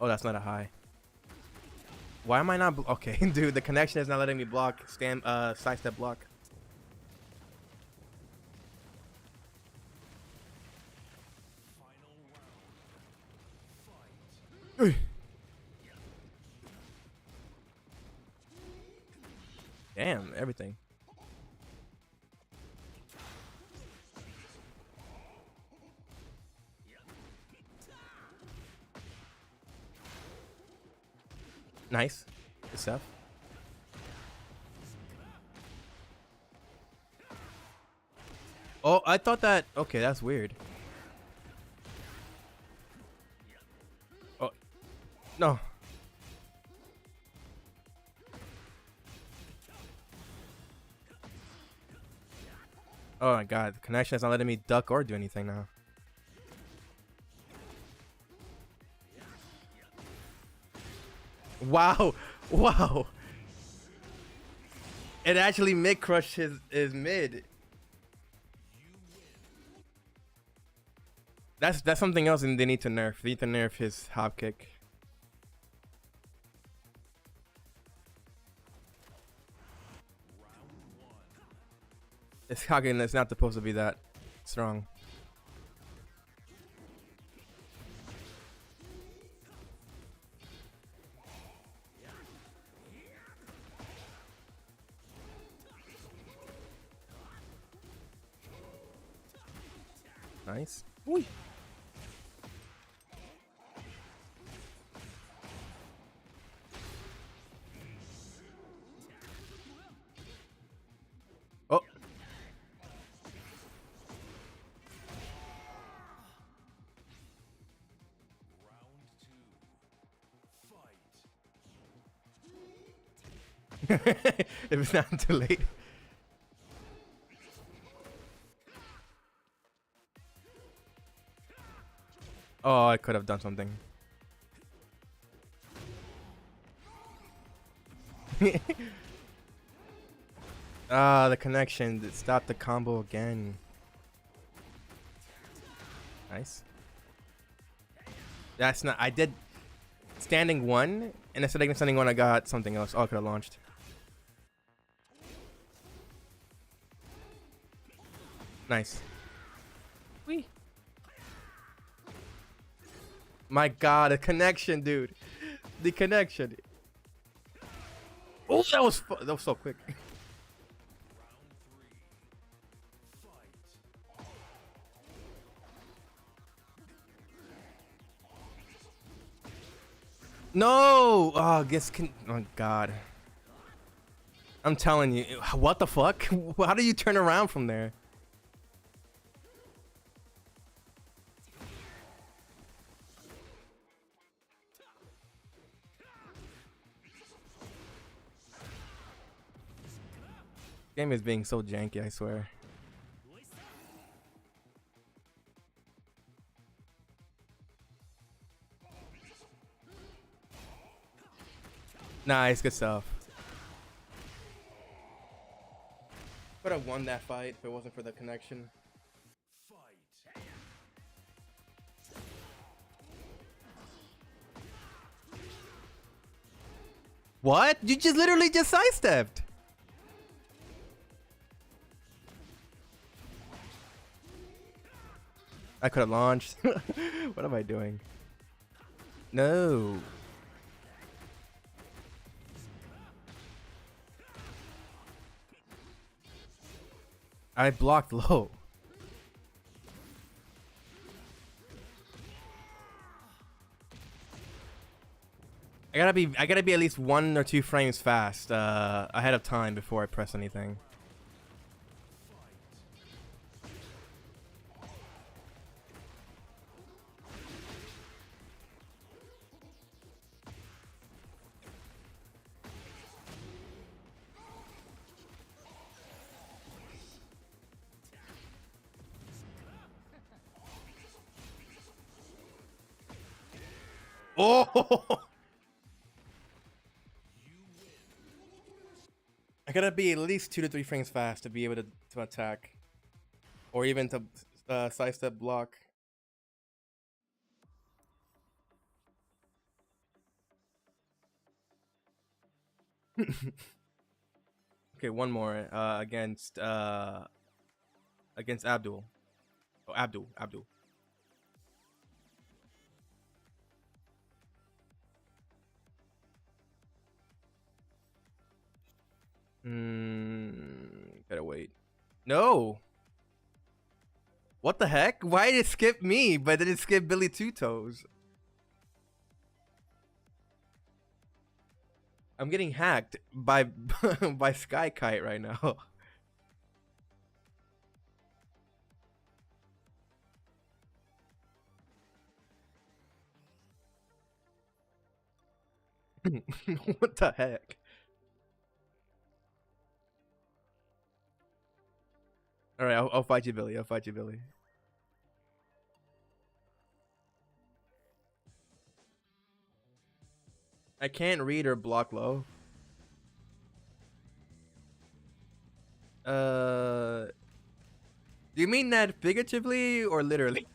Oh, that's not a high. Why am I not okay, dude? The connection is not letting me block. Sidestep block. Damn, everything. Nice. Good stuff. Oh, I thought that. Okay, that's weird. Oh, no. Oh my god, the connection is not letting me duck or do anything now. Wow, wow. It actually mid crushed his mid. That's something else and they need to nerf. They need to nerf his hop kick. It's Hagen that's not supposed to be that strong. Nice. Whee. Oh. If it's not too late. Oh, I could have done something. Ah, the connection. Stop the combo again. Nice. That's not. I did standing one, and instead of standing one, I got something else. Oh, I could have launched. Nice. Wee. My God, the connection, dude. The connection. Oh, that was so quick. No! Oh, oh God. I'm telling you, what the fuck? How do you turn around from there? Game is being so janky, I swear. Nice, good stuff. Could have won that fight if it wasn't for the connection. What? You just literally just sidestepped. I could have launched. What am I doing? No. I blocked low. I gotta be at least 1 or 2 frames fast ahead of time before I press anything. Oh! I gotta be at least 2 to 3 frames fast to be able to attack, or even to sidestep block. Okay, one more against Abdul. Oh, Abdul. Better wait. No. What the heck? Why did it skip me, but did it skip Billy Two Toes? I'm getting hacked by by Sky Kite right now. What the heck? All right, I'll fight you, Billy. I'll fight you, Billy. I can't read or block low. Do you mean that figuratively or literally?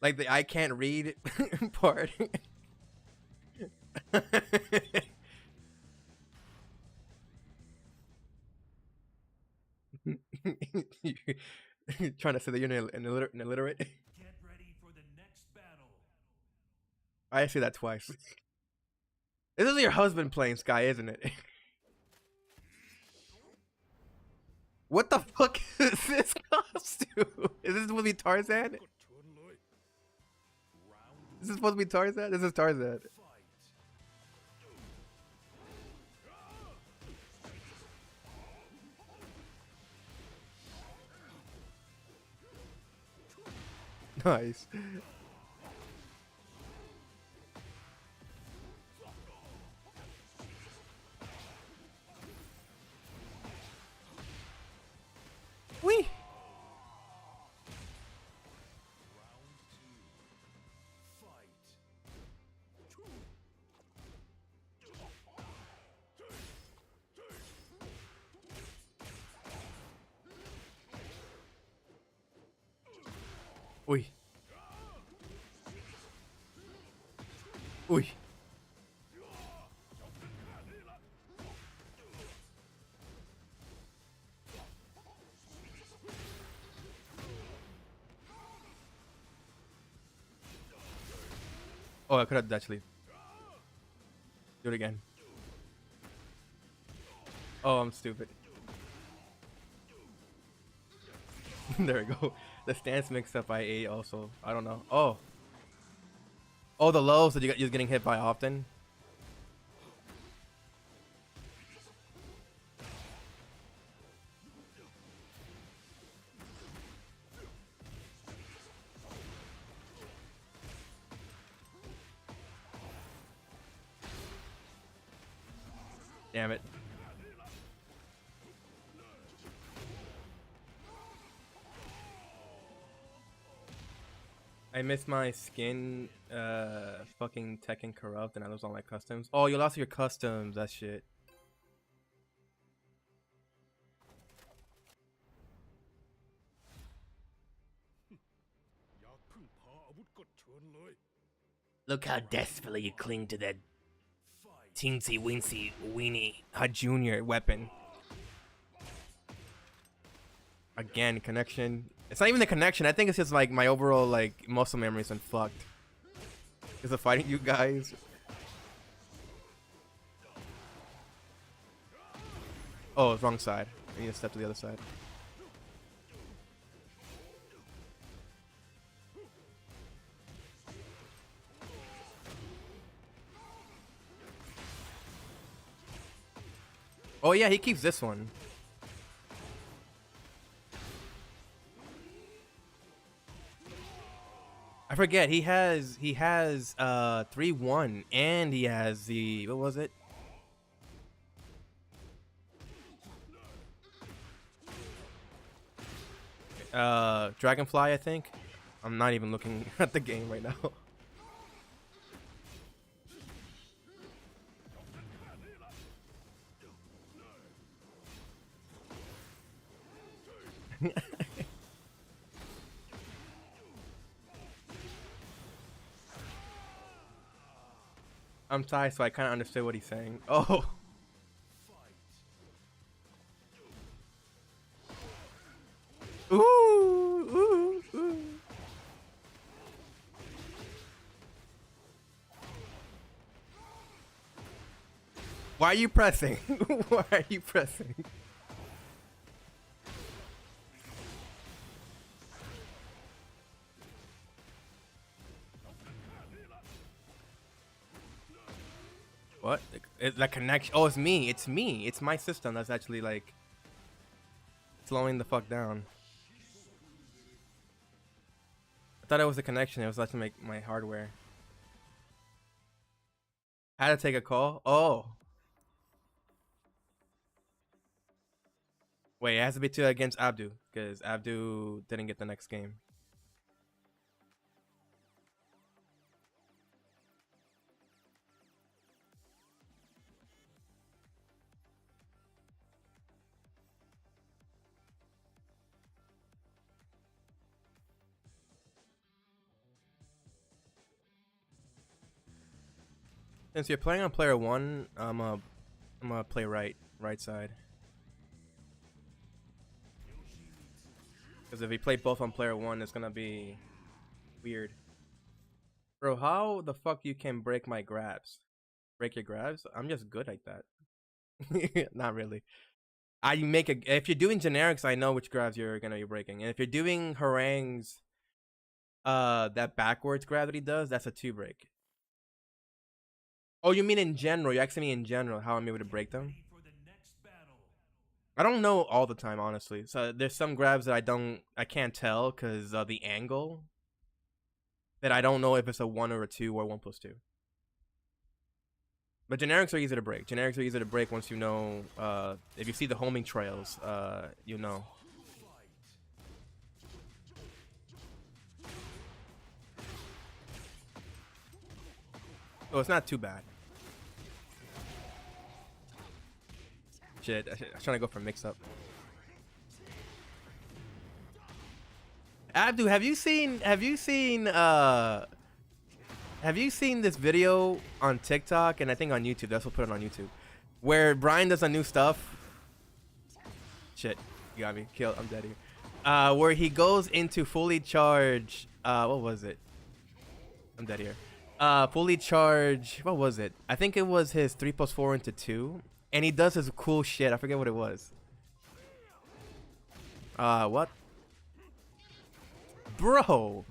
Like the I can't read part. You're trying to say that you're illiterate? Get ready for the next battle. I see that twice. This is your husband playing Sky, isn't it? What the fuck is this costume? Is this supposed to be Tarzan? Is this supposed to be Tarzan? This is Tarzan. Nice. Wee. Uy. Uy. Oh, I could have actually. Do it again. Oh, I'm stupid. There we go. The stance mixed up by 8 also. I don't know. Oh. Oh, the lows that you're getting hit by often. Damn it. I missed my skin, fucking Tekken corrupt, and I lost all my customs. Oh, you lost your customs. That shit. Look how desperately you cling to that teensy weensy weenie junior weapon. Again, connection. It's not even the connection. I think it's just like my overall like muscle memory's been fucked. Is it fighting you guys? Oh, it's wrong side. I need to step to the other side. Oh yeah, he keeps this one. I forget, he has 3-1 and he has the, what was it? Dragonfly, I think. I'm not even looking at the game right now. I'm Thai, so I kind of understood what he's saying. Oh. Ooh, ooh, ooh. Why are you pressing? Why are you pressing? What? That connection? Oh, it's me. It's me. It's my system that's actually like slowing the fuck down. I thought it was a connection. It was actually my hardware. Had to take a call. Oh. Wait, it has to be two against Abdu because Abdu didn't get the next game. Since you're playing on player 1, I'm gonna play right side. Because if we play both on player 1, it's gonna be weird. Bro, how the fuck you can break my grabs? Break your grabs? I'm just good like that. Not really. If you're doing generics, I know which grabs you're gonna be breaking. And if you're doing harangues, that backwards grab that he does, that's a 2 break. Oh, you mean in general? You actually mean in general how I'm able to break them? I don't know all the time, honestly. So there's some grabs that I can't tell because the angle. That I don't know if it's a 1 or a 2 or 1+2. But generics are easy to break. Generics are easy to break once you know. If you see the homing trails, you know. So it's not too bad. Shit, I was trying to go for mix up. Abdu, have you seen this video on TikTok and I think on YouTube? That's what put it on YouTube, where Brian does a new stuff. Shit, you got me killed. I'm dead here. Where he goes into fully charge. What was it? I'm dead here. Fully charge. What was it? I think it was his 3+4 into 2, and he does his cool shit. I forget what it was. What? Bro.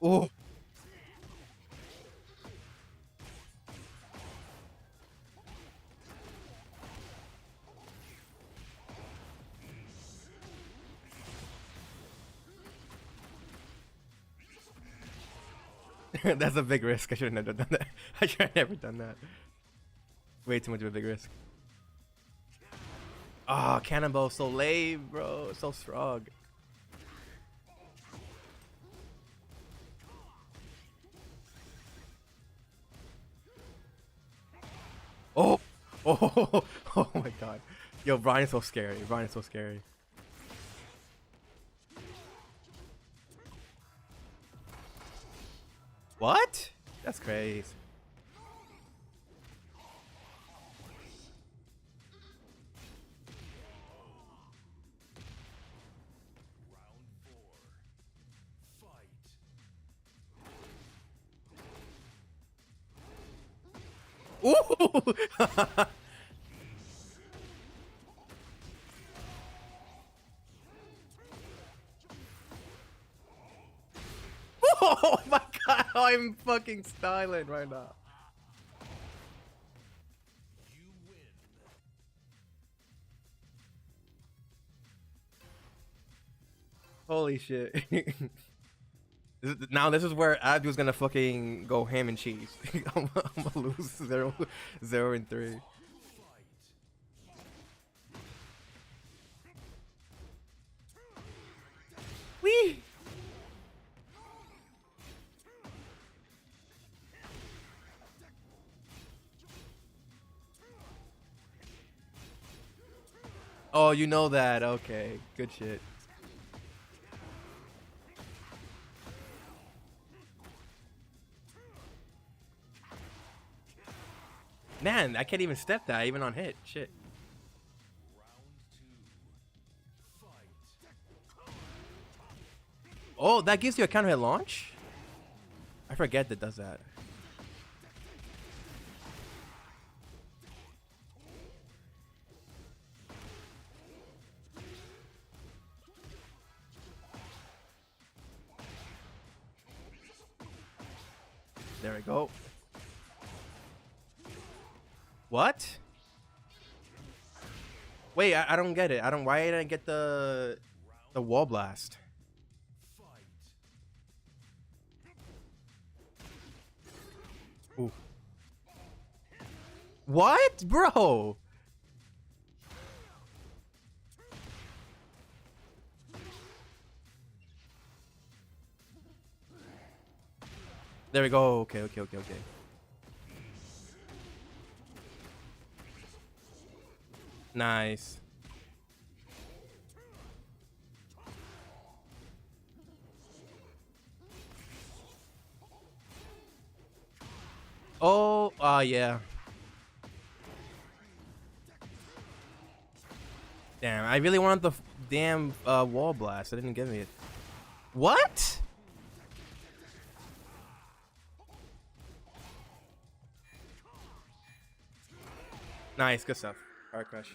Oh. That's a big risk. I should have never done that. I should have never done that. Way too much of a big risk. Ah, oh, Cannonball so lame, bro. So strong. Oh, oh, oh my god. Yo, Brian's so scary. Brian's so scary. What? That's crazy. Ooh! Oh my god, I'm fucking styling right now. You win. Holy shit. Now this is where Abdul's gonna fucking go ham and cheese. I'm gonna lose 0-3. Wee! Oh, you know that. Okay, good shit. Man, I can't even step that even on hit. Shit. Oh, that gives you a counter hit launch? I forget that does that. There we go. What? Wait, I don't get it. Why didn't I get the wall blast? Ooh. What? Bro. There we go. Okay. Nice. Oh, yeah. Damn, I really wanted the damn wall blast. I didn't give me it. What? Nice, good stuff. Alright, Crush.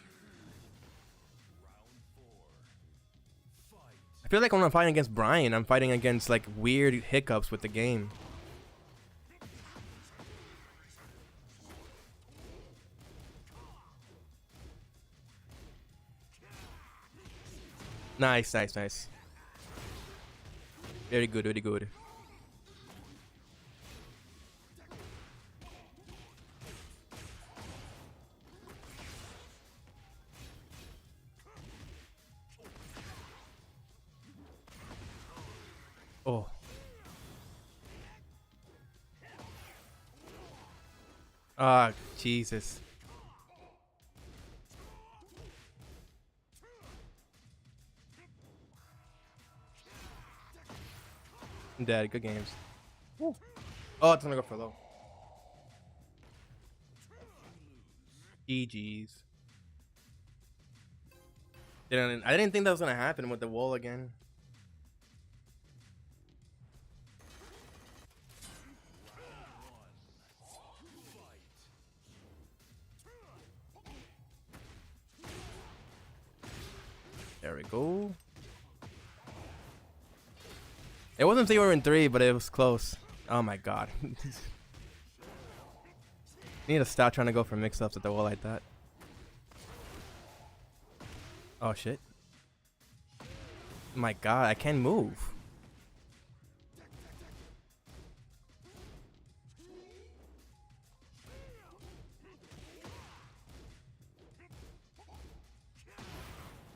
I feel like when I'm fighting against Brian, I'm fighting against like weird hiccups with the game. Nice. Very good. Oh. Ah, Jesus. I'm dead. Good games. Woo. Oh, it's gonna go for low. GG's. I didn't think that was gonna happen with the wall again. There we go. It wasn't 0-3, but it was close. Oh my god. Need to stop trying to go for mix-ups at the wall like that. Oh shit. My god, I can't move.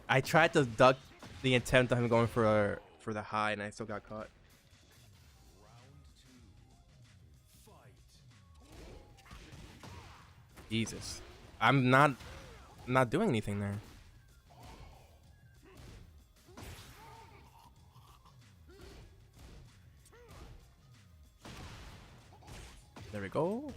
I tried to duck the attempt of him going for the high, and I still got caught. Jesus, I'm not doing anything there. There we go.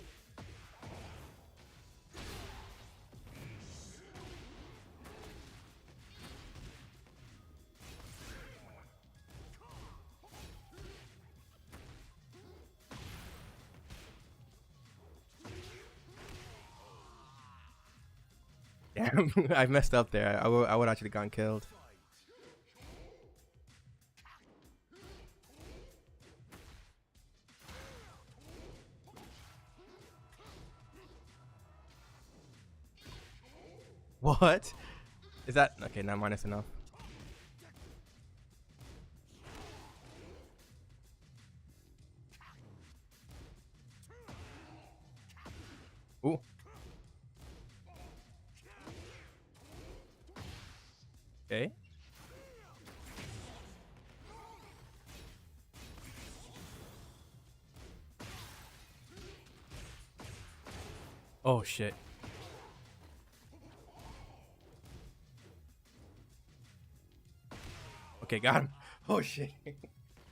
Damn, I messed up there. I would actually gotten killed. What? Is that okay? Not minus enough. Ooh. Okay. Oh shit. Okay, got him. Oh shit.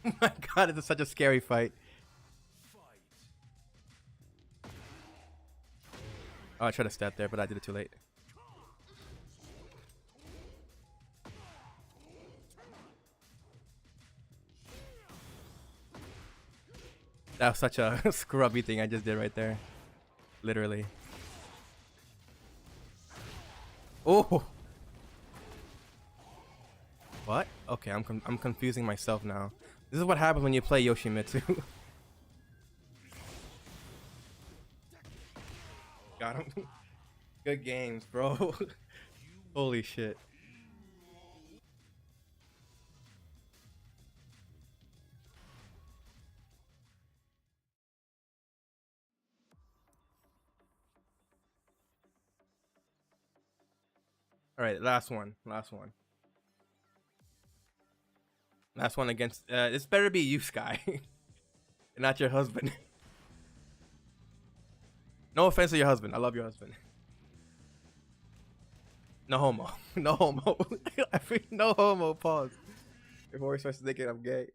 Oh my god, it's such a scary fight. Oh, I tried to step there, but I did it too late. That was such a scrubby thing I just did right there. Literally. Oh. What? Okay, I'm confusing myself now. This is what happens when you play Yoshimitsu. Got him. Good games, bro. Holy shit. All right, last one. Last one. Last one against. This better be you, Sky, and not your husband. No offense to your husband. I love your husband. No homo. No homo. No homo. Pause. Before we start thinking I'm gay,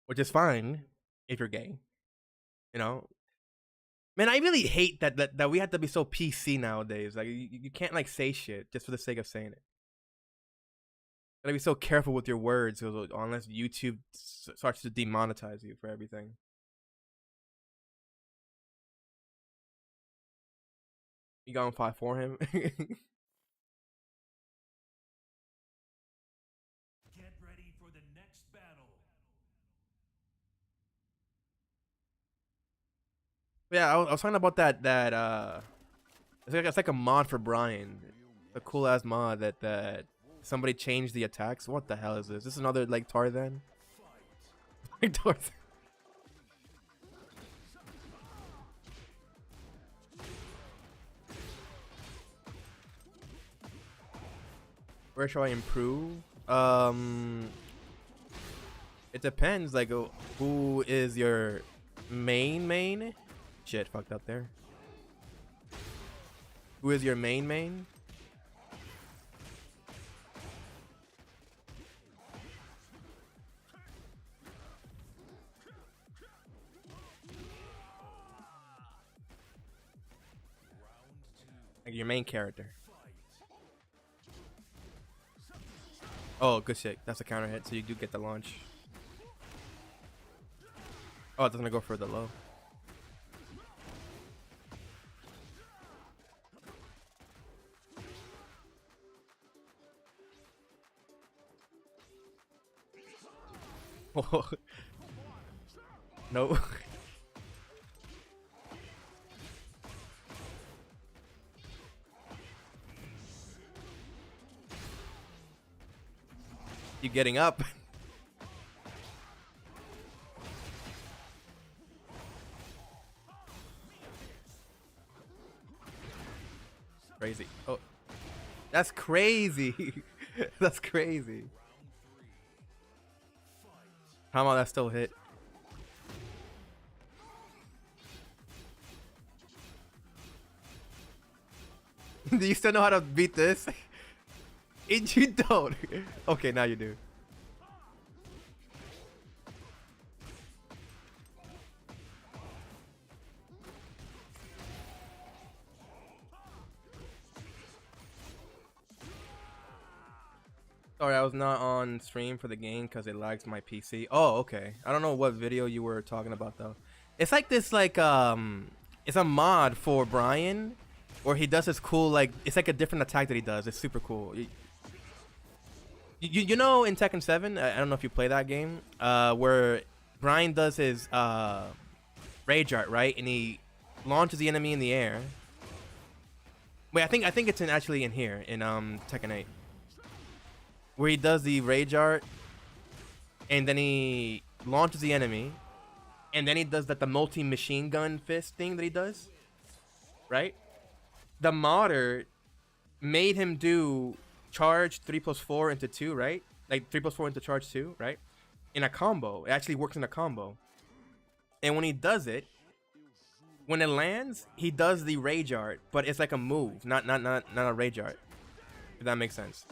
which is fine if you're gay. You know, man, I really hate that we have to be so PC nowadays. Like you can't like say shit just for the sake of saying it. Gotta be so careful with your words, unless YouTube starts to demonetize you for everything. You going 5 for him? Get ready for the next battle. Yeah, I was talking about that it's like a mod for Brian, a cool ass mod that somebody changed the attacks. What the hell is this? Is this another like Tarzan? Like Tarzan. Where shall I improve? It depends. Like, who is your main? Shit, fucked up there. Who is your main? Like your main character. Oh, good shit. That's a counter hit, so you do get the launch. Oh, it's gonna go for the low. Oh. No. You getting up? Crazy. Oh, that's crazy. That's crazy. How about that still hit? Do you still know how to beat this? You don't. Okay, now you do. Sorry, I was not on stream for the game because it lags my PC. Oh, okay. I don't know what video you were talking about though. It's like this, like it's a mod for Brian, where he does this cool, like, it's like a different attack that he does. It's super cool. You know in Tekken 7, I don't know if you play that game, where Brian does his rage art, right? And he launches the enemy in the air. Wait, I think it's actually in here in Tekken 8. Where he does the rage art, and then he launches the enemy, and then he does that the multi-machine gun fist thing that he does, right? The modder made him do charge 3+4 into 2, right? Like 3+4 into charge 2, right? In a combo. It actually works in a combo. And when he does it, when it lands, he does the rage art, but it's like a move, not a rage art. If that makes sense.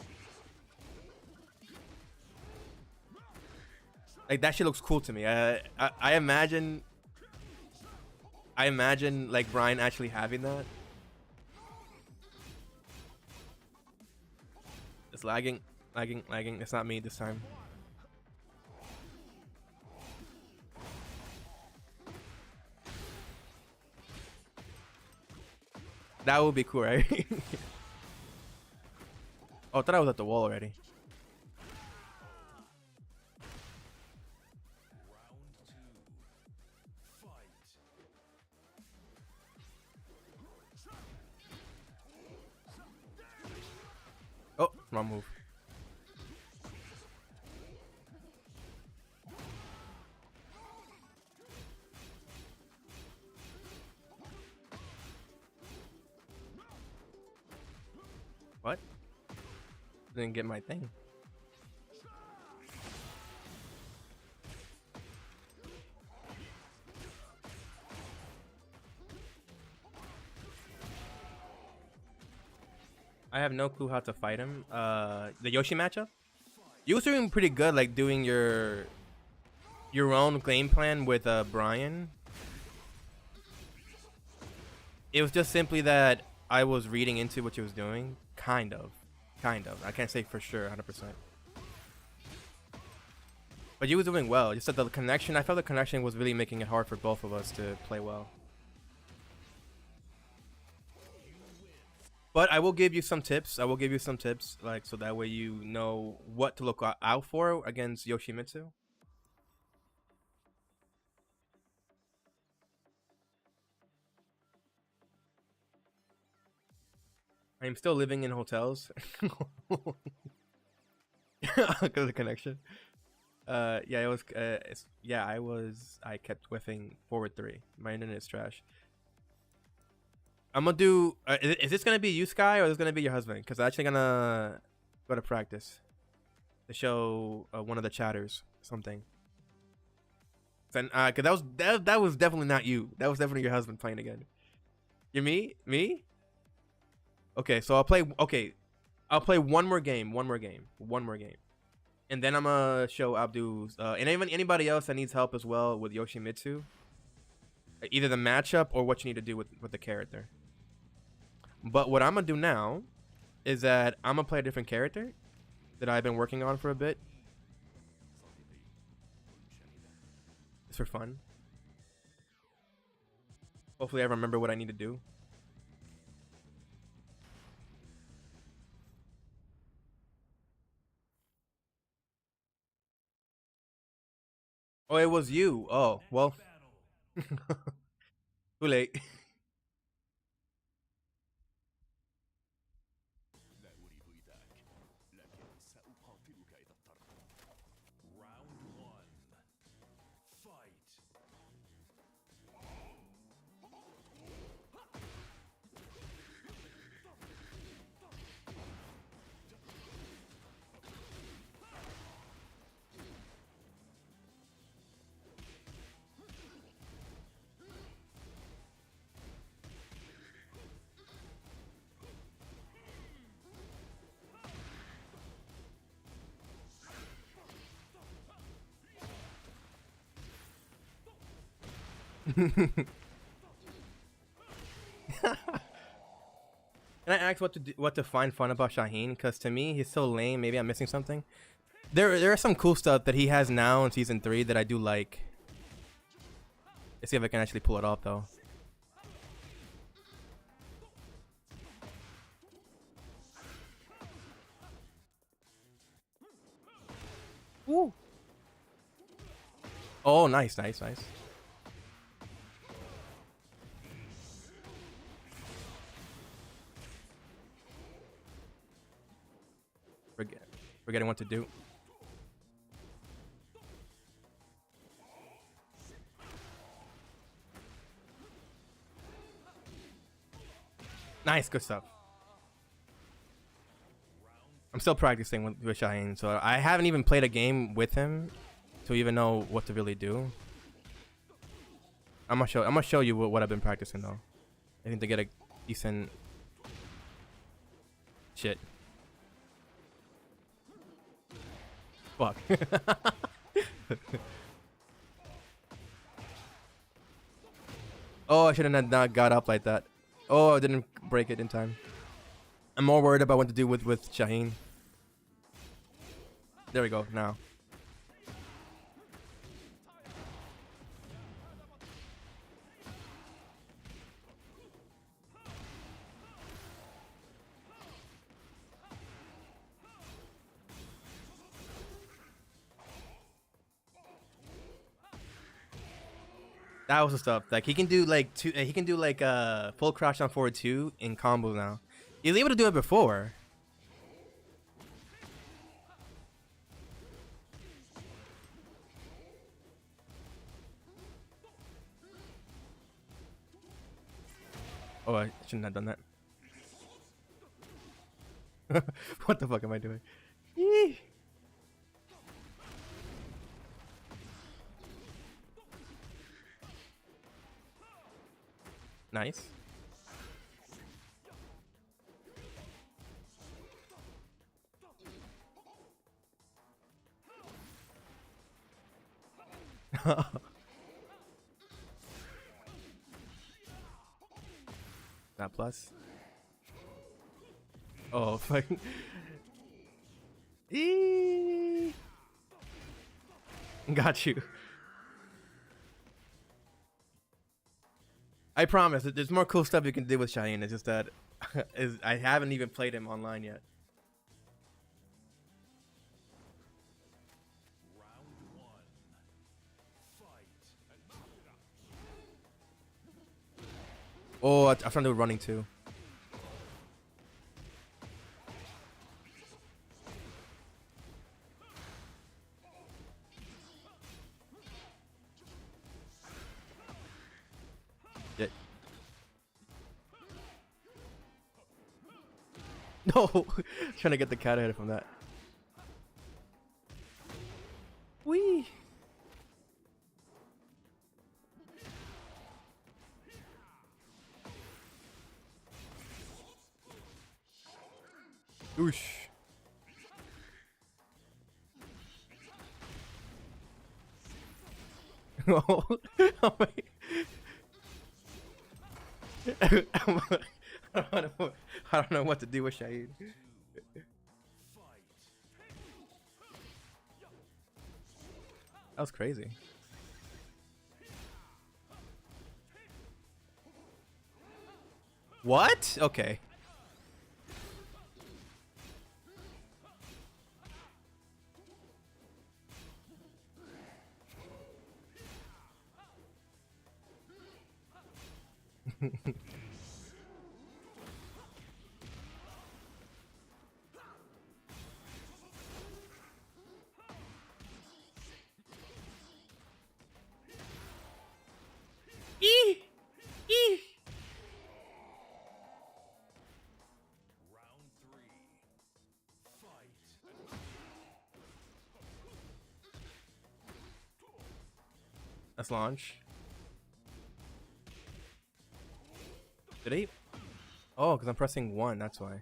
Like, that shit looks cool to me. I imagine like Brian actually having that. It's lagging. It's not me this time. That would be cool, right? Oh, I thought I was at the wall already. Oh, wrong move. What? Didn't get my thing. I have no clue how to fight him. The Yoshi matchup? You was doing pretty good, like doing your own game plan with Brian. It was just simply that I was reading into what you was doing. Kind of. I can't say for sure, 100%. But you was doing well. Just that the connection, I felt the connection was really making it hard for both of us to play well. But I will give you some tips. Like, so that way you know what to look out for against Yoshimitsu. I'm still living in hotels. Because of the connection. Yeah, it was. I kept whiffing forward 3. My internet is trash. I'm gonna do. Is this gonna be you, Sky, or is this gonna be your husband? Because I'm actually gonna go to practice to show one of the chatters something. Cause that was definitely not you. That was definitely your husband playing again. You me? Me? Okay, so I'll play. Okay, I'll play one more game. One more game. One more game. And then I'm gonna show Abdu's and even anybody else that needs help as well with Yoshimitsu. Either the matchup or what you need to do with the character. But what I'm gonna do now is that I'm gonna play a different character that I've been working on for a bit. Just for fun. Hopefully I remember what I need to do. Oh, it was you. Oh, well. Too late. Round one. Fight. Can I ask what to find fun about Shaheen? Because to me, he's so lame. Maybe I'm missing something. There are some cool stuff that he has now in season 3 that I do like. Let's see if I can actually pull it off though. Woo. Oh, nice, nice, nice. Forgetting what to do. Nice, good stuff. I'm still practicing with Shaheen, so I haven't even played a game with him to even know what to really do. I'm gonna show you what I've been practicing though. I need to get a decent shit. Fuck. Oh, I shouldn't have not got up like that. Oh, I didn't break it in time. I'm more worried about what to do with Shaheen. There we go, now. That was the stuff. Like he can do like he can do like full crouch on forward 2 in combos now. He was able to do it before. Oh, I shouldn't have done that. What the fuck am I doing? Eee. Nice. That plus. Oh, fuck. Eee. Got you. I promise. There's more cool stuff you can do with Shaheen. It's just that I haven't even played him online yet. Round one. Fight. Oh, I'm trying to do running too. Shit. No, trying to get the cat head from that. Wee. Oosh. Oh, oh my. I don't know what to do with Shahid. That was crazy. What? Okay. Eee! Eee! Round 3. Fight. Let's launch. Did he? Oh, because I'm pressing 1, that's why.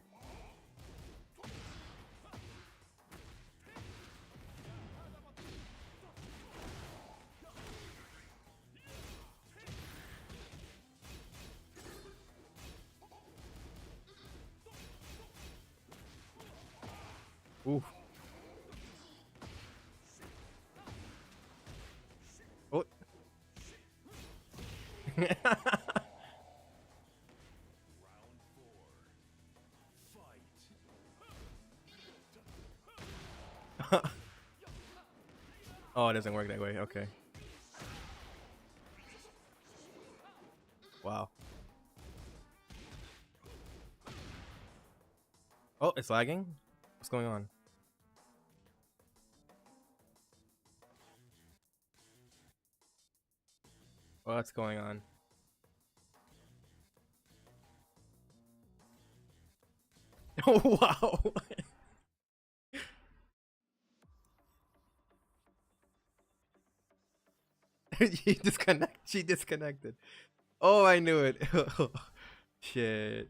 Ooh. Oh. Round 4. Fight. Oh, it doesn't work that way. Okay. Wow. Oh, it's lagging? What's going on? What's going on? Oh, wow. She disconnected. Oh, I knew it. Shit.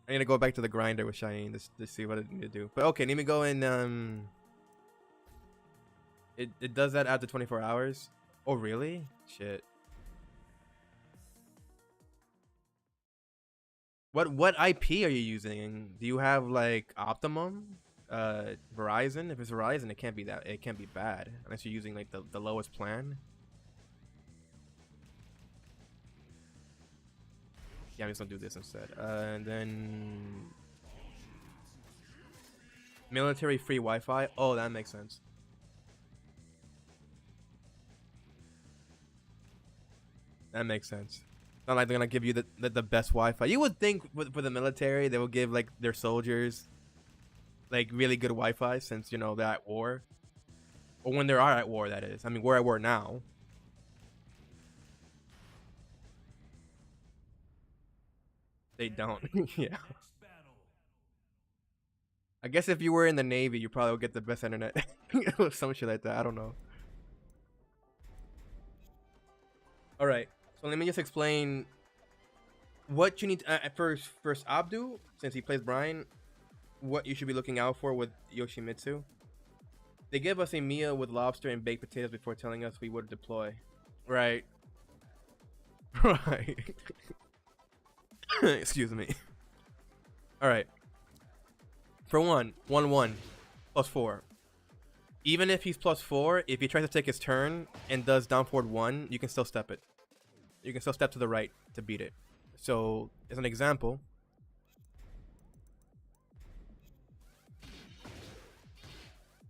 I need to go back to the grinder with Shine to see what I need to do. But okay, let me go and it does that after 24 hours. Oh, really? Shit. What IP are you using? Do you have like Optimum? Verizon? If it's Verizon, it can't be that. It can't be bad unless you're using like the lowest plan. Yeah, I'm just gonna do this instead. And then military free Wi-Fi. Oh, that makes sense. That makes sense. Not like they're gonna give you the best Wi-Fi. You would think for the military they would give like their soldiers like really good Wi-Fi since you know they're at war, or when they are at war. That is. I mean, we're at war now. They don't. Yeah. Next battle. I guess if you were in the Navy, you probably would get the best internet. Some shit like that. I don't know. All right. So let me just explain what you need first Abdu, since he plays Brian, what you should be looking out for with Yoshimitsu. They give us a meal with lobster and baked potatoes before telling us we would deploy. Right. Right. Excuse me. All right. For 1/1 +4. Even if he's +4, if he tries to take his turn and does down forward 1, you can still step it. You can still step to the right to beat it. So, as an example,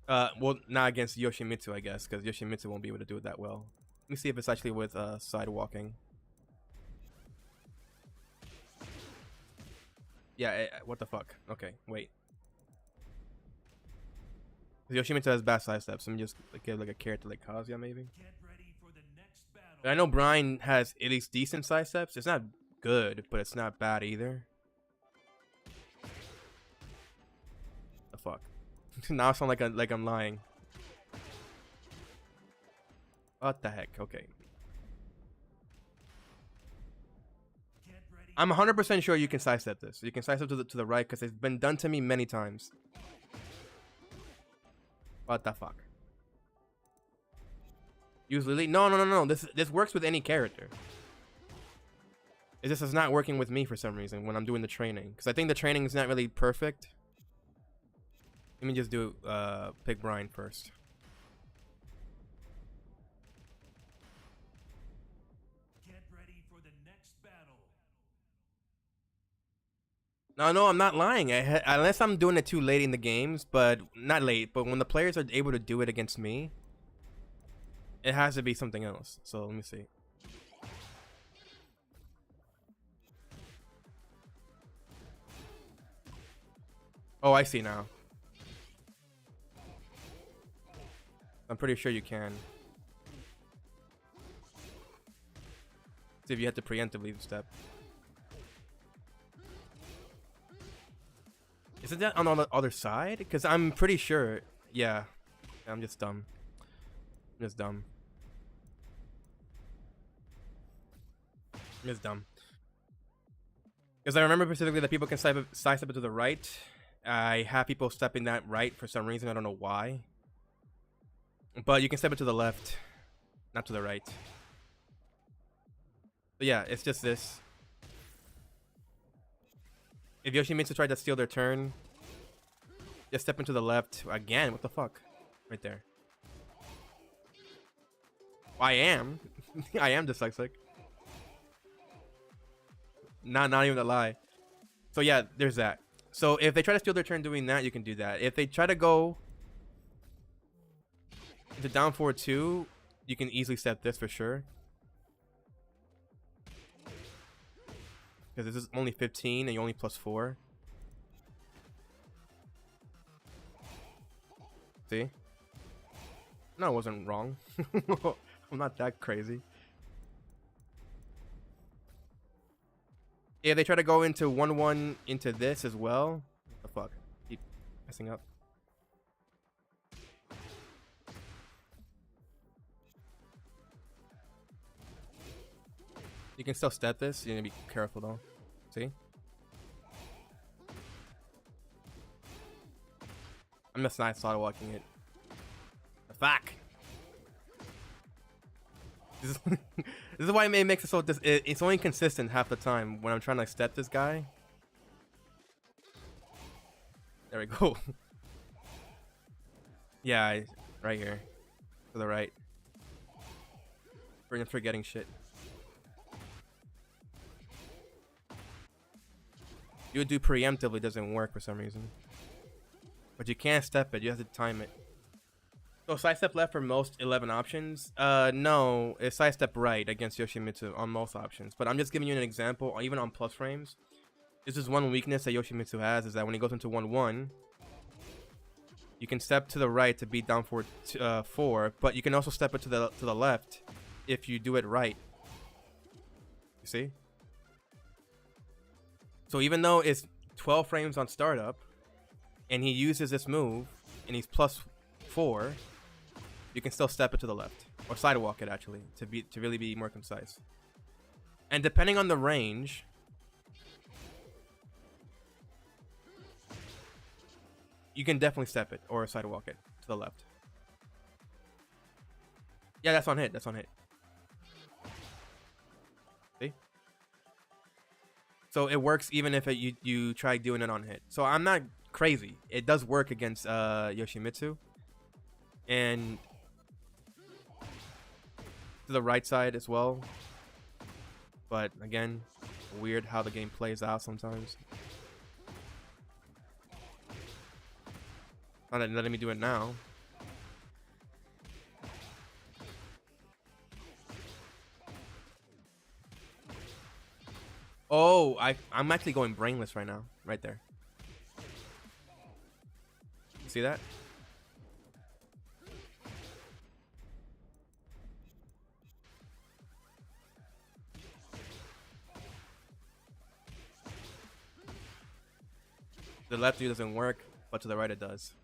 well, not against Yoshimitsu, I guess, because Yoshimitsu won't be able to do it that well. Let me see if it's actually with side walking. Yeah, what the fuck? Okay, wait. Yoshimitsu has bad side steps. Let me just give like a character like Kazuya, maybe. Get ready for the next battle. But I know Brian has at least decent side steps. It's not good, but it's not bad either. The fuck? Now I sound like I'm lying. What the heck? Okay. Get ready I'm 100% sure you can sidestep this. You can sidestep to the right because it's been done to me many times. What the fuck? Use Lily? No. This works with any character. It just is not working with me for some reason when I'm doing the training. Because I think the training is not really perfect. Let me just do pick Brian first. Get ready for the next battle. No, I'm not lying. Unless I'm doing it too late in the games, but not late. But when the players are able to do it against me, it has to be something else. So let me see. Oh, I see now. I'm pretty sure you can. See if you have to preemptively step. Isn't that on the other side? Because I'm pretty sure. Yeah. I'm just dumb. I'm just dumb. Because I remember specifically that people can sidestep it to the right. I have people stepping that right for some reason. I don't know why. But you can step it to the left, not to the right. But yeah, it's just this. If Yoshimitsu tried to steal their turn, just step into the left. Again, what the fuck? Right there. I am. I am dyslexic. Not even a lie. So yeah, there's that. So if they try to steal their turn doing that, you can do that. If they try to go into down forward 2, you can easily step this for sure. Because this is only 15 and you're only +4. See? No, I wasn't wrong. I'm not that crazy. Yeah, they try to go into 1-1 into this as well. What the fuck? Keep messing up. You can still step this. You need to be careful though. See? I'm just not slaughter walking it. Fuck. This is why it makes it so it's only consistent half the time when I'm trying to step this guy. There we go. Yeah, right here. To the right. We're forgetting shit. You would do preemptively, doesn't work for some reason. But you can't step it, you have to time it. So sidestep left for most 11 options? No, it's sidestep right against Yoshimitsu on most options. But I'm just giving you an example, even on plus frames. This is one weakness that Yoshimitsu has, is that when he goes into 1-1, you can step to the right to beat down forward 4, but you can also step it to the left if you do it right. You see? So even though it's 12 frames on startup, and he uses this move, and he's +4, you can still step it to the left, or sidewalk it actually, to really be more concise. And depending on the range, you can definitely step it or sidewalk it to the left. Yeah, that's on hit. That's on hit. See? So it works even if you try doing it on hit. So I'm not crazy. It does work against Yoshimitsu. And to the right side as well. But again, weird how the game plays out sometimes. Not letting me do it now. Oh, I'm actually going brainless right now. Right there. You see that? The left view doesn't work, but to the right it does.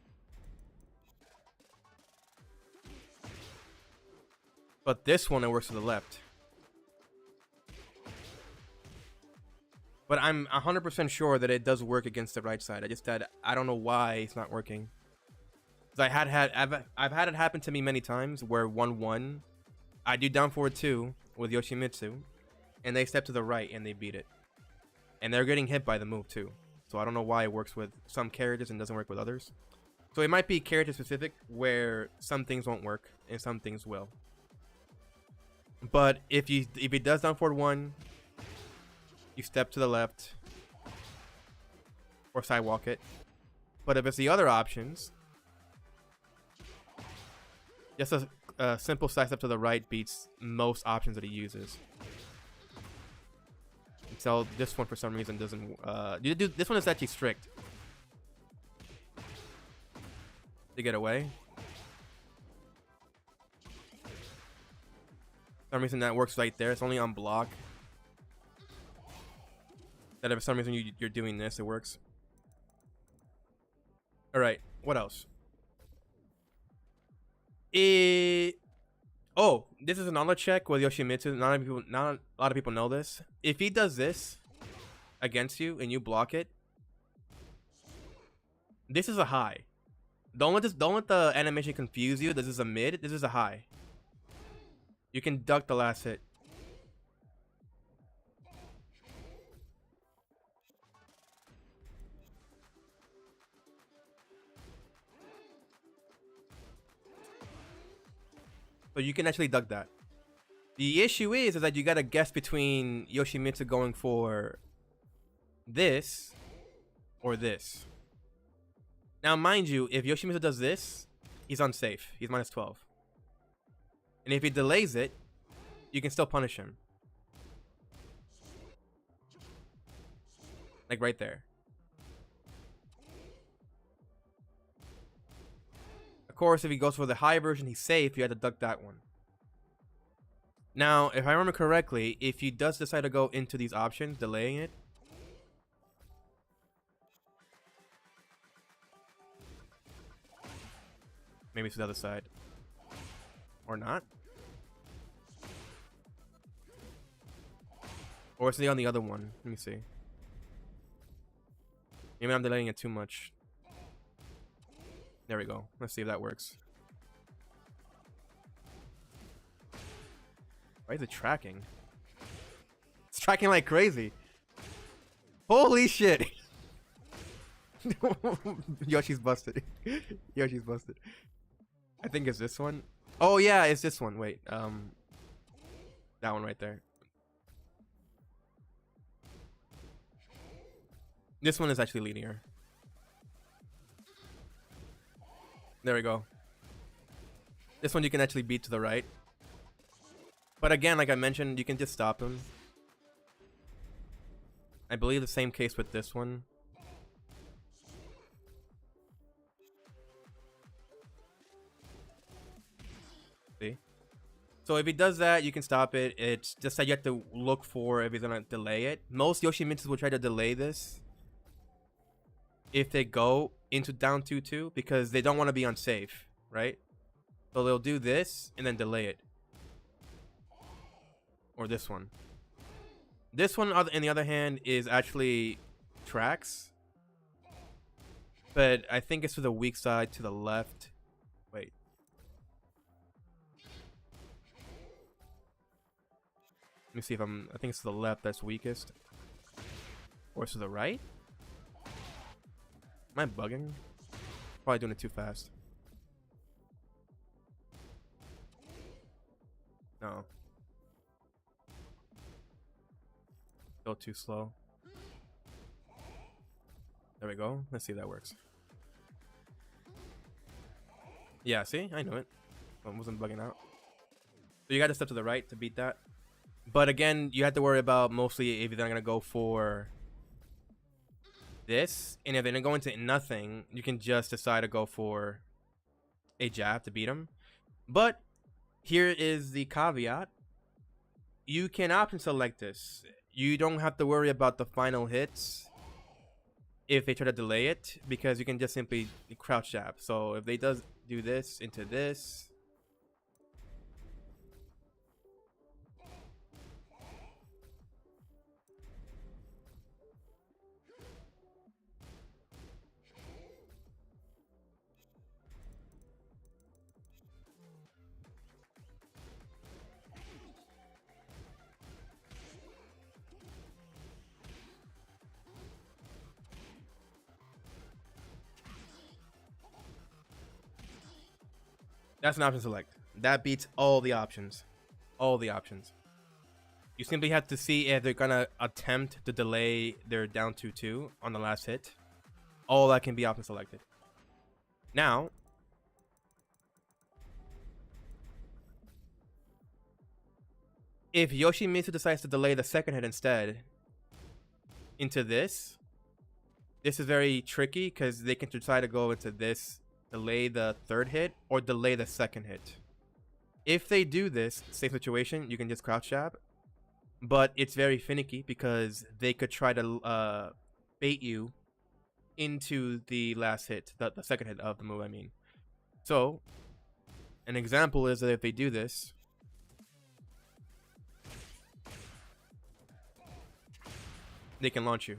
But this one, it works to the left. But I'm 100% sure that it does work against the right side. I don't know why it's not working. Because I've had it happen to me many times where 1-1, I do down forward 2 with Yoshimitsu, and they step to the right and they beat it. And they're getting hit by the move too. So I don't know why it works with some characters and doesn't work with others. So it might be character specific where some things won't work and some things will. But if it does down forward 1, you step to the left or sidewalk it. But if it's the other options, just a simple side step to the right beats most options that he uses. So this one for some reason doesn't. This one is actually strict to get away. For some reason that works right there. It's only on block. That if for some reason you're doing this, it works. All right, what else? Oh, this is a knowledge check with Yoshimitsu. Not a lot of people know this. If he does this against you and you block it, this is a high. Don't let the animation confuse you. This is a mid. This is a high. You can duck the last hit. So you can actually duck that. The issue is that you gotta guess between Yoshimitsu going for this or this. Now, mind you, if Yoshimitsu does this, he's unsafe. He's minus 12. And if he delays it, you can still punish him. Like right there. Of course, if he goes for the high version, he's safe. You have to duck that one. Now, if I remember correctly, if he does decide to go into these options, delaying it, maybe it's the other side. Or not. Or it's on the other one. Let me see. Maybe I'm delaying it too much. There we go. Let's see if that works. Why is it tracking? It's tracking like crazy. Holy shit. Yoshi's busted. Yoshi's busted. I think it's this one. Oh yeah, it's this one. Wait. That one right there. This one is actually linear. There we go. This one you can actually beat to the right. But again, like I mentioned, you can just stop him. I believe the same case with this one. See? So if he does that, you can stop it. It's just that you have to look for if he's gonna delay it. Most Yoshimitsus will try to delay this if they go into down 2-2 because they don't want to be unsafe, right? So they'll do this and then delay it. Or this one. This one, on the other hand, is actually tracks. But I think it's to the weak side to the left. Wait. Let me see if I think it's to the left that's weakest. Or it's to the right? Am I bugging? Probably doing it too fast. No. Go too slow. There we go. Let's see if that works. Yeah, see? I knew it. I wasn't bugging out. So you got to step to the right to beat that. But again, you have to worry about mostly if they're going to go for this. And if they're going to go into nothing, you can just decide to go for a jab to beat them. But here is the caveat. You can option select this. You don't have to worry about the final hits if they try to delay it, because you can just simply crouch jab. So if they do this into this, That's an option select. That beats all the options. All the options. You simply have to see if they're gonna attempt to delay their down 2-2 on the last hit. All that can be option selected. Now, if Yoshimitsu decides to delay the second hit instead into this is very tricky because they can try to go into this, delay the third hit, or delay the second hit. If they do this, same situation, you can just crouch jab. But it's very finicky because they could try to bait you into the last hit, the second hit of the move, I mean. So, an example is that if they do this, they can launch you.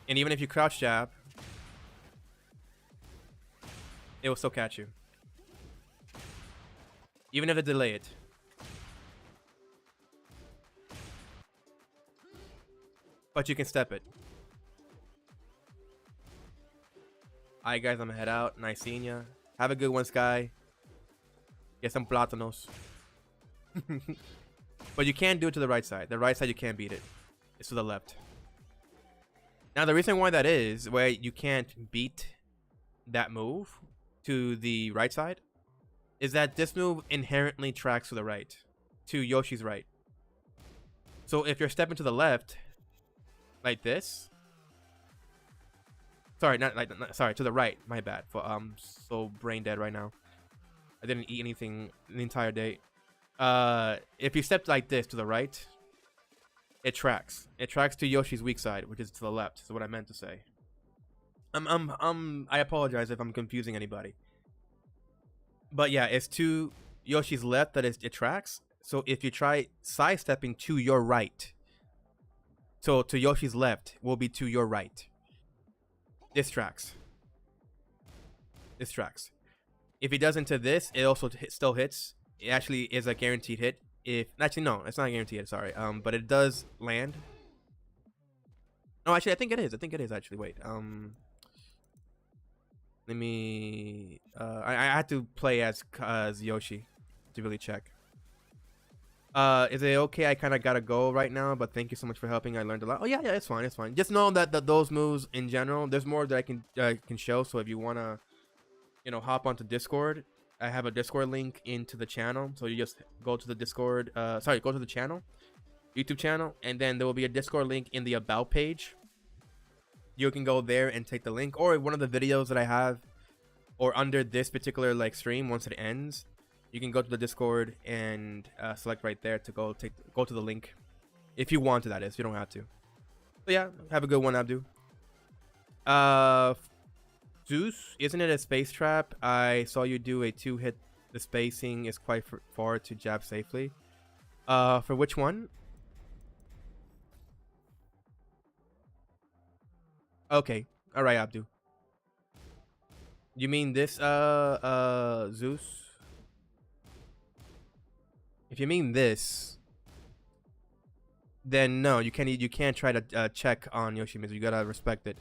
And even if you crouch jab, it will still catch you. Even if they delay it. But you can step it. Alright guys, I'm gonna head out. Nice seeing ya. Have a good one, Sky. Get some plátanos. But you can't do it to the right side. The right side you can't beat it. It's to the left. Now the reason why that is, where you can't beat that move to the right side, is that this move inherently tracks to the right, to Yoshi's right. So if you're stepping to the left, like this, sorry, sorry, to the right, my bad. I'm so brain dead right now. I didn't eat anything the entire day. If you step like this to the right, it tracks. It tracks to Yoshi's weak side, which is to the left. Is what I meant to say. I apologize if I'm confusing anybody. But yeah, it's to Yoshi's left that it tracks. So if you try sidestepping to your right, so to Yoshi's left will be to your right. This tracks. This tracks. If he does into this, it also still hits. It actually is a guaranteed hit. If actually no, it's not a guaranteed hit. Sorry. But it does land. No, actually, I think it is. I think it is actually. Wait. Let me. I had to play as Yoshi to really check. Is it okay? I kind of gotta go right now, but thank you so much for helping. I learned a lot. Oh yeah, it's fine, it's fine. Just know that those moves in general, there's more that I can show. So if you wanna, hop onto Discord, I have a Discord link into the channel. So you just go to the Discord. Go to the channel, YouTube channel, and then there will be a Discord link in the About page. You can go there and take the link, or one of the videos that I have, or under this particular stream once it ends. You can go to the Discord and select right there to go to the link. If you want to, that is. You don't have to. So yeah, have a good one, Abdu. Zeus, isn't it a space trap? I saw you do a 2-hit. The spacing is quite far to jab safely. For which one? Okay. Alright, Abdu. You mean this, Zeus? If you mean this, then no, you can't try to check on Yoshimitsu. You gotta respect it,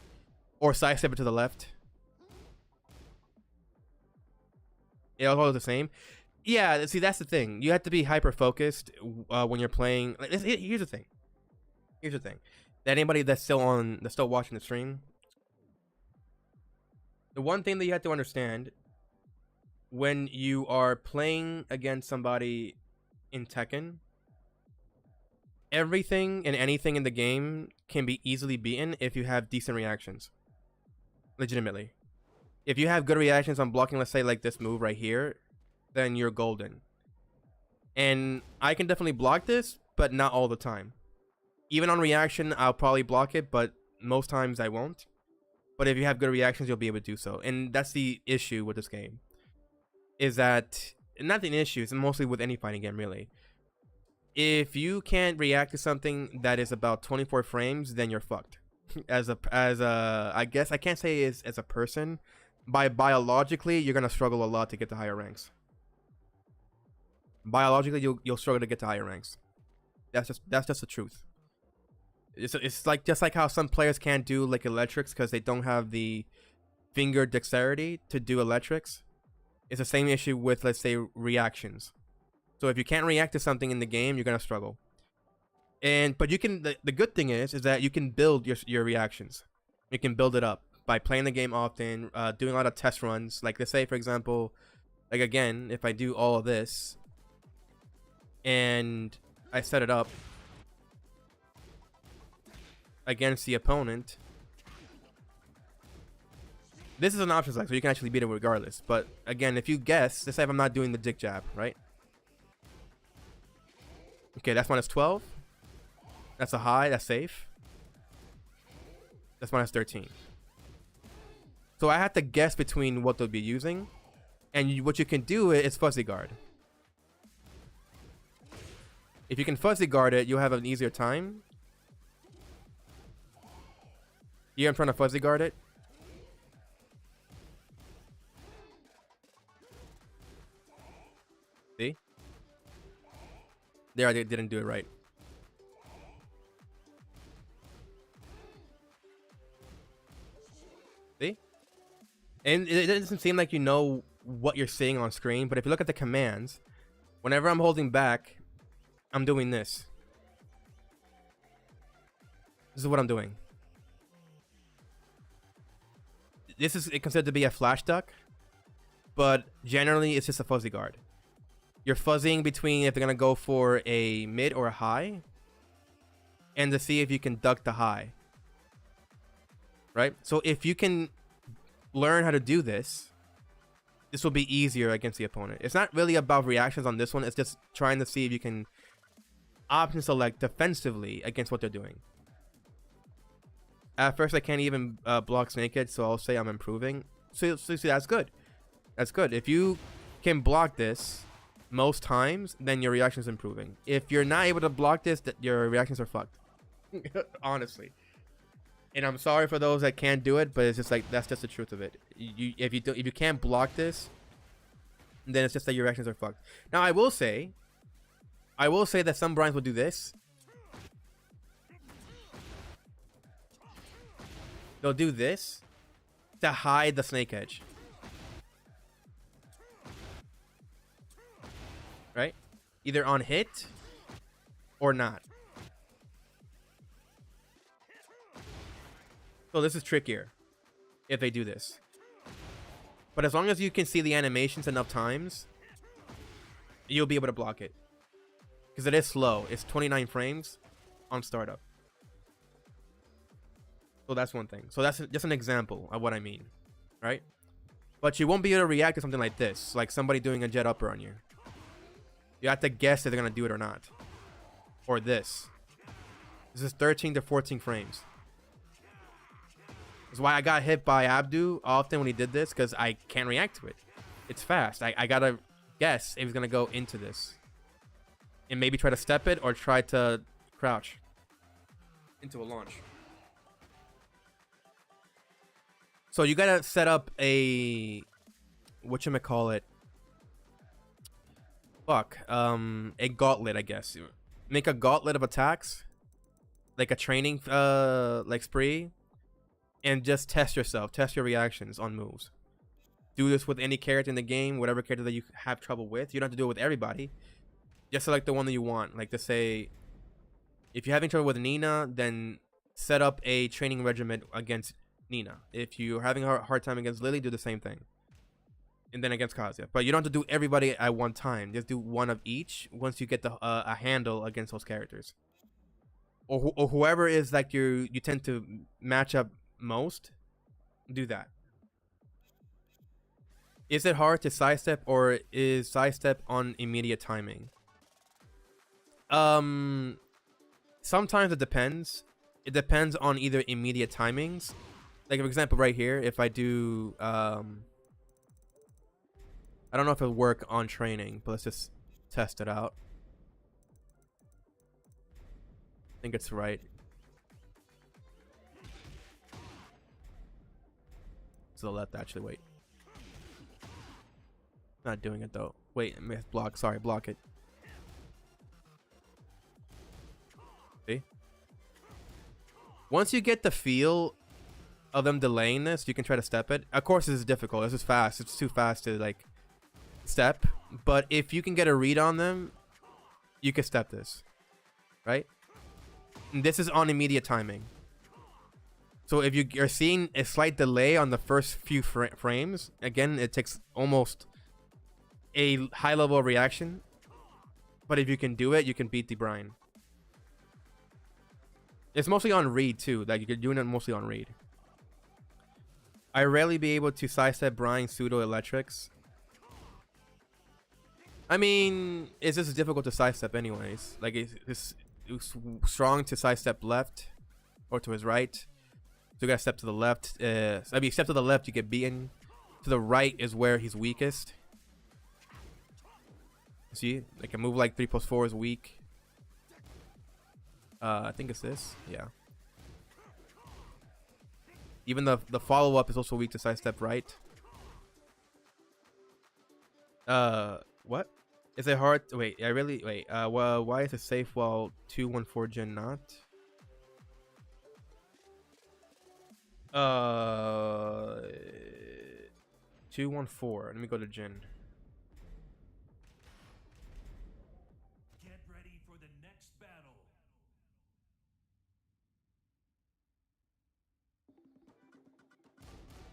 or sidestep it to the left. It all the same. Yeah, see, that's the thing. You have to be hyper focused when you're playing. Here's the thing. Here's the thing. That anybody that's still watching the stream, the one thing that you have to understand when you are playing against somebody in Tekken, everything and anything in the game can be easily beaten if you have decent reactions. Legitimately. If you have good reactions on blocking, let's say like this move right here, then you're golden. And I can definitely block this, but not all the time. Even on reaction, I'll probably block it, but most times I won't. But if you have good reactions, you'll be able to do so. And that's the issue with this game. Is that, not an issue, it's mostly with any fighting game really. If you can't react to something that is about 24 frames, then you're fucked. As a I guess I can't say as a person, biologically you're gonna struggle a lot to get to higher ranks. Biologically, you'll struggle to get to higher ranks. That's just the truth. It's like just like how some players can't do like electrics because they don't have the finger dexterity to do electrics. It's the same issue with, let's say, reactions. So if you can't react to something in the game, you're gonna struggle. But you can. The good thing is that you can build your reactions. You can build it up by playing the game often, doing a lot of test runs. Like, let's say, for example, like again, if I do all of this and I set it up against the opponent, this is an option select, so you can actually beat it regardless. But again, if you guess, let's say if I'm not doing the dick jab, right? Okay, that's minus 12. That's a high. That's safe. That's minus 13. So I have to guess between what they'll be using, and what you can do is fuzzy guard. If you can fuzzy guard it, you'll have an easier time. Yeah, I'm trying to fuzzy guard it. See? There, I didn't do it right. See? And it doesn't seem like you know what you're seeing on screen, but if you look at the commands, whenever I'm holding back, I'm doing this. This is what I'm doing. This is considered to be a flash duck, but generally it's just a fuzzy guard. You're fuzzying between if they're gonna go for a mid or a high, and to see if you can duck the high. Right? So if you can learn how to do this, this will be easier against the opponent. It's not really about reactions on this one. It's just trying to see if you can option select defensively against what they're doing. At first, I can't even block Snake Edge, so I'll say I'm improving. So see, that's good. That's good. If you can block this most times, then your reaction is improving. If you're not able to block this, your reactions are fucked. Honestly. And I'm sorry for those that can't do it, but it's just like, that's just the truth of it. If you can't block this, then it's just that your reactions are fucked. Now I will say that some Bryans will do this. They'll do this to hide the Snake Edge. Right? Either on hit or not. So this is trickier if they do this. But as long as you can see the animations enough times, you'll be able to block it. Because it is slow. It's 29 frames on startup. So that's one thing. So that's just an example of what I mean. Right? But you won't be able to react to something like this. Like somebody doing a jet upper on you. You have to guess if they're going to do it or not. Or this. This is 13 to 14 frames. That's why I got hit by Abdu often when he did this, because I can't react to it. It's fast. I gotta guess if he's gonna go into this. And maybe try to step it or try to crouch into a launch. So you gotta set up a whatchamacallit. A gauntlet, I guess. Make a gauntlet of attacks. Like a training like spree. And just test yourself. Test your reactions on moves. Do this with any character in the game. Whatever character that you have trouble with. You don't have to do it with everybody. Just select the one that you want. Like to say, if you're having trouble with Nina, then set up a training regimen against Nina. If you're having a hard time against Lily, do the same thing. And then against Kazuya. But you don't have to do everybody at one time. Just do one of each once you get a handle against those characters. Or whoever is like you tend to match up most, do that. Is it hard to sidestep, or is sidestep on immediate timing? Sometimes it depends. It depends on either immediate timings. Like for example, right here, if I do I don't know if it'll work on training, but let's just test it out. I think it's right. To the left, actually. Wait, not doing it though. Wait, block. Sorry, block it. See? Once you get the feel of them delaying this, you can try to step it. Of course, this is difficult. This is fast. It's too fast to like step. But if you can get a read on them, you can step this, right? And this is on immediate timing. So if you're seeing a slight delay on the first few frames, again, it takes almost a high level of reaction. But if you can do it, you can beat the Brian. It's mostly on read too. Like you're doing it mostly on read. I rarely be able to sidestep Brian pseudo electrics. I mean, it's just difficult to sidestep anyways. Like it's strong to sidestep left or to his right. So you gotta step to the left. I mean, step to the left, you get beaten. To the right is where he's weakest. See, like a move like 3+4 is weak. I think it's this. Yeah. Even the follow up is also weak to sidestep right. What? Is it hard? Wait, I really wait. Well, why is it safe while 214 Jin not? 214. Let me go to Jin. Get ready for the next battle.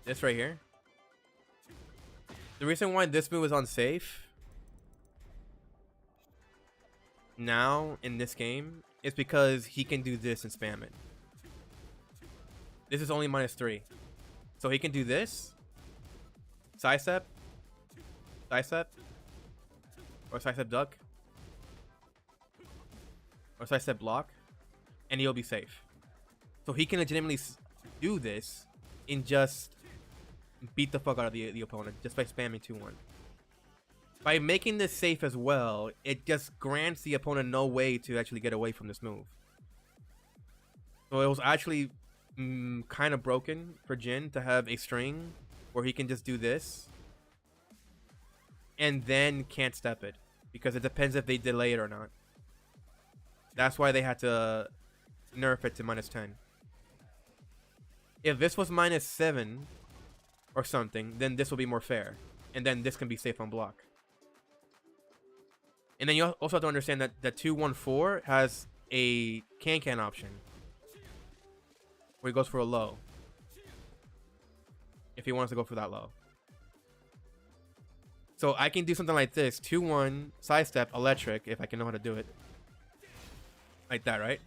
This right here. The reason why this move is unsafe now in this game is because he can do this and spam it. This is only -3. So he can do this. Sidestep. Sidestep. Or sidestep duck. Or sidestep block. And he'll be safe. So he can legitimately do this and just beat the fuck out of the opponent just by spamming 2-1. By making this safe as well, it just grants the opponent no way to actually get away from this move. So it was actually kind of broken for Jin to have a string where he can just do this and then can't step it because it depends if they delay it or not. That's why they had to nerf it to -10. If this was -7 or something, then this will be more fair, and then this can be safe on block. And then you also have to understand that the 214 has a can option where he goes for a low if he wants to go for that low. So I can do something like this: 2-1 sidestep electric if I can know how to do it like that, right?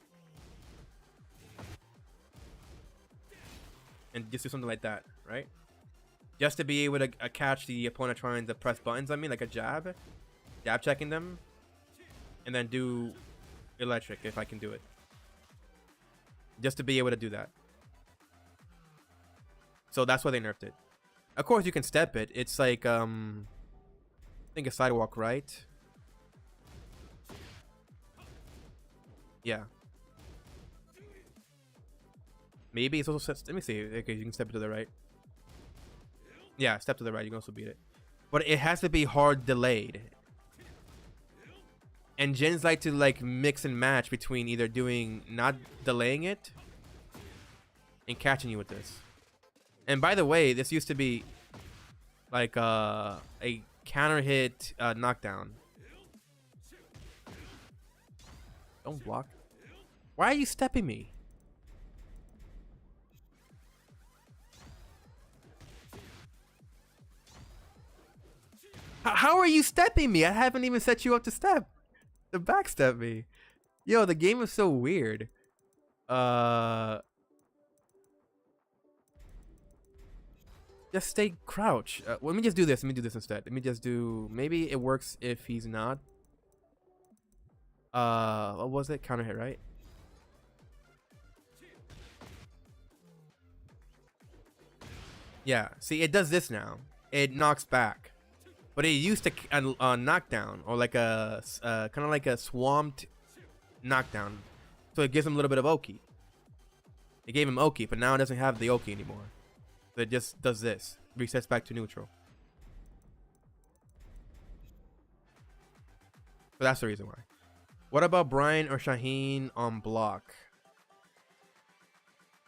And just do something like that, right? Just to be able to catch the opponent trying to press buttons. I mean, like a jab checking them, and then do electric if I can do it. Just to be able to do that. So that's why they nerfed it. Of course, you can step it. It's like I think a sidewalk right. Yeah. Maybe it's also let me see. Okay, you can step it to the right. Yeah, step to the right. You can also beat it, but it has to be hard delayed. And Jin's like to like mix and match between either doing not delaying it and catching you with this. And by the way, this used to be like a counter hit knockdown. Don't block. Why are you stepping me? How are you stepping me? I haven't even set you up to step. To backstep me. Yo, the game is so weird. Just stay crouch. Let me just do this. Let me do this instead. Let me just do... Maybe it works if he's not. What was it? Counter hit, right? Yeah. See, it does this now. It knocks back. But it used to knockdown, or like a kind of like a swamped knockdown. So it gives him a little bit of Oki. It gave him Oki, but now it doesn't have the Oki anymore. So it just does this. Resets back to neutral. So that's the reason why. What about Brian or Shaheen on block?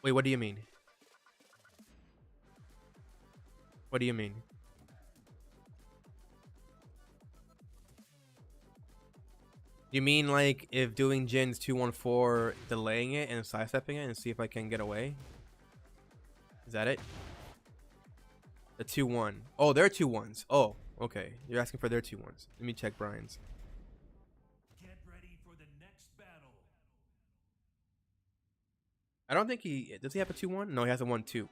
Wait, what do you mean? What do you mean? You mean like if doing Jin's 214, delaying it and sidestepping it and see if I can get away? Is that it? The 2-1. Oh, they're 2-1s. Oh, okay. You're asking for their 2-1s. Let me check Brian's. Get ready for the next battle. I don't think does he have a 2-1? No, he has a 1-2.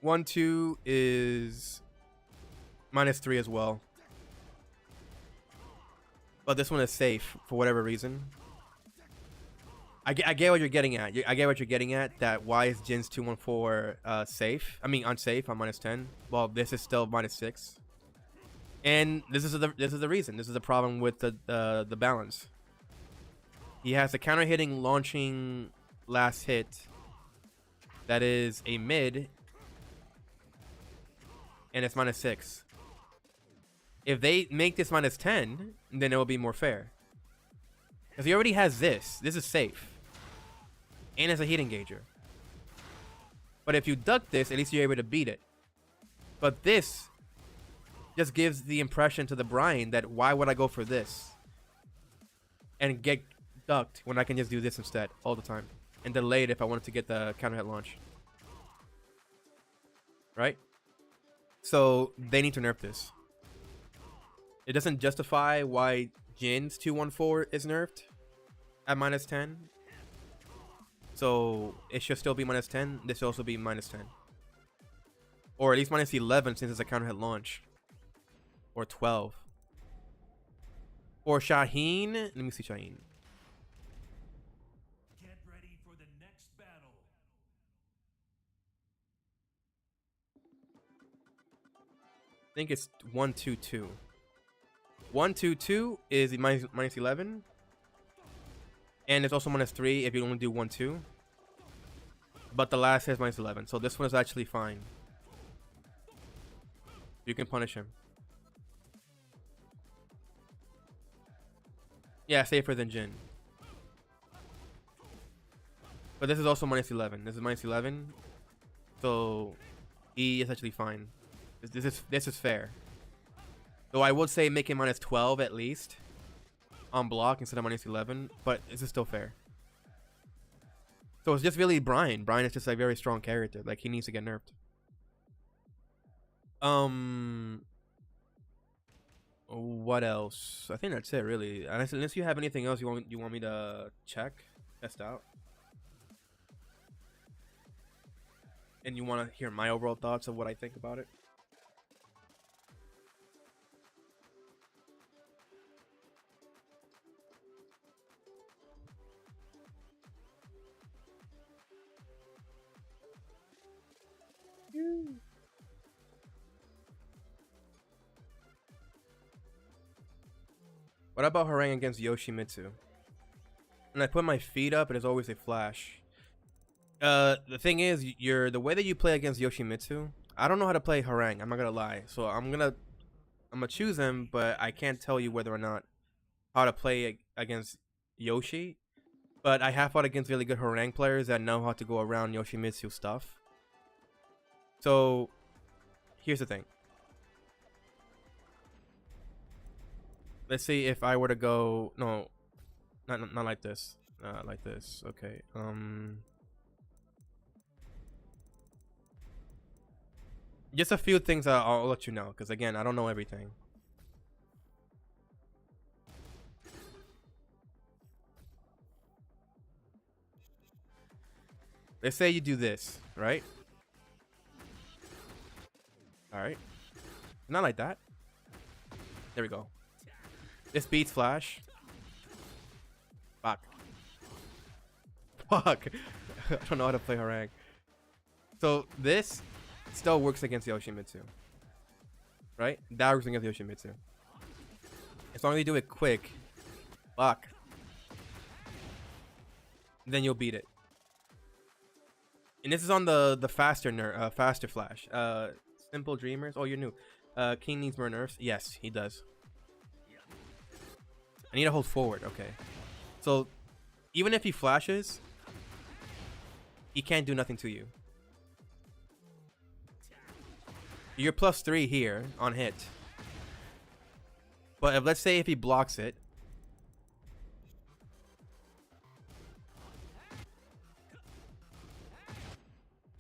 1-2 is -3 as well. But this one is safe for whatever reason. I get what you're getting at. I get what you're getting at. That why is Jin's 214 safe? I mean unsafe on -10. Well, this is still -6. And this is the reason. This is the problem with the balance. He has a counter hitting launching last hit that is a mid, and it's -6. If they make this -10, then it will be more fair. Because he already has this. This is safe. And it's a heat engager. But if you duck this, at least you're able to beat it. But this just gives the impression to the Brian that why would I go for this? And get ducked when I can just do this instead all the time. And delay it if I wanted to get the counter hit launch. Right? So they need to nerf this. It doesn't justify why Jin's 214 is nerfed at -10. So it should still be -10. This should also be -10. Or at least -11 since it's a counter hit launch. Or 12. Or Shaheen. Let me see Shaheen. Get ready for the next battle. I think it's 1-2-2. 1-2-2 is -11. And it's also -3 if you only do 1-2. But the last hit is -11. So this one is actually fine. You can punish him. Yeah, safer than Jin. But this is also -11. This is -11. So he is actually fine. This is fair. Though I would say make it -12 at least on block instead of -11, but this is still fair. So it's just really Brian. Brian is just a very strong character. Like he needs to get nerfed. What else? I think that's it really. Unless you have anything else you want me to test out, and you want to hear my overall thoughts of what I think about it. What about Harang against Yoshimitsu? When I put my feet up, it is always a flash. The thing is, the way that you play against Yoshimitsu, I don't know how to play Harang. I'm not gonna lie. So I'm gonna choose him, but I can't tell you whether or not how to play against Yoshi. But I have fought against really good Harang players that know how to go around Yoshimitsu stuff. So here's the thing. Let's see if I were to go not like this. Like this. Okay. Just a few things I'll let you know, because again, I don't know everything. Let's say you do this, right? Alright. Not like that. There we go. This beats flash. Fuck. Fuck. I don't know how to play Harang. So this still works against Yoshimitsu. Right? That works against Yoshimitsu. As long as you do it quick. Fuck. Then you'll beat it. And this is on the faster flash. Simple Dreamers. Oh, you're new. King needs more nerfs. Yes, he does. I need to hold forward. Okay. So even if he flashes, he can't do nothing to you. You're +3 here on hit. But if, let's say if he blocks it,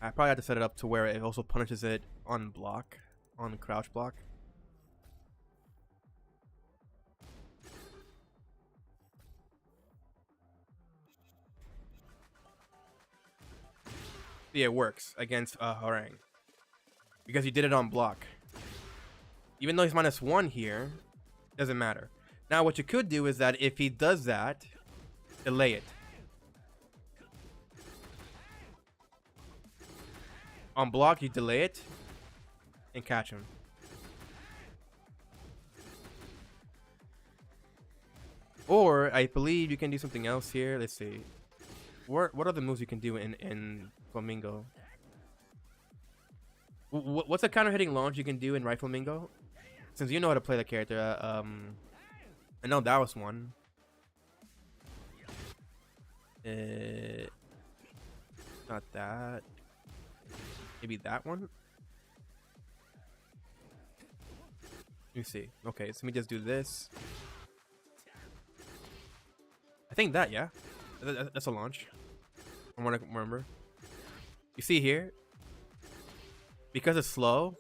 I probably have to set it up to where it also punishes it on block, on crouch block. Yeah, it works against Harang. Because you did it on block. Even though he's -1 here, doesn't matter. Now what you could do is that if he does that, delay it. On block, you delay it and catch him. Or I believe you can do something else here. Let's see. What other moves you can do in Flamingo? What's the counter hitting launch you can do in Right Flamingo? Since you know how to play the character, I know that was one. Not that. Maybe that one? Let me see. Okay, so let me just do this. I think that, yeah. That's a launch. From what I remember. You see here? Because it's slow,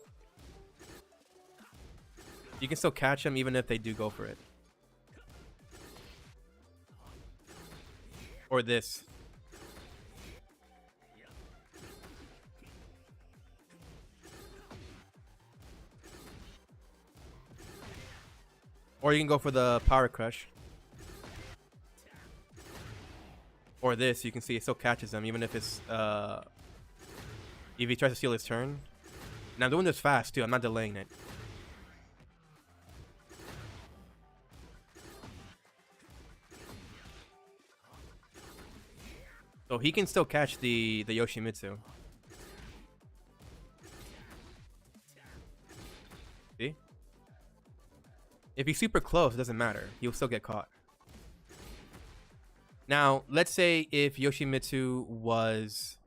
you can still catch them even if they do go for it. Or this. Or you can go for the power crush. Or this, you can see it still catches them even if it's if he tries to steal his turn. And I'm doing this fast too, I'm not delaying it. So he can still catch the Yoshimitsu. See? If he's super close, it doesn't matter. He'll still get caught. Now, let's say if Yoshimitsu was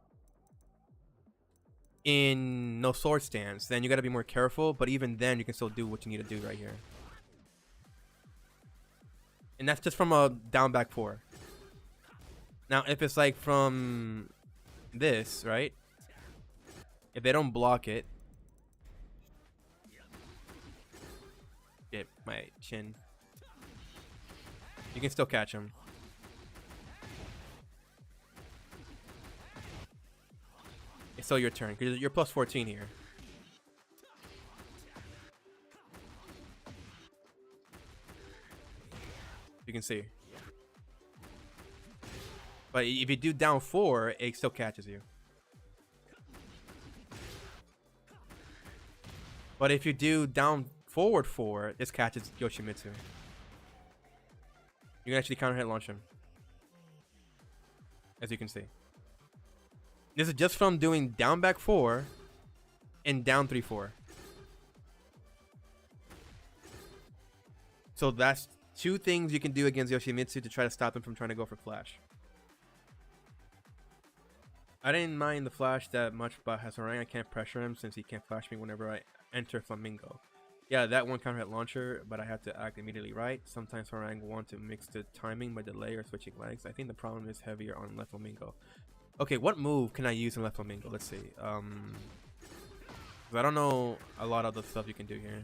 in no sword stance, then you gotta be more careful, but even then you can still do what you need to do right here. And that's just from a down back 4. Now, if it's like from this, right? If they don't block it, get my chin. You can still catch him. It's still your turn because you're +14 here. You can see. But if you do down 4, it still catches you. But if you do down forward 4, this catches Yoshimitsu. You can actually counter hit launch him. As you can see. This is just from doing down back 4 and down 3-4. So that's 2 things you can do against Yoshimitsu to try to stop him from trying to go for flash. I didn't mind the flash that much, but Hasarang, I can't pressure him since he can't flash me whenever I enter Flamingo. Yeah, that one counter hit launcher, but I have to act immediately right. Sometimes Harang want to mix the timing by delay or switching legs. I think the problem is heavier on left Flamingo. Okay, what move can I use in left Flamingo? Let's see. 'Cause I don't know a lot of the stuff you can do here.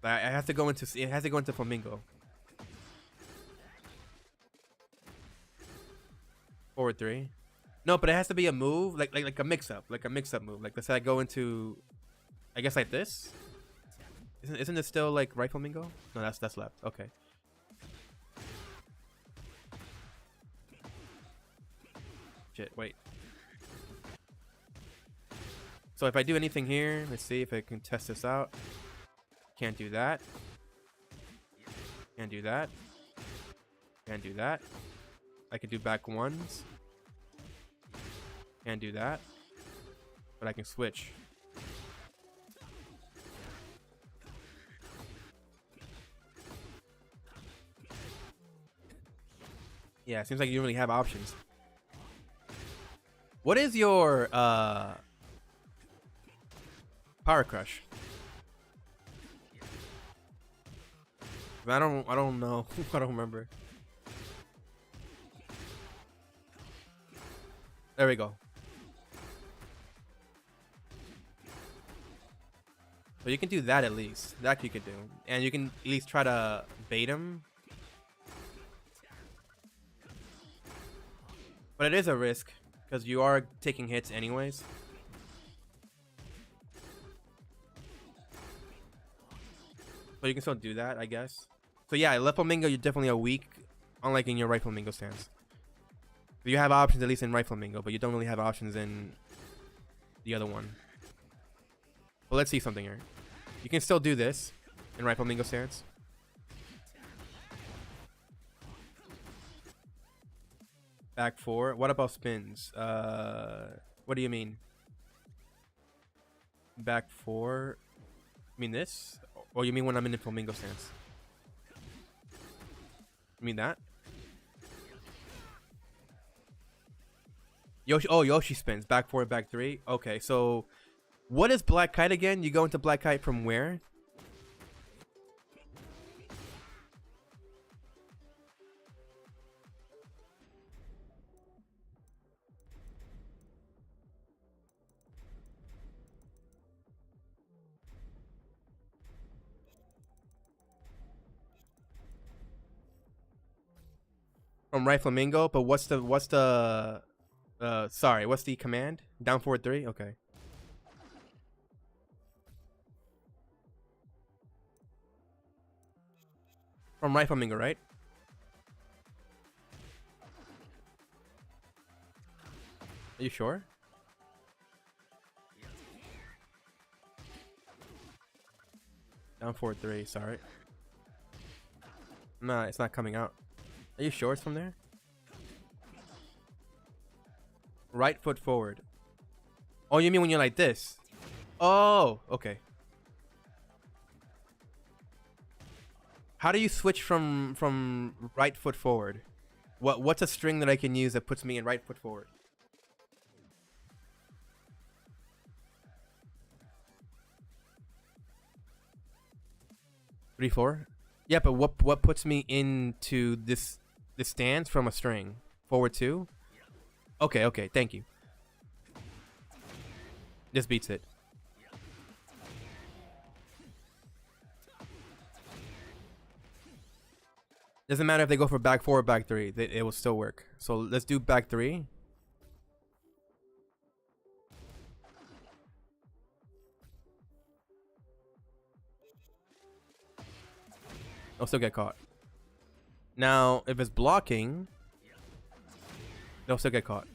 I have to go into it has to go into Flamingo. Forward 3. No, but it has to be a move like a mix-up, move. Like let's say I go into, I guess like this. Isn't it still like right Flamingo? No, that's left. Okay. Shit, wait. So if I do anything here, let's see if I can test this out. Can't do that. Can't do that. Can't do that. I can do back 1s. Can't do that. But I can switch. Yeah, it seems like you don't really have options. What is your power crush? I don't know. I don't remember. There we go. So you can do that at least. That you could do. And you can at least try to bait him. But it is a risk, because you are taking hits anyways. So you can still do that, I guess. So yeah, left flamingo, you're definitely a weak, unlike in your right flamingo stance. You have options at least in right flamingo, but you don't really have options in the other one. Well, let's see something here. You can still do this in right flamingo stance. Back 4. What about spins? What do you mean? Back 4. You mean this? Or you mean when I'm in the flamingo stance? You mean that? Yoshi. Oh, Yoshi spins. Back 4, back 3. Okay, so what is Black Kite again? You go into Black Kite from where? From right flamingo, but what's the sorry, what's the command? Down forward 3? Okay. From right flamingo, right? Are you sure? Down forward 3, sorry. Nah, it's not coming out. Are you sure it's from there? Right foot forward. Oh, you mean when you're like this? Oh, okay. How do you switch from right foot forward? What's a string that I can use that puts me in right foot forward? 3, 4. Yeah, but what puts me into this stance from a string? Forward 2. Okay, okay, thank you. This beats it. Doesn't matter if they go for back 4 or back 3. It will still work. So let's do back 3. They'll still get caught. Now, if it's blocking, they'll still get caught.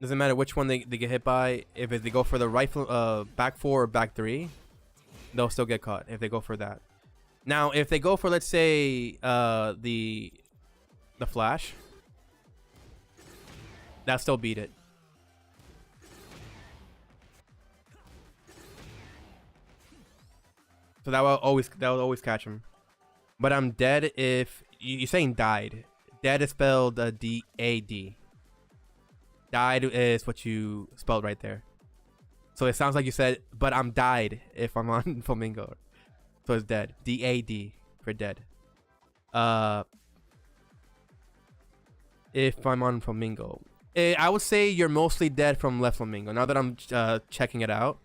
Doesn't matter which one they get hit by. If they go for the right back 4 or back 3, they'll still get caught if they go for that. Now, if they go for, let's say, the flash, that still beat it. So that will always catch him. But I'm dead if you're saying died. Dead is spelled D-A-D. Died is what you spelled right there. So it sounds like you said, but I'm died if I'm on flamingo. So it's dead. D-A-D for dead. If I'm on flamingo, I would say you're mostly dead from left flamingo. Now that I'm checking it out.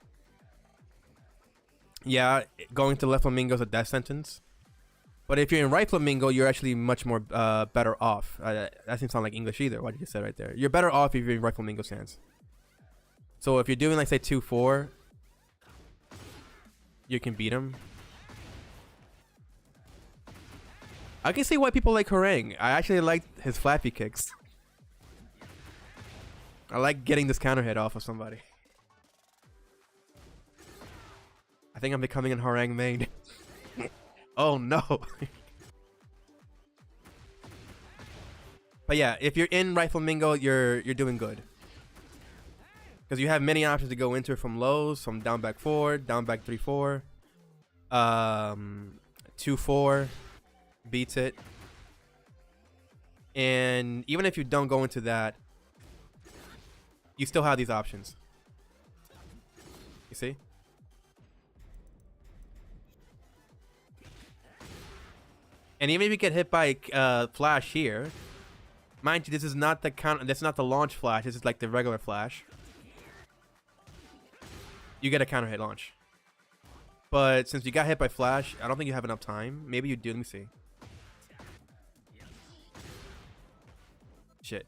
Yeah, going to left flamingo is a death sentence. But if you're in right flamingo, you're actually much more better off. That doesn't sound like English either. What did you say right there? You're better off if you're in right flamingo stance. So if you're doing, like, say 2-4, you can beat him. I can see why people like Harang. I actually like his flappy kicks. I like getting this counter hit off of somebody. I think I'm becoming a Harang main. Oh no. But yeah, if you're in right flamingo, you're doing good. Because you have many options to go into it, from lows, from down back 4, down back 3-4, 2-4, beats it. And even if you don't go into that, you still have these options. You see? And even if you get hit by flash here, mind you, this is not the count. That's not the launch flash. This is like the regular flash. You get a counter hit launch. But since you got hit by flash, I don't think you have enough time. Maybe you do. Let me see. Shit.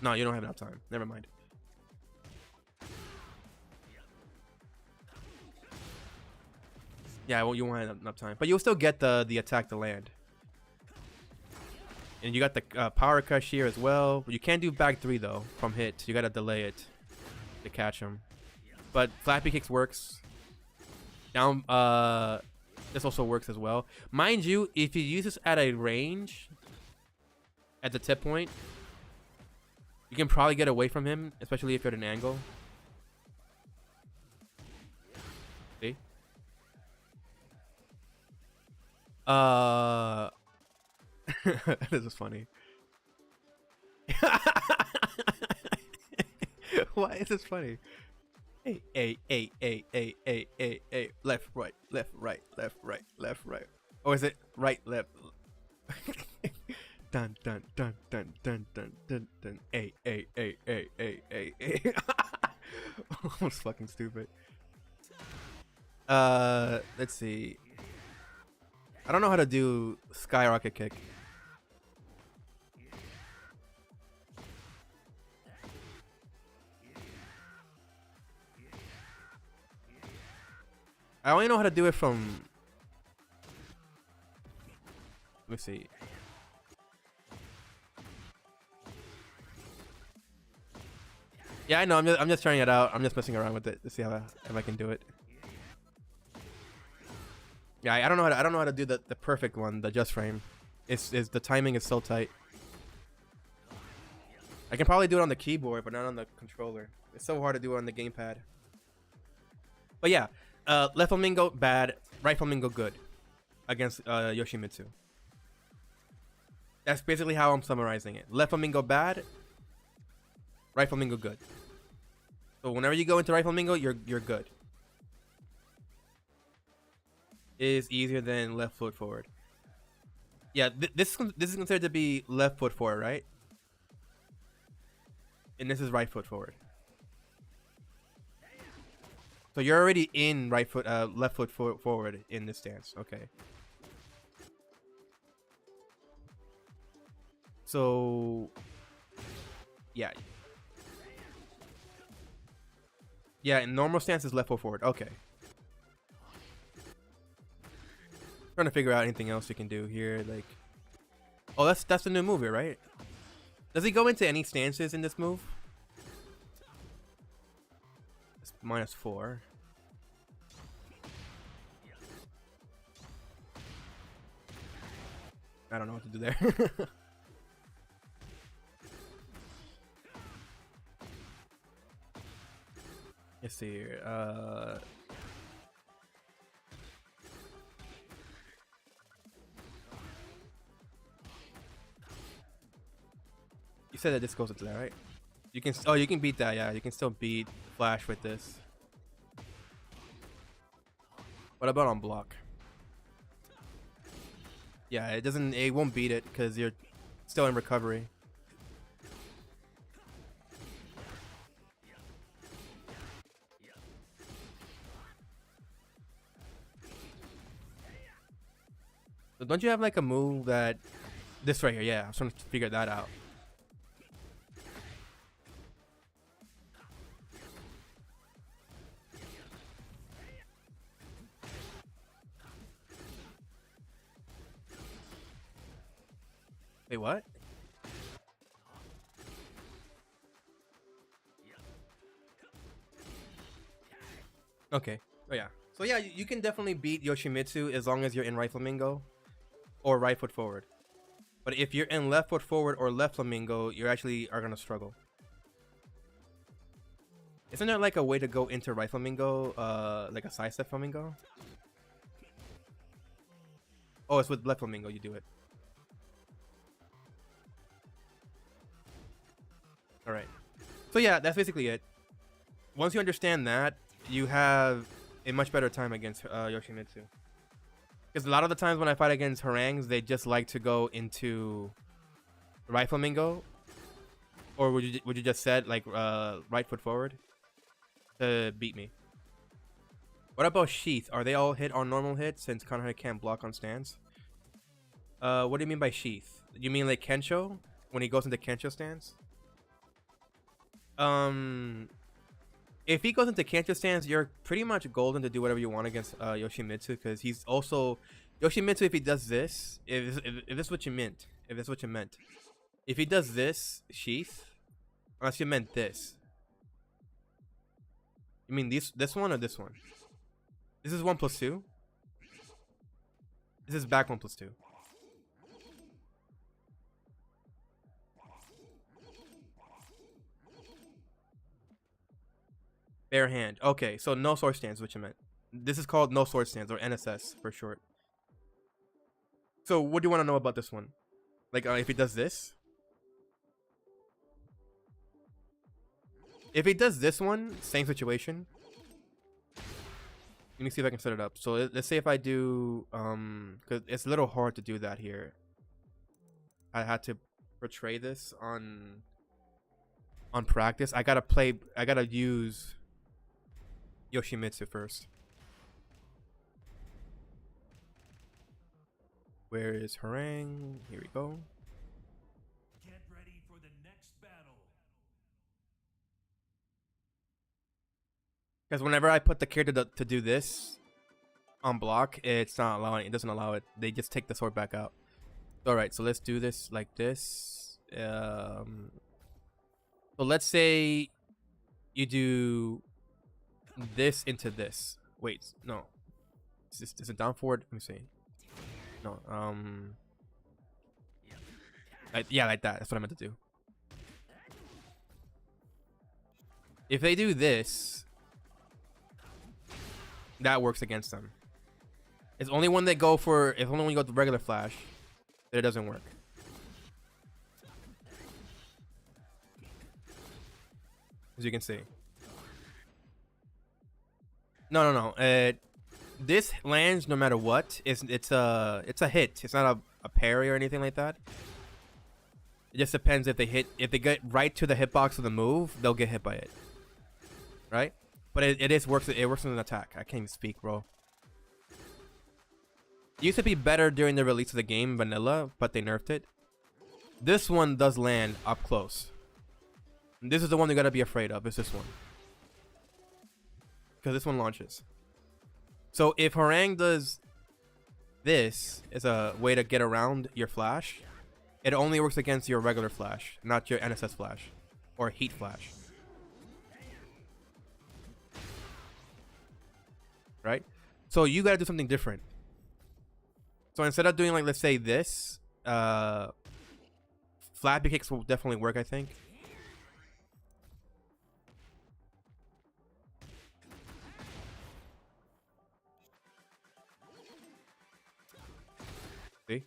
No, you don't have enough time. Never mind. Yeah, well, you won't have enough time. But you'll still get the attack to land. And you got the power crush here as well. You can't do back 3 though from hit. You gotta delay it to catch him. But flappy kicks works. Down this also works as well. Mind you, if you use this at a range at the tip point, you can probably get away from him, especially if you're at an angle. See? This is funny. Why is this funny? Hey. Left, right, left, right, left, right, left, right. Or is it right, left? Dun dun dun dun dun dun dun dun. Hey. Almost fucking stupid. Let's see. I don't know how to do skyrocket kick. I only know how to do it from. Let me see. Yeah, I know. I'm just trying it out. I'm just messing around with it to see how if I can do it. Yeah, I don't know how to do the perfect one, the just frame. It's the timing is so tight. I can probably do it on the keyboard, but not on the controller. It's so hard to do it on the gamepad. But yeah, left flamingo bad, right flamingo good against Yoshimitsu. That's basically how I'm summarizing it. Left flamingo bad, right flamingo good. So whenever you go into right flamingo, you're good. Is easier than left foot forward. Yeah, this is considered to be left foot forward, right? And this is right foot forward. So you're already in right foot, left foot forward in this stance. Okay. So yeah. Yeah, in normal stance is left foot forward. Okay. Trying to figure out anything else you can do here, like. Oh, that's the new move here, right? Does he go into any stances in this move? It's -4. I don't know what to do there. Let's see here. You said that this goes into that, right? You can. Oh, you can beat that. Yeah, you can still beat Flash with this. What about on block? Yeah, it doesn't. It won't beat it because you're still in recovery. So don't you have like a move that this right here? Yeah, I was trying to figure that out. Wait, what? Okay. Oh yeah. So yeah, you can definitely beat Yoshimitsu as long as you're in right flamingo or right foot forward. But if you're in left foot forward or left flamingo, you actually are gonna struggle. Isn't there like a way to go into right flamingo, like a sidestep flamingo? Oh, it's with left flamingo you do it. All right. So yeah, that's basically it. Once you understand that, you have a much better time against Yoshimitsu. Because a lot of the times when I fight against harangues, they just like to go into right flamingo, or would you just set like right foot forward to beat me? What about sheath? Are they all hit on normal hit since Konoha can't block on stance? What do you mean by sheath? You mean like Kensho when he goes into Kensho stance? If he goes into Kensho stance, you're pretty much golden to do whatever you want against Yoshimitsu, because he's also Yoshimitsu. If he does this, if this is what you meant, if he does this sheath, unless you meant this, you mean this one or this one? This is 1+2. This is back 1+2. Bare hand. Okay, so no sword stance, which you meant. This is called no sword stance, or NSS for short. So what do you want to know about this one? Like if he does this? If he does this one, same situation. Let me see if I can set it up. So let's say if I do, because it's a little hard to do that here. I had to portray this on practice. I gotta use Yoshimitsu first. Where is harangue? Here we go. Get ready for the next battle. Because whenever I put the character to do this on block, it's not allowing. It doesn't allow it. They just take the sword back out. All right, so let's do this like this. So let's say you do this into this. Wait, no. Is it down forward? Let me see. No. Yeah, like that. That's what I meant to do. If they do this, that works against them. It's only when they go for, if only when you go with the regular flash, that it doesn't work. As you can see. No. This lands no matter what. It's a hit. It's not a parry or anything like that. It just depends if they hit. If they get right to the hitbox of the move, they'll get hit by it. Right? But it works. It works as an attack. I can't even speak, bro. It used to be better during the release of the game, vanilla, but they nerfed it. This one does land up close. And this is the one you gotta be afraid of. It's this one. Because this one launches. So if harangue does this as a way to get around your flash, it only works against your regular flash, not your NSS flash or heat flash. Right? So you gotta do something different. So instead of doing like, let's say this, flappy kicks will definitely work, I think. See?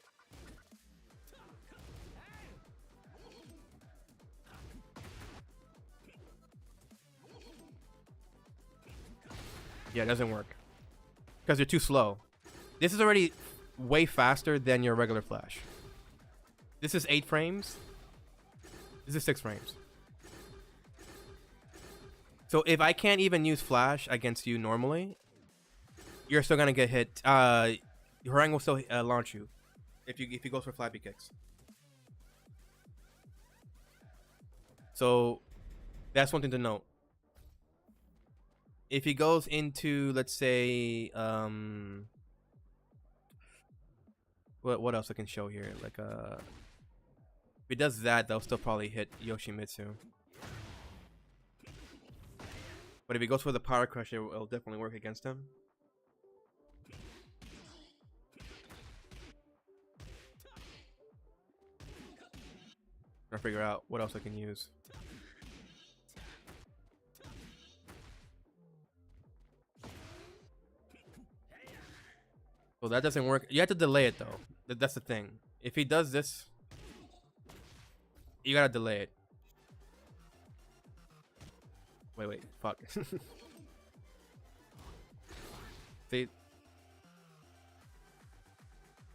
Yeah, it doesn't work. Because you're too slow. This is already way faster than your regular flash. This is 8 frames. This is 6 frames. So if I can't even use flash against you normally, you're still gonna get hit. Harangue will still launch you if he goes for flappy kicks. So that's one thing to note. If he goes into, let's say, what else I can show here? Like if he does that, they'll still probably hit Yoshimitsu. But if he goes for the power crush, it'll definitely work against him. Trying to figure out what else I can use. So that doesn't work. You have to delay it though. That's the thing. If he does this, you gotta delay it. Wait, fuck. See,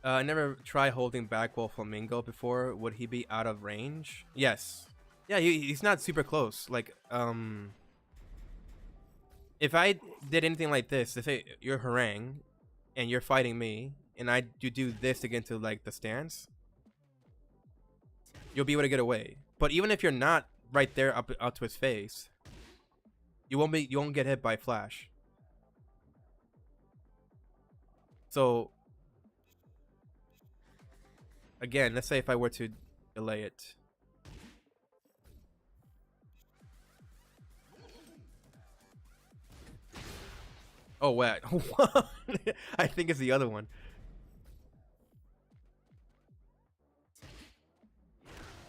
I never tried holding back while Flamingo before. Would he be out of range? Yes. Yeah, he's not super close. Like, if I did anything like this, let's say you're Harangue and you're fighting me, and you do this to get into like the stance, you'll be able to get away. But even if you're not right there up to his face, you won't get hit by flash. So again, let's say if I were to delay it. Oh wait, I think it's the other one.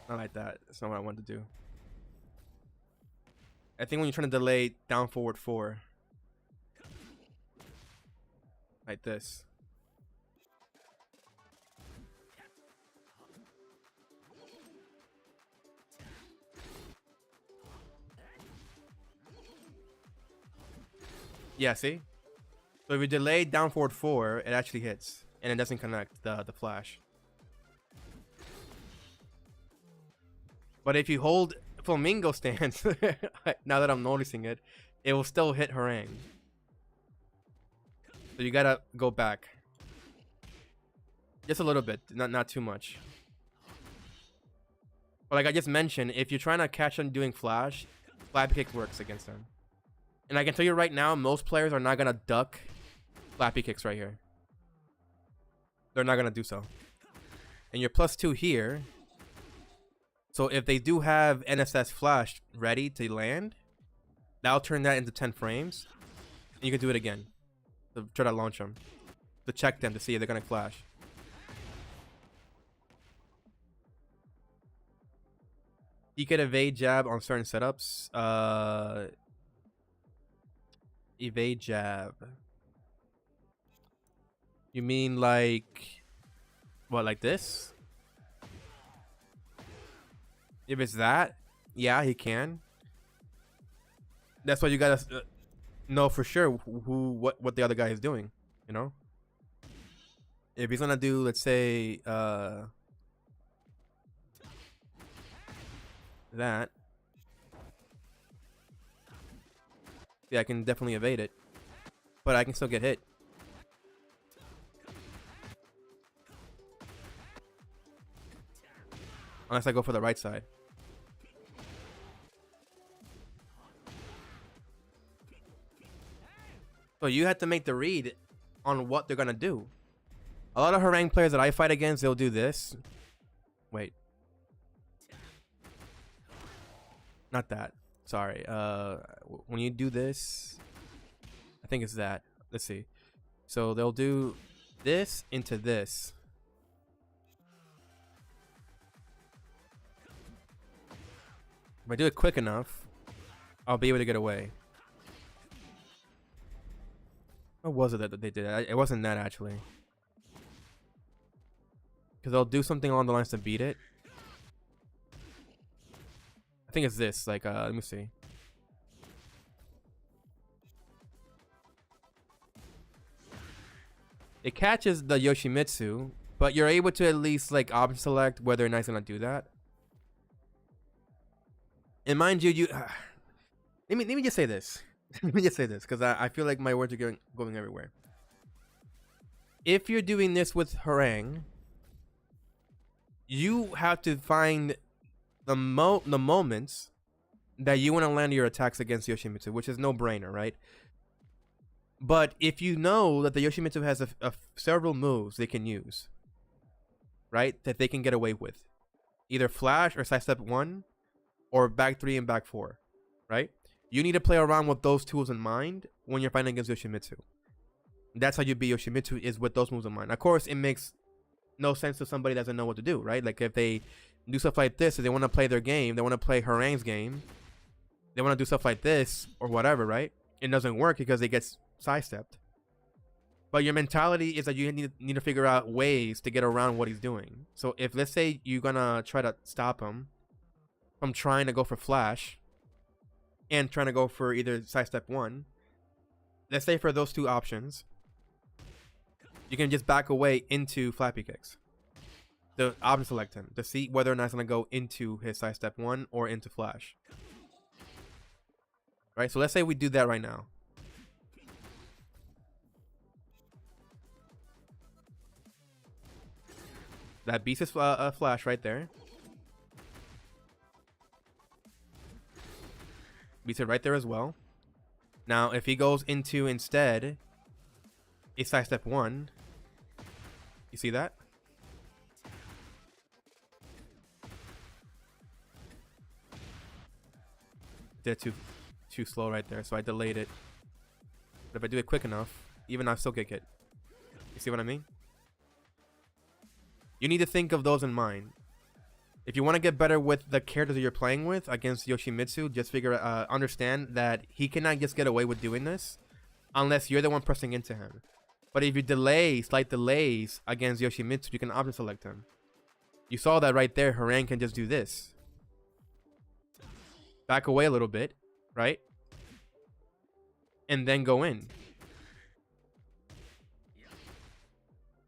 Not like that. That's not what I wanted to do. I think when you're trying to delay down forward 4, like this. Yeah, see? So if you delay down forward 4, it actually hits, and it doesn't connect the flash. But if you hold Flamingo stance, now that I'm noticing it, it will still hit Harangue. So you gotta go back. Just a little bit, not too much. But like I just mentioned, if you're trying to catch him doing flash, flappy kick works against him. And I can tell you right now, most players are not gonna duck flappy kicks right here. They're not gonna do so. And you're +2 here. So if they do have NSS flash ready to land, that'll turn that into 10 frames. And you can do it again. To try to launch them. To check them to see if they're gonna flash. You can evade jab on certain setups. Evade jab. You mean like what, like this? If it's that, yeah, he can. That's why you gotta know for sure what the other guy is doing, you know? If he's gonna do, let's say, that. Yeah, I can definitely evade it. But I can still get hit. Unless I go for the right side. So you have to make the read on what they're gonna do. A lot of Harangue players that I fight against, they'll do this. Wait. Not that. Sorry. When you do this, I think it's that. Let's see. So they'll do this into this. If I do it quick enough, I'll be able to get away. What was it that they did? It wasn't that, actually. Because they'll do something along the lines to beat it. I think it's this. Like, let me see. It catches the Yoshimitsu, but you're able to at least, like, option select whether or not it's going to do that. And mind you, let me just say this. Let me just say this, because I feel like my words are going everywhere. If you're doing this with Harangue, you have to find the moments that you want to land your attacks against Yoshimitsu, which is no brainer, right? But if you know that the Yoshimitsu has several moves they can use, right, that they can get away with, either flash or sidestep 1, or back 3 and back 4, right? You need to play around with those tools in mind when you're fighting against Yoshimitsu. That's how you beat Yoshimitsu, is with those moves in mind. Of course, it makes no sense to somebody that doesn't know what to do, right? Like, if they do stuff like this, if they want to play their game, they want to play Harangue's game, they want to do stuff like this or whatever, right? It doesn't work because it gets sidestepped. But your mentality is that you need to figure out ways to get around what he's doing. So if, let's say, you're gonna try to stop him from trying to go for flash, and trying to go for either sidestep 1, let's say for those two options, you can just back away into flappy kicks. The option select him to see whether or not it's going to go into his sidestep 1 or into flash. Right, so let's say we do that right now. That beats his flash right there. Beats it right there as well. Now, if he goes into instead a sidestep 1, you see that? Did too slow right there, so I delayed it. But if I do it quick enough, even I still get hit. You see what I mean? You need to think of those in mind. If you want to get better with the characters that you're playing with against Yoshimitsu, just understand that he cannot just get away with doing this unless you're the one pressing into him. But if you slight delays against Yoshimitsu, you can option select him. You saw that right there. Haran can just do this. Back away a little bit, right? And then go in.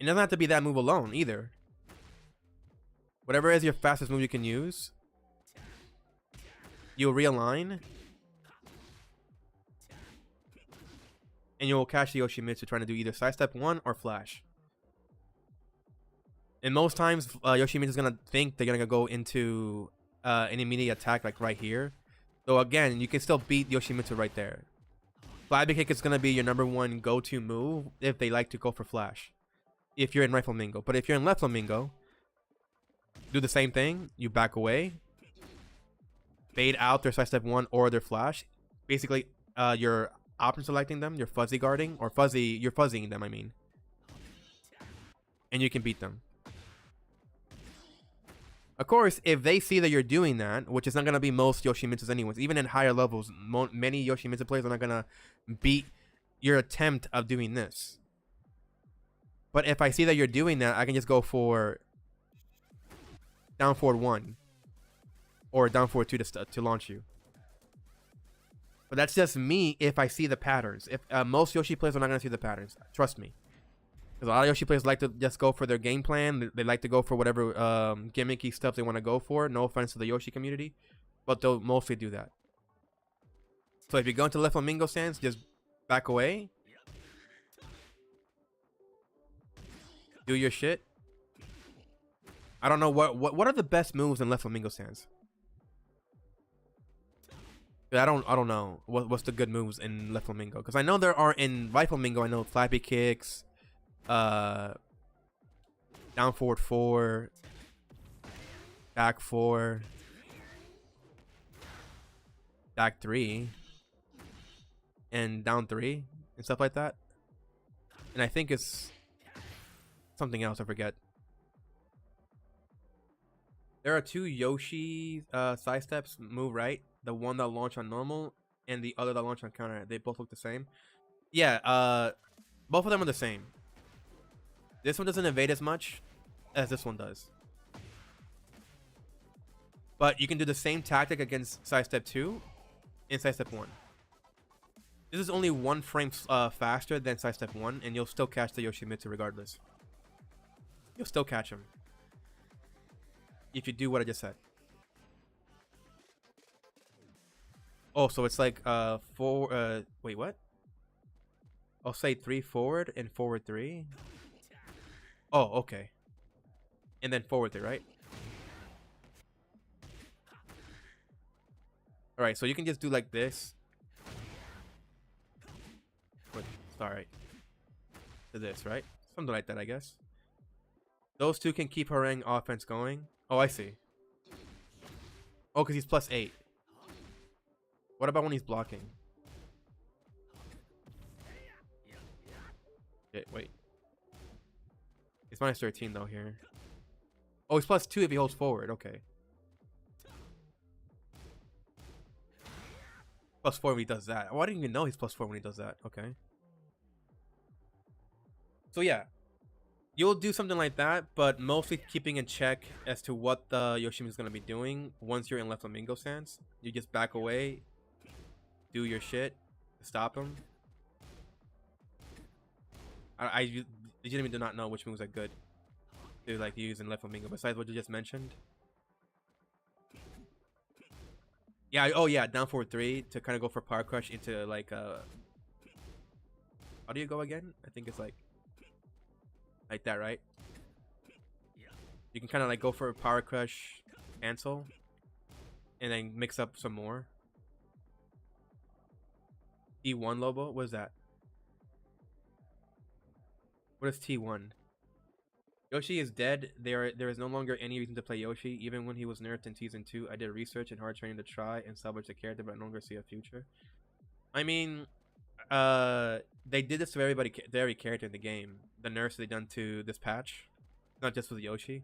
It doesn't have to be that move alone either. Whatever is your fastest move you can use, you'll realign. And you'll catch the Yoshimitsu trying to do either sidestep 1 or flash. And most times, Yoshimitsu is going to think they're going to go into an immediate attack like right here. So again, you can still beat Yoshimitsu right there. Flappy kick is going to be your #1 go-to move if they like to go for flash. If you're in right flamingo. But if you're in left flamingo, do the same thing. You back away. Fade out their sidestep 1 or their flash. Basically, you're option selecting them. You're fuzzy guarding. Or you're fuzzying them, I mean. And you can beat them. Of course, if they see that you're doing that, which is not going to be most Yoshimitsus anyways, even in higher levels, many Yoshimitsu players are not going to beat your attempt of doing this. But if I see that you're doing that, I can just go for down forward 1 or down forward 2 to launch you. But that's just me if I see the patterns. If most Yoshi players are not going to see the patterns. Trust me. Because a lot of Yoshi players like to just go for their game plan. They like to go for whatever gimmicky stuff they want to go for. No offense to the Yoshi community. But they'll mostly do that. So if you go into left flamingo stance, just back away. Do your shit. I don't know what are the best moves in left flamingo stance. I don't know what's the good moves in left flamingo, because I know there are in right flamingo. I know flappy kicks, down forward 4, back 4, back 3, and down 3 and stuff like that. And I think it's something else, I forget. There are 2 Yoshi side steps move right. The one that launch on normal and the other that launch on counter. They both look the same. Yeah, both of them are the same. This one doesn't evade as much as this one does. But you can do the same tactic against side step 2 and side step 1. This is only 1 frame faster than side step 1, and you'll still catch the Yoshimitsu regardless. You'll still catch him if you do what I just said. Oh, so it's like wait, what? I'll say 3 forward and forward 3. Oh, okay. And then forward 3, right? Alright, so you can just do like this. Wait, sorry. To this, right? Something like that, I guess. Those 2 can keep Harangue offense going. Oh, I see. Oh, because he's +8. What about when he's blocking? Okay, wait. He's -13 though here. Oh, he's +2 if he holds forward. Okay. +4 when he does that. Oh, I didn't even know he's +4 when he does that. Okay. So yeah. You'll do something like that, but mostly keeping in check as to what the Yoshimitsu is going to be doing once you're in left flamingo stance. You just back away. do your shit to stop him. I legitimately do not know which moves are good to like use in Left Flamingo besides what you just mentioned. Yeah, oh yeah, down forward 3 to kind of go for power crush into like how do you go again? I think it's like that, right? You can kind of like go for a power crush, cancel, and then mix up some more. T1 Lobo, what is that? What is T1? Yoshi is dead. There is no longer any reason to play Yoshi. Even when he was nerfed in Season 2, I did research and hard training to try and salvage the character, but I no longer see a future. I mean, they did this to every character in the game. The nerfs they done to this patch, not just with Yoshi.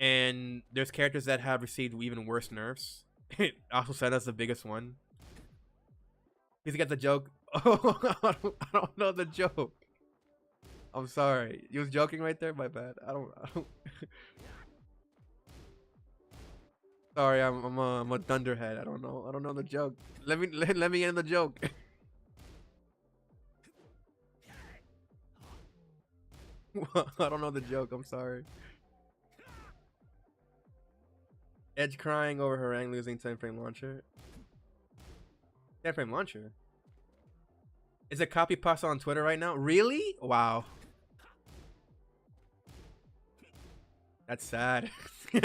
And there's characters that have received even worse nerfs. Also said that's the biggest one. He's got the joke. Oh, I don't know the joke. I'm sorry. You was joking right there. My bad. I don't. Sorry, I'm a dunderhead. I don't know the joke. Let me end the joke. I don't know the joke. I'm sorry. Edge crying over Harangue losing 10-frame launcher. 10-frame launcher? Is it copy pasta on Twitter right now? Really? Wow. That's sad. He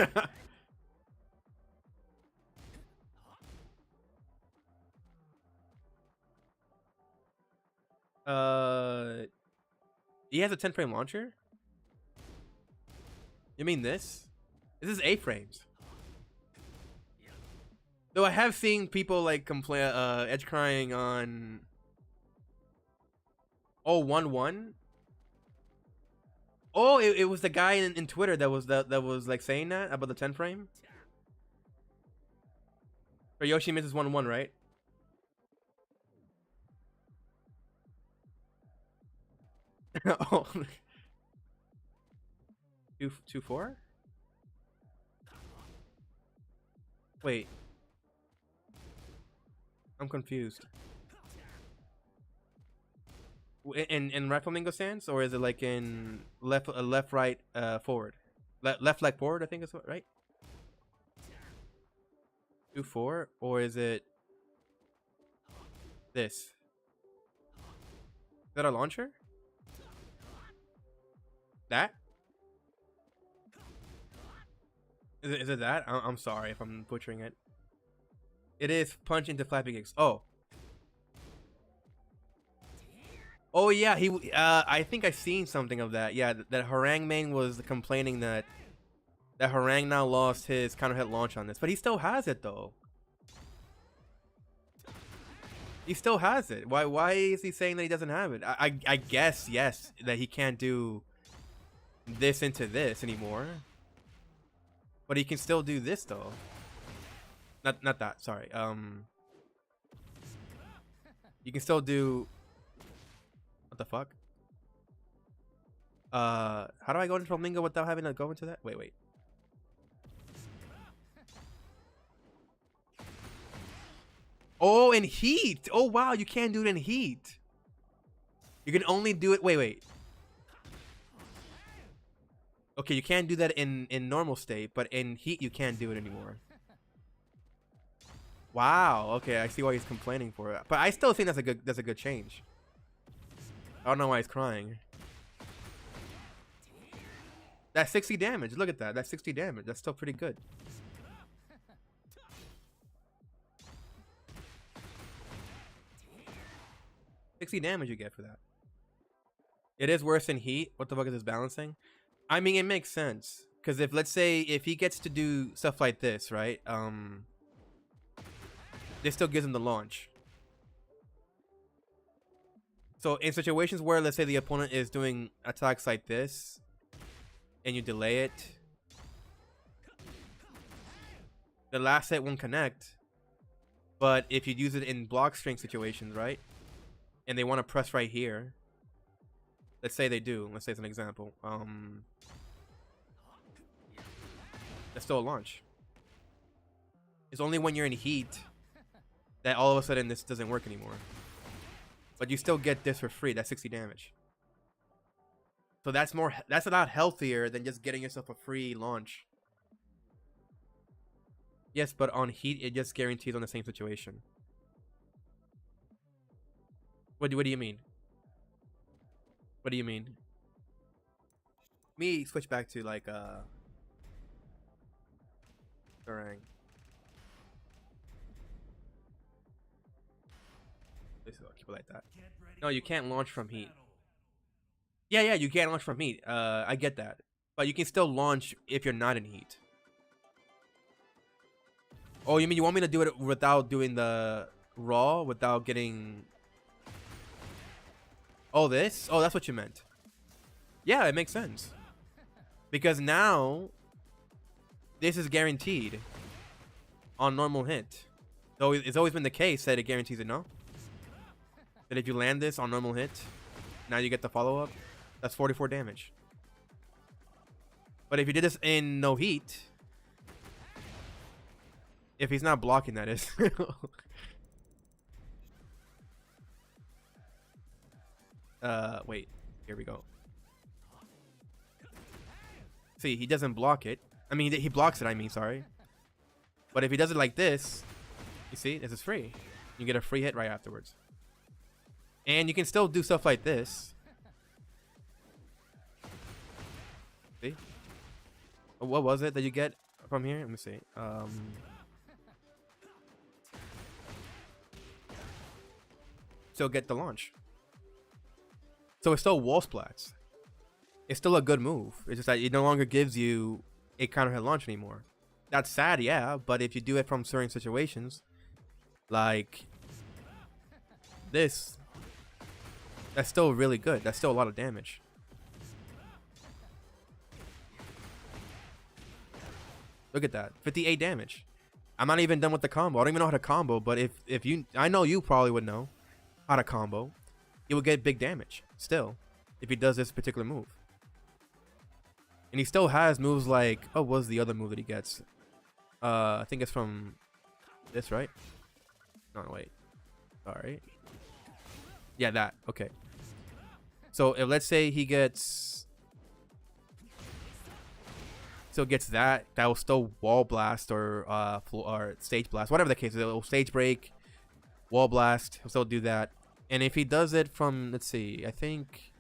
has a 10-frame launcher? You mean this? This is 8 frames. Though I have seen people like complain, edge crying on. Oh, 1-1. Oh, it was the guy in Twitter that was like saying that about the 10 frame. For Yoshimitsu is 1-1, right? Oh, 2-4. Wait, I'm confused. In right flamingo stance, or is it like in left right forward, left leg forward? I think is what, right? 2-4, or is it this? Is that a launcher? That? Is it that? I'm sorry if I'm butchering it. It is punch into flappy kicks. Oh. Oh yeah, I think I seen something of that. Yeah, that Harangue main was complaining that Harangue now lost his counter hit launch on this, but he still has it though. He still has it. Why is he saying that he doesn't have it? I guess yes, that he can't do this into this anymore. But he can still do this though. Not that, sorry. You can still do. What the fuck? How do I go into Flamingo without having to go into that? Wait. Oh, in heat. Oh wow, you can't do it in heat. You can only do it. Wait. Okay, you can't do that in normal state, but in heat you can't do it anymore. Wow. Okay, I see why he's complaining for it, but I still think that's a good change. I don't know why he's crying. That's 60 damage. Look at that. That's 60 damage. That's still pretty good. $60 damage you get for that. It is worse in heat. What the fuck is this balancing? I mean, it makes sense. Because if, let's say, if he gets to do stuff like this, right? This still gives him the launch. So in situations where, let's say, the opponent is doing attacks like this, and you delay it, the last hit won't connect. But if you use it in block strength situations, right? And they want to press right here. Let's say they do. Let's say it's an example. That's still a launch. It's only when you're in heat that all of a sudden this doesn't work anymore. But you still get this for free. That's 60 damage. So that's a lot healthier than just getting yourself a free launch. Yes, but on heat, it just guarantees on the same situation. What do you mean? What do you mean? Me switch back to like Sarang. I'll keep it like that. No, you can't launch from heat. Yeah, you can't launch from heat. I get that. But you can still launch if you're not in heat. Oh, you mean you want me to do it without doing the raw? Without getting... Oh, this? Oh, that's what you meant. Yeah, it makes sense. Because now, this is guaranteed on normal hit. So it's always been the case that it guarantees it, no? That if you land this on normal hit, now you get the follow-up. That's 44 damage. But if you did this in no heat, if he's not blocking, that is. Wait. Here we go. See, he doesn't block it. I mean, he blocks it, I mean, sorry. But if he does it like this, you see, this is free. You get a free hit right afterwards. And you can still do stuff like this. See? What was it that you get from here? Let me see. Still get the launch. So it's still wall splats. It's still a good move. It's just that it no longer gives you a counter hit launch anymore. That's sad, yeah, but if you do it from certain situations, like this, that's still really good. That's still a lot of damage. Look at that, 58 damage. I'm not even done with the combo. I don't even know how to combo, but if you, I know you probably would know how to combo. He would get big damage still if he does this particular move. And he still has moves like, oh, what was the other move that he gets? I think it's from this, right? No, wait. Sorry. Yeah, that. Okay. So if let's say he gets, still gets that will still wall blast or stage blast, whatever the case is. It'll stage break, wall blast. He'll still do that. And if he does it from, let's see, I think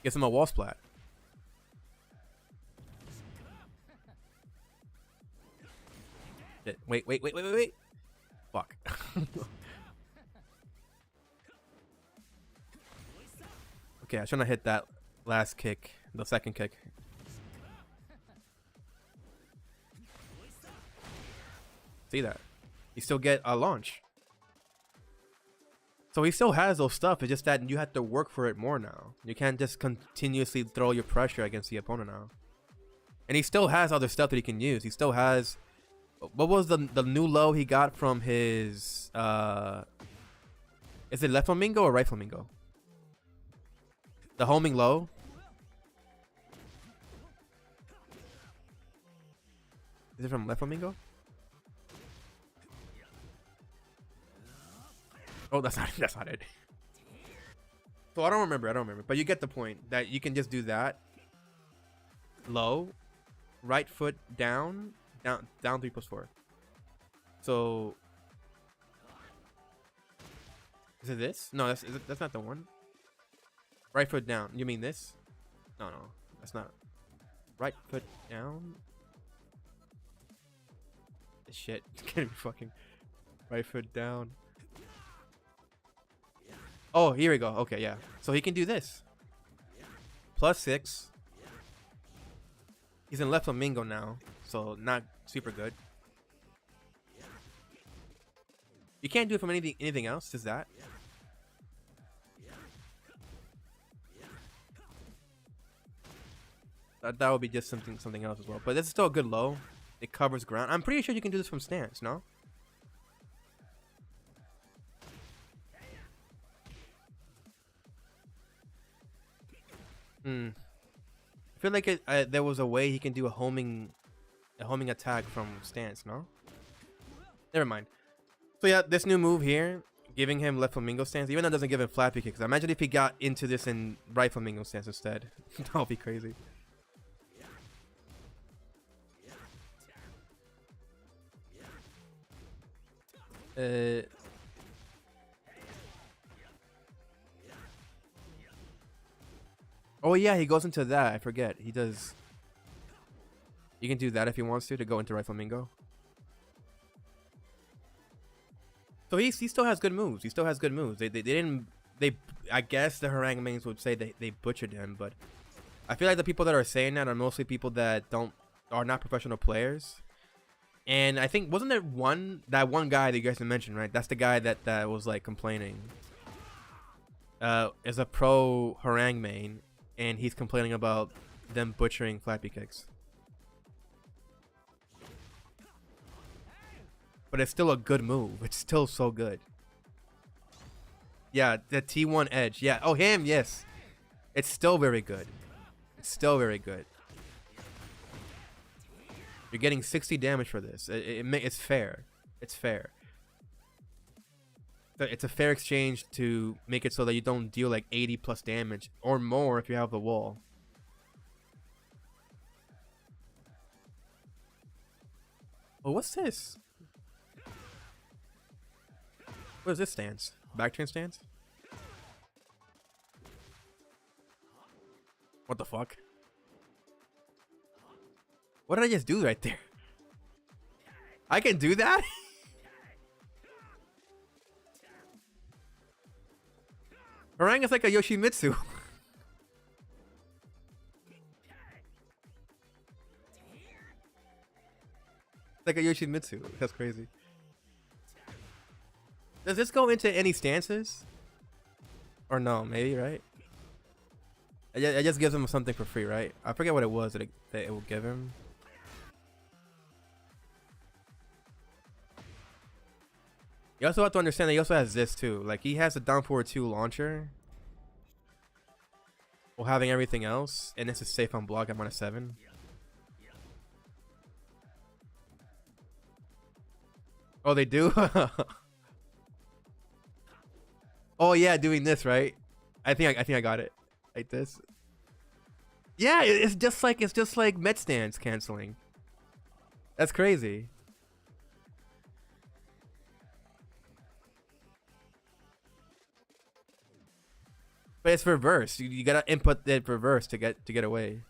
gets him a wall splat. Wait. Fuck. Okay, I shouldn't have hit that last kick, the second kick. See that? You still get a launch. So he still has those stuff. It's just that you have to work for it more now. You can't just continuously throw your pressure against the opponent now. And he still has other stuff that he can use. He still has... What was the new low he got from his... Is it left flamingo or right flamingo? The homing low? Is it from left flamingo? Oh, that's not it. So I don't remember. But you get the point that you can just do that. Low, right foot down 3+4. So is it this? No, that's not the one. Right foot down. You mean this? No, that's not. Right foot down. Shit, it's gonna be fucking right foot down. Oh, here we go. Okay, yeah. So he can do this. +6. He's in left flamingo now, so not super good. You can't do it from anything else. Just that. That would be just something else as well. But this is still a good low. It covers ground. I'm pretty sure you can do this from stance, no? I feel like there was a way he can do a homing a homing attack from stance, no? Never mind. So yeah, this new move here, giving him left flamingo stance, even though it doesn't give him flappy kicks. Imagine if he got into this in right flamingo stance instead. That would be crazy. Oh yeah, he goes into that. I forget. He does. You can do that if he wants to go into right flamingo. So he still has good moves. He still has good moves. They didn't. I guess the harangue mains would say they butchered him, but I feel like the people that are saying that are mostly people that are not professional players. And I think wasn't there that one guy that you guys mentioned, right? That's the guy that was like complaining. Is a pro harangue main, and he's complaining about them butchering flappy kicks. But it's still a good move. It's still so good. Yeah, the T1 edge. Yeah. Oh, him. Yes. It's still very good. It's still very good. You're getting 60 damage for this. It's fair. It's fair. It's a fair exchange to make it so that you don't deal like 80 plus damage or more if you have the wall. Oh, what's this? What is this stance? Back turn stance? What the fuck? What did I just do right there? I can do that? Harangue is like a Yoshimitsu. Like a Yoshimitsu. That's crazy. Does this go into any stances? Or no, maybe, right? It just gives him something for free, right? I forget what it was that it will give him. You also have to understand that he also has this too. Like he has a down forward 2 launcher. While having everything else. And this is safe on block at -7. Oh, they do? Oh yeah, doing this, right? I think I got it. Like this. Yeah, it's just like Met stance canceling. That's crazy. But it's reverse. You gotta input the reverse to get away.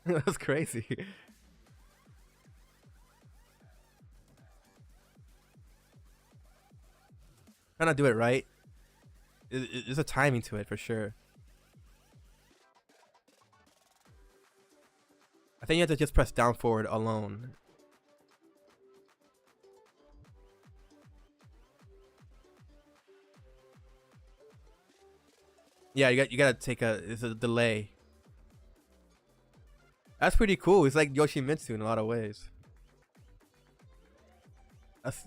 That's crazy. Trying to do it right. There's a timing to it for sure. I think you have to just press down forward alone. Yeah, you gotta take it's a delay. That's pretty cool. It's like Yoshimitsu in a lot of ways.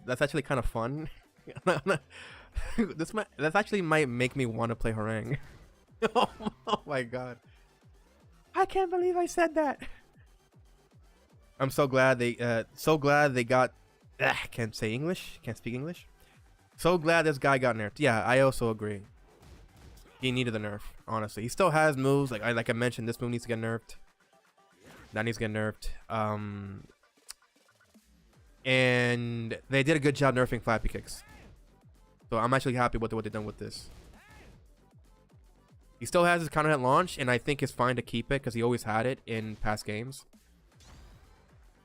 That's actually kind of fun. That actually might make me want to play harangue. Oh my god! I can't believe I said that. I'm so glad they got. Can't say English. Can't speak English. So glad this guy got nerfed. Yeah, I also agree. He needed the nerf. Honestly, he still has moves. Like I mentioned, this move needs to get nerfed. That needs to get nerfed. And they did a good job nerfing flappy kicks. So I'm actually happy with what they've done with this. He still has his counter hit launch, and I think it's fine to keep it because he always had it in past games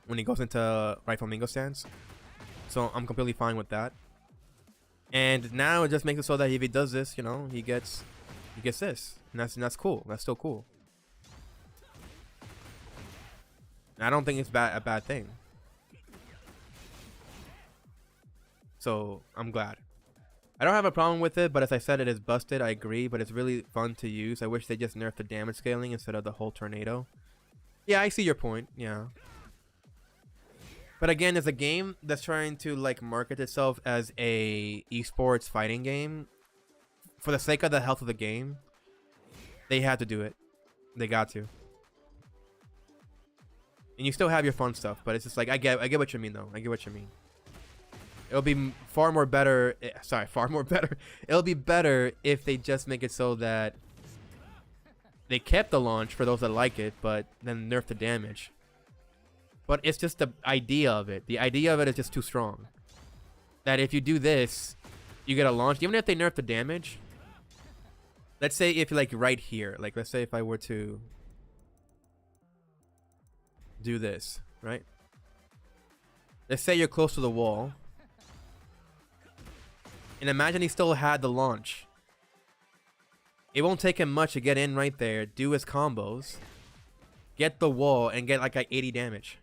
when he goes into right flamingo stance. So I'm completely fine with that. And now it just makes it so that if he does this, you know, he gets this, and that's cool. That's still cool. I don't think it's a bad thing. So I'm glad. I don't have a problem with it, but as I said, it is busted. I agree, but it's really fun to use. I wish they just nerfed the damage scaling instead of the whole tornado. Yeah, I see your point. Yeah. But again, it's a game that's trying to like market itself as a esports fighting game for the sake of the health of the game. They had to do it. They got to. And you still have your fun stuff, but it's just like I get what you mean though. I get what you mean. It'll be far more better. Far more better. It'll be better if they just make it so that they kept the launch for those that like it, but then nerf the damage. But it's just the idea of it. The idea of it is just too strong. That if you do this, you get a launch. Even if they nerf the damage. Let's say if like right here. Like let's say if I were to do this, right? Let's say you're close to the wall. And imagine he still had the launch. It won't take him much to get in right there, do his combos, get the wall, and get like 80 damage.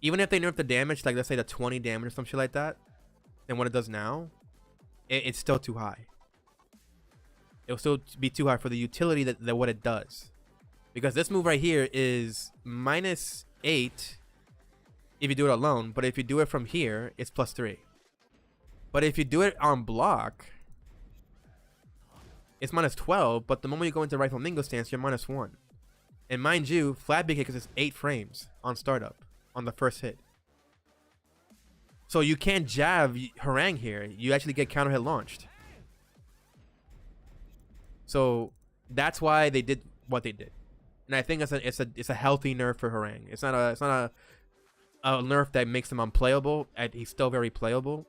Even if they nerf the damage, like let's say the 20 damage or some shit like that, than what it does now, it's still too high. It'll still be too high for the utility that what it does. Because this move right here is -8 if you do it alone, but if you do it from here, it's +3. But if you do it on block, it's -12, but the moment you go into right flamingo stance, you're -1. And mind you, flat B kick is 8 frames on startup, on the first hit. So you can't jab harangue here. You actually get counter hit launched. So that's why they did what they did. And I think it's a healthy nerf for harangue. It's not a nerf that makes him unplayable. He's still very playable.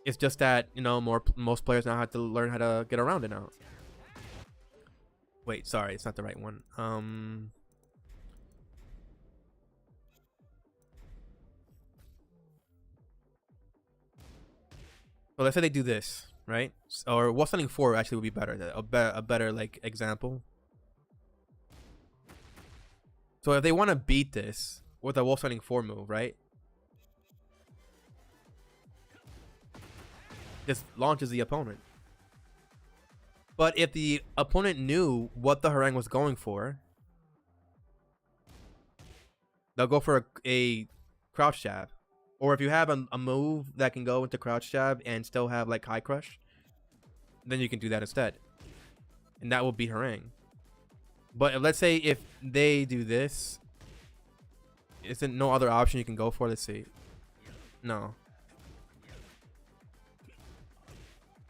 It's just that, you know, most players now have to learn how to get around it now. Wait, sorry, it's not the right one. So let's say they do this, right? Or wall standing 4 actually would be better. A better like example. So if they want to beat this with a wall standing 4 move, right? Just launches the opponent. But if the opponent knew what the harangue was going for, they'll go for a crouch jab. Or if you have a move that can go into crouch jab and still have like high crush, then you can do that instead. And that will beat harangue. But let's say if they do this, isn't no other option you can go for? Let's see. No.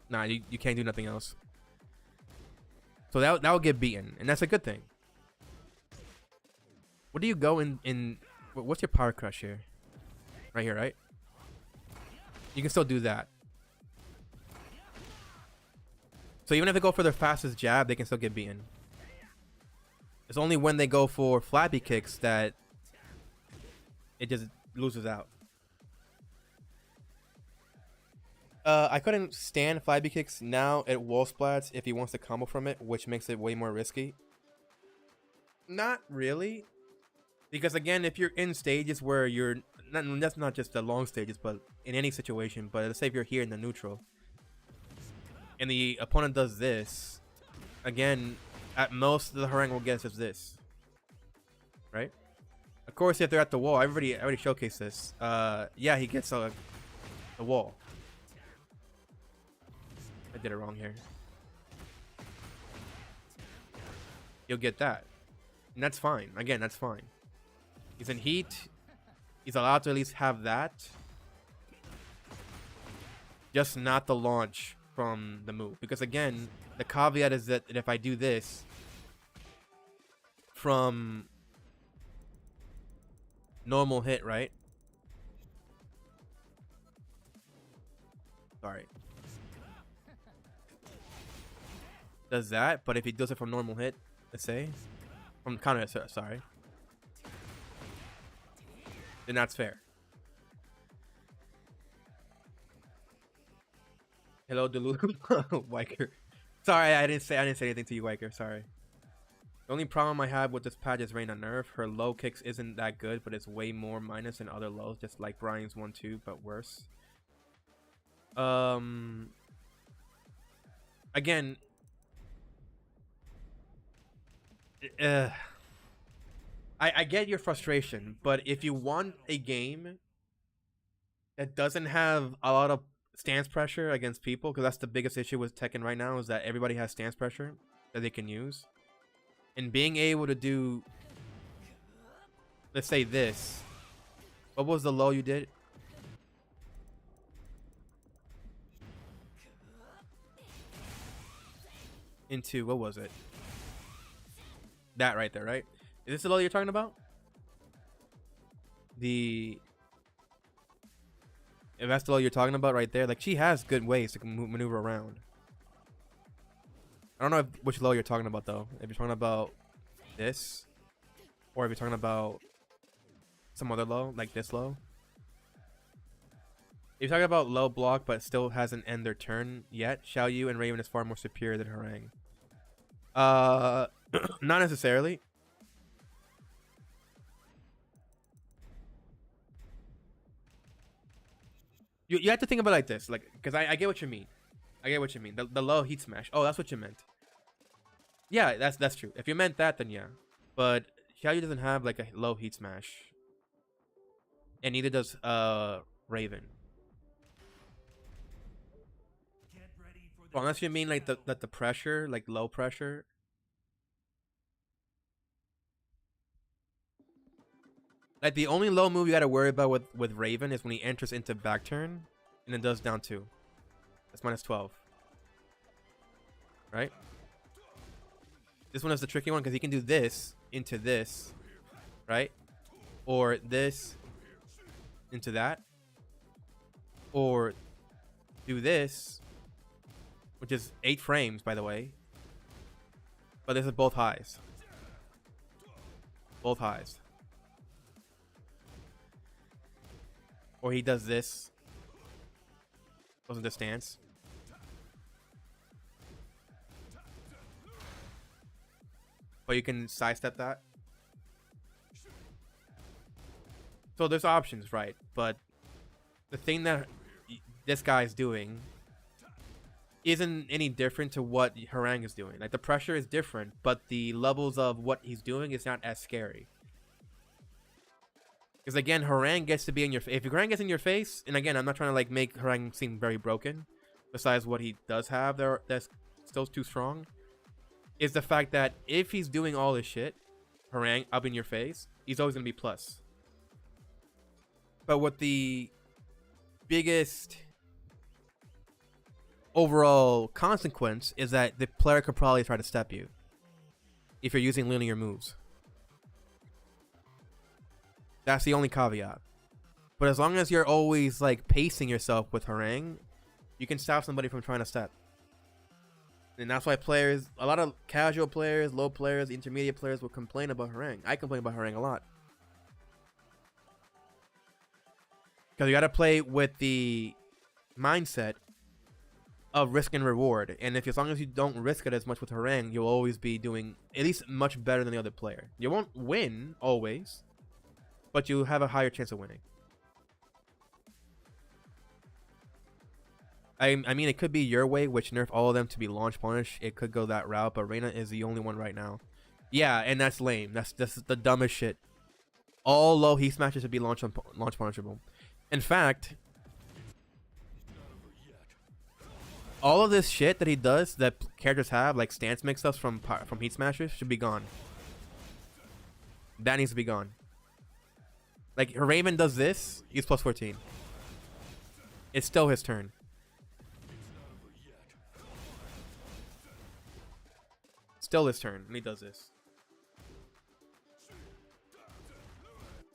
Nah, you can't do nothing else. So that will get beaten, and that's a good thing. What do you go in what's your power crush here? Right here, right? You can still do that. So even if they go for their fastest jab, they can still get beaten. It's only when they go for flappy kicks that it just loses out. I couldn't stand flappy kicks now at wall splats if he wants to combo from it, which makes it way more risky. Not really. Because again, if you're in stages where you're that's not just the long stages, but in any situation, but let's say if you're here in the neutral and the opponent does this, again, at most the harangue will get is this. Right? Of course, if they're at the wall, I already showcased this. Yeah, he gets the wall. I did it wrong here. You'll get that. And that's fine. Again, that's fine. He's in heat. He's allowed to at least have that. Just not the launch from the move. Because again, the caveat is that if I do this from normal hit, right? Sorry. Does that, but if he does it from normal hit, let's say, from counter hit, sorry, then that's fair. Hello, Delusional-Lobo. Wiker. Sorry, I didn't say anything to you, Wiker. Sorry. The only problem I have with this patch is Reina nerf. Her low kicks isn't that good, but it's way more minus than other lows, just like Brian's 1-2, but worse. Again, I get your frustration, but if you want a game that doesn't have a lot of stance pressure against people, because that's the biggest issue with Tekken right now, is that everybody has stance pressure that they can use. And being able to do, let's say this. What was the low you did? Into, what was it? That right there, right? Is this the low you're talking about? If that's the low you're talking about right there, like, she has good ways to maneuver around. I don't know which low you're talking about, though. If you're talking about this, or if you're talking about some other low, like this low. If you're talking about low block but still hasn't ended their turn yet, Xiao Yu and Raven is far more superior than Harang. Not necessarily. You have to think about it like this, like, because I get what you mean. I get what you mean. The low heat smash. Oh, that's what you meant. Yeah, that's true. If you meant that, then yeah. But Xiao Yu doesn't have like a low heat smash, and neither does Raven. Get ready for the Well, unless you next mean like the battle. pressure, like low pressure. Like, the only low move you gotta worry about with Raven is when he enters into back turn and then does down 2. That's minus 12. Right? This one is the tricky one because he can do this into this, right? Or this into that. Or do this, which is 8 frames, by the way. But this is both highs. Both highs. Or he does this. Goes into stance. But you can sidestep that. So there's options, right? But the thing that this guy is doing isn't any different to what Harang is doing. Like, the pressure is different, but the levels of what he's doing is not as scary. Because again, Harang gets to be in your face. If Harang gets in your face, and again, I'm not trying to like make Harang seem very broken, besides what he does have there that's still too strong, is the fact that if he's doing all this shit, Harang up in your face, he's always gonna be plus. But what the biggest overall consequence is that the player could probably try to step you if you're using linear moves. That's the only caveat. But as long as you're always like pacing yourself with Harang, you can stop somebody from trying to step. And that's why players, a lot of casual players, low players, intermediate players will complain about Harang. I complain about Harang a lot. Because you got to play with the mindset of risk and reward. And if, as long as you don't risk it as much with Harang, you'll always be doing at least much better than the other player. You won't win always, but you have a higher chance of winning. I mean, it could be your way, which nerf all of them to be launch punish. It could go that route, but Reina is the only one right now. Yeah, and that's lame. That's the dumbest shit. All low heat smashes should be launch punishable. In fact, all of this shit that he does that characters have, like stance mix-ups from heat smashers, should be gone. That needs to be gone. Like, Raven does this, he's plus 14. It's still his turn. Still his turn, and he does this.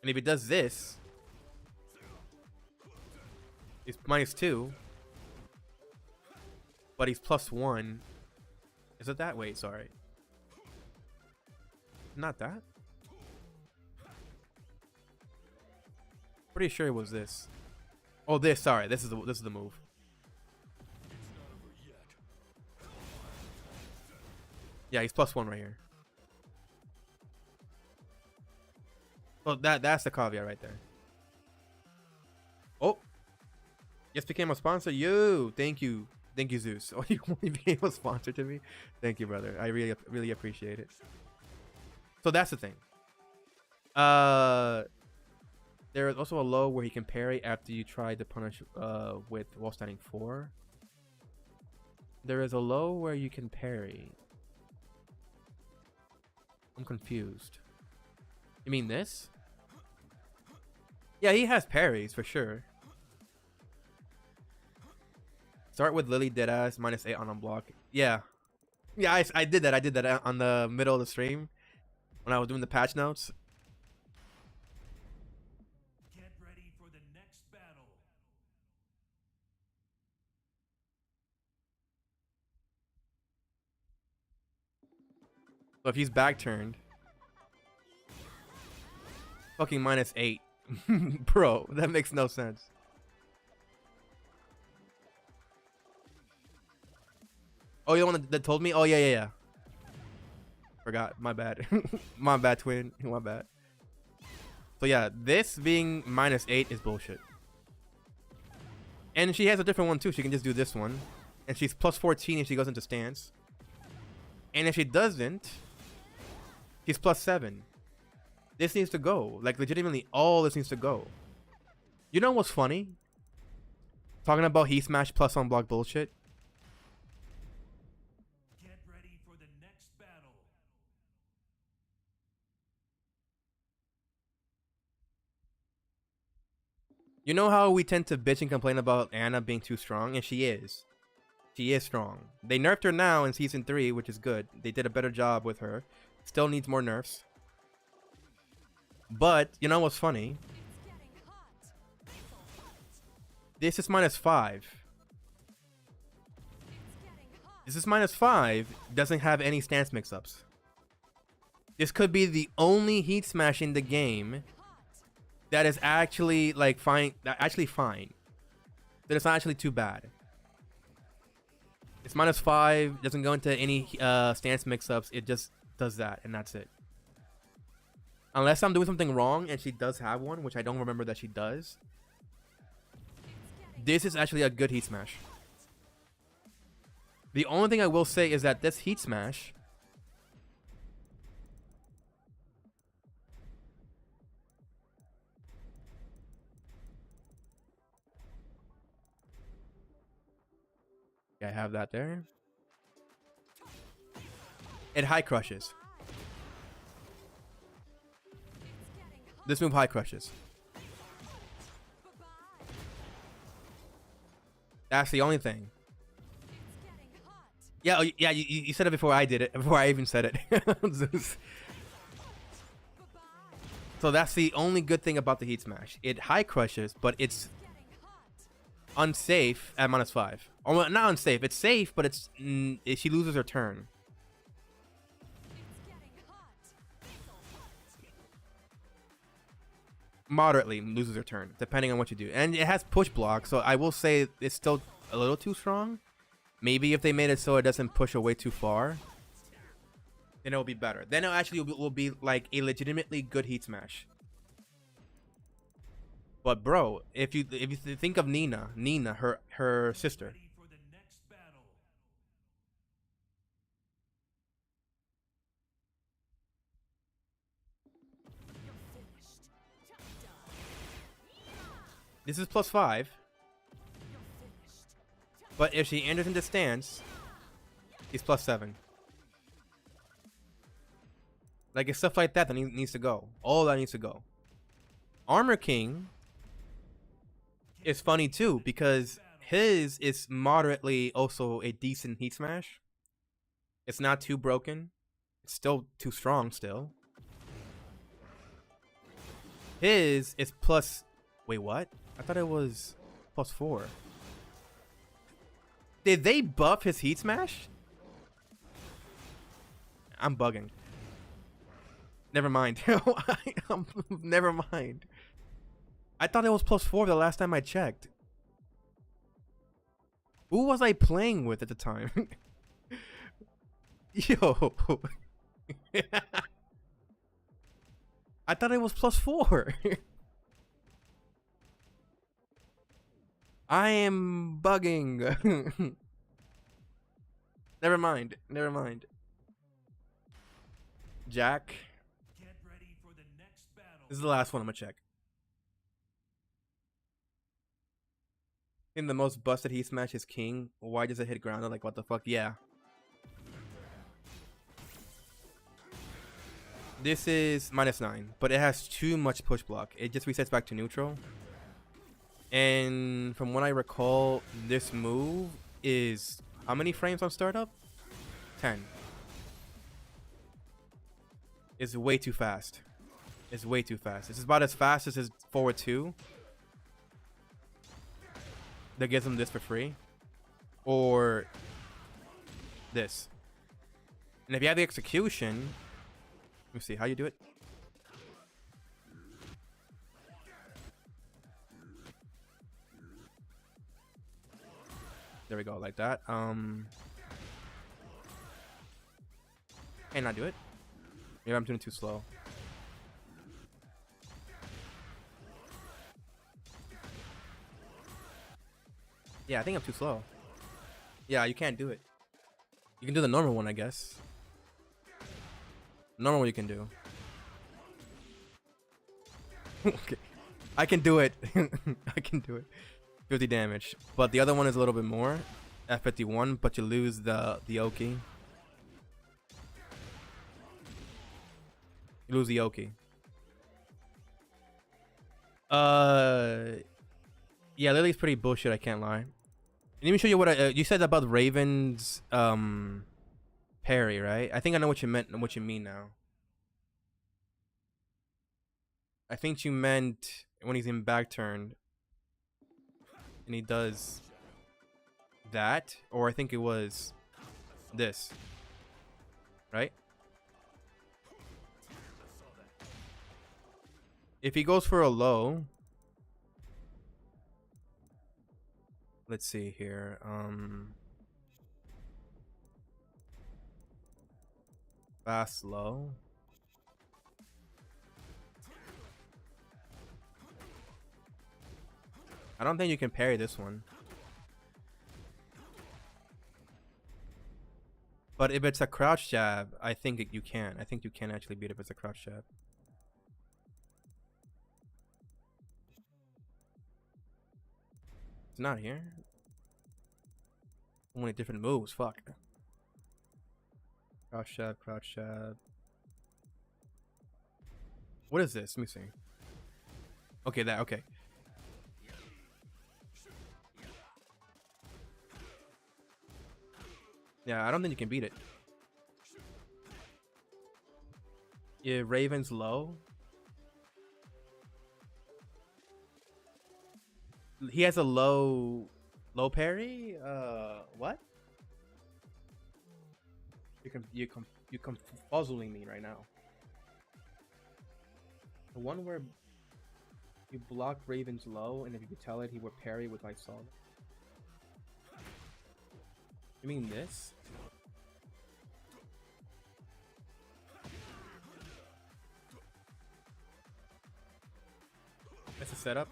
And if he does this, he's minus 2. But he's plus 1. Is it that? Wait, sorry. Not that? Pretty sure it was this. Oh, this. Sorry, this is the move. Yeah, he's plus 1 right here. Oh, that's the caveat right there. Oh, just became a sponsor. You, thank you, Zeus. Oh, you only became a sponsor to me. Thank you, brother. I really appreciate it. So that's the thing. There is also a low where he can parry after you try to punish with while standing 4. There is a low where you can parry. I'm confused. You mean this? Yeah, he has parries for sure. Start with Lily Deadass -8 on unblock. Yeah. Yeah, I did that. I did that on the middle of the stream when I was doing the patch notes. Get ready for the next battle. So if he's back turned, fucking -8. Bro, that makes no sense. Oh, you're the one that told me? Oh, yeah. Forgot. My bad. My bad, twin. My bad. So yeah, this being -8 is bullshit. And she has a different one too. She can just do this one. And she's +14 if she goes into stance. And if she doesn't, she's +7. This needs to go. Like, legitimately, all this needs to go. You know what's funny? Talking about Heat Smash plus unblock bullshit. Get ready for the next battle. You know how we tend to bitch and complain about Anna being too strong? And she is. She is strong. They nerfed her now in Season 3, which is good. They did a better job with her. Still needs more nerfs. But, you know what's funny? This is -5. This is -5. Doesn't have any stance mix-ups. This could be the only Heat Smash in the game that is actually like fine. Actually fine. That it's not actually too bad. It's -5. Doesn't go into any stance mix-ups. It just does that, and that's it. Unless I'm doing something wrong, and she does have one, which I don't remember that she does. This is actually a good Heat Smash. The only thing I will say is that this Heat Smash I have that there. It high crushes. This move high crushes. That's the only thing. Yeah, oh, yeah. You said it before I did it. Before I even said it. Zeus. So that's the only good thing about the Heat Smash. It high crushes, but it's unsafe at -5. Or well, not unsafe. It's safe, but it's she loses her turn. Moderately loses her turn, depending on what you do. And it has push block, so I will say it's still a little too strong. Maybe if they made it so it doesn't push away too far, then it'll be better. Then it actually will be like a legitimately good Heat Smash. But bro, if you think of Nina, her sister. Ready for the next battle. This is +5. But if she enters into stance, he's +7. Like, it's stuff like that that needs to go. All that needs to go. Armor King is funny too, because his is moderately also a decent Heat Smash. It's not too broken. It's still too strong still. His is plus... Wait, what? I thought it was +4. Did they buff his Heat Smash? I'm bugging. Never mind. Never mind. I thought it was +4 the last time I checked. Who was I playing with at the time? Yo. I thought it was +4. I am bugging. Never mind. Never mind. Jack. Get ready for the next battle. This is the last one I'm gonna check. think the most busted he smash is king. Why does it hit ground? Like, what the fuck? Yeah. This is -9, but it has too much push block. It just resets back to neutral. And from what I recall, this move is how many frames on startup? 10. It's way too fast. It's way too fast. This is about as fast as his forward 2. That gives him this for free. Or this. And if you have the execution, let me see how you do it. There we go, like that. Can I do it? Maybe I'm doing it too slow. Yeah, I think I'm too slow. Yeah, you can't do it. You can do the normal one, I guess. Normal one you can do. Okay. I can do it. I can do it. 50 damage. But the other one is a little bit more. F51, but you lose the Oki. You lose the Oki. Yeah, Lily's pretty bullshit, I can't lie. Let me show you what you said about Raven's parry, right? I think I know what you meant and what you mean now. I think you meant when he's in back turn and he does that, or I think it was this, right? If he goes for a low, let's see here. Fast low. I don't think you can parry this one. But if it's a crouch jab, I think you can. I think you can actually beat it if it's a crouch jab. It's not here. Only different moves. Fuck. Crouch jab, crouch jab. What is this? Let me see. Okay, that. Okay. Yeah, I don't think you can beat it. Yeah, Raven's low. He has a low parry. What? You puzzling me right now. The one where you block Raven's low, and if you could tell it, he would parry with my solid. You mean this? That's a setup.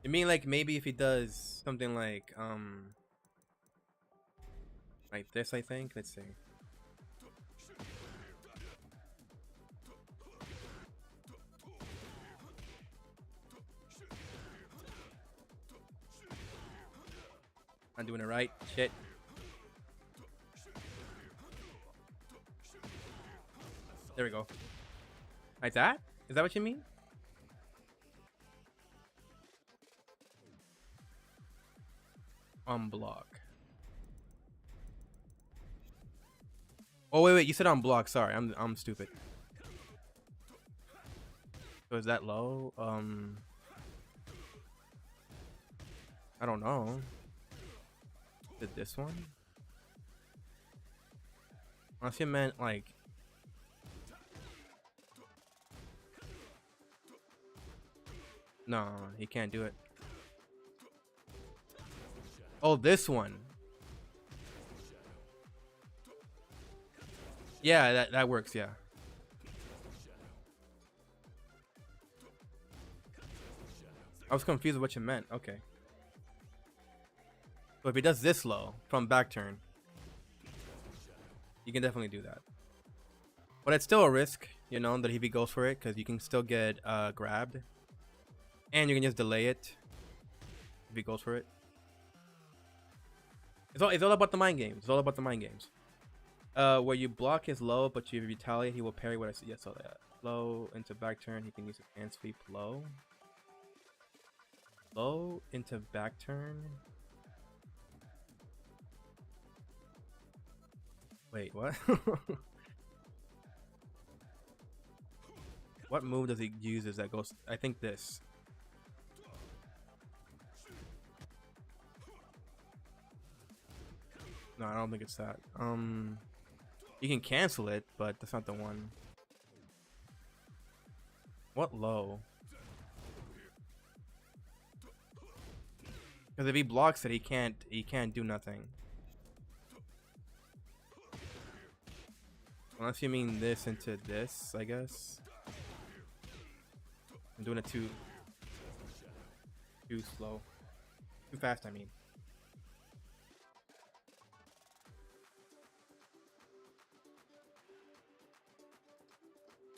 You mean like maybe if he does something like this, I think. Let's see. I'm doing it right. Shit. There we go. Like that? Is that what you mean? Unblock. Oh wait, you said unblock. Sorry, I'm stupid. So is that low? I don't know. Did this one? Unless you meant like. No, he can't do it. Oh, this one. Yeah, that works, yeah. I was confused with what you meant. Okay. But if he does this low from back turn, you can definitely do that. But it's still a risk, you know, that if he goes for it, because you can still get grabbed. And you can just delay it. if he goes for it. It's all about the mind games. It's all about the mind games. Where you block his low, but you retaliate, he will parry what I see. Yes, all that. Low into back turn, he can use a hand sweep low. Low into back turn. Wait, what? What move does he use that goes? I think this. No, I don't think it's that. You can cancel it, but that's not the one. What low? Because if he blocks it, he can't do nothing. Unless you mean this into this, I guess. I'm doing it too slow. Too fast, I mean.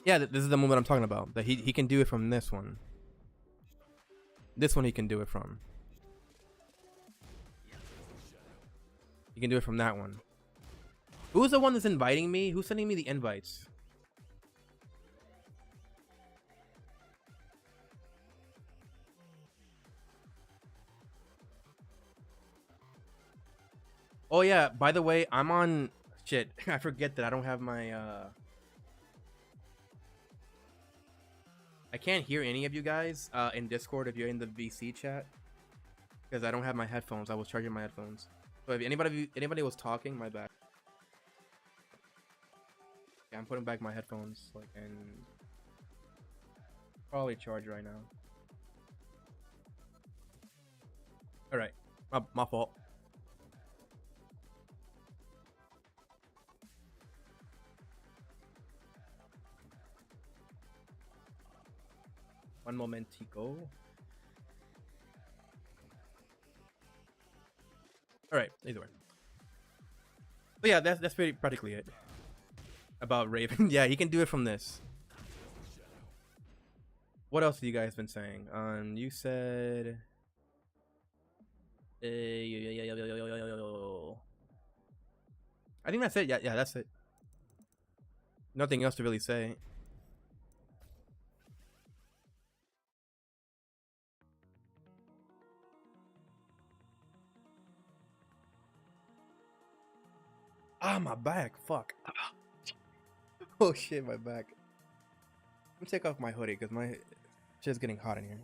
Yeah, this is the movement I'm talking about. That he can do it from this one. This one he can do it from. You can do it from that one. Who's the one that's inviting me? Who's sending me the invites? Oh yeah, by the way, I'm on shit. I forget that I don't have my I can't hear any of you guys in Discord if you're in the VC chat because I don't have my headphones. I was charging my headphones. So if anybody was talking, my bad. Yeah, I'm putting back my headphones like and probably charge right now. All right, my fault. One momentico. All right, either way. But yeah, that's pretty practically it about Raven. Yeah, he can do it from this. What else have you guys been saying? You said. I think that's it. Yeah, that's it. Nothing else to really say. Ah, my back. Fuck. Oh shit, my back. Let me take off my hoodie because my shit's getting hot in here.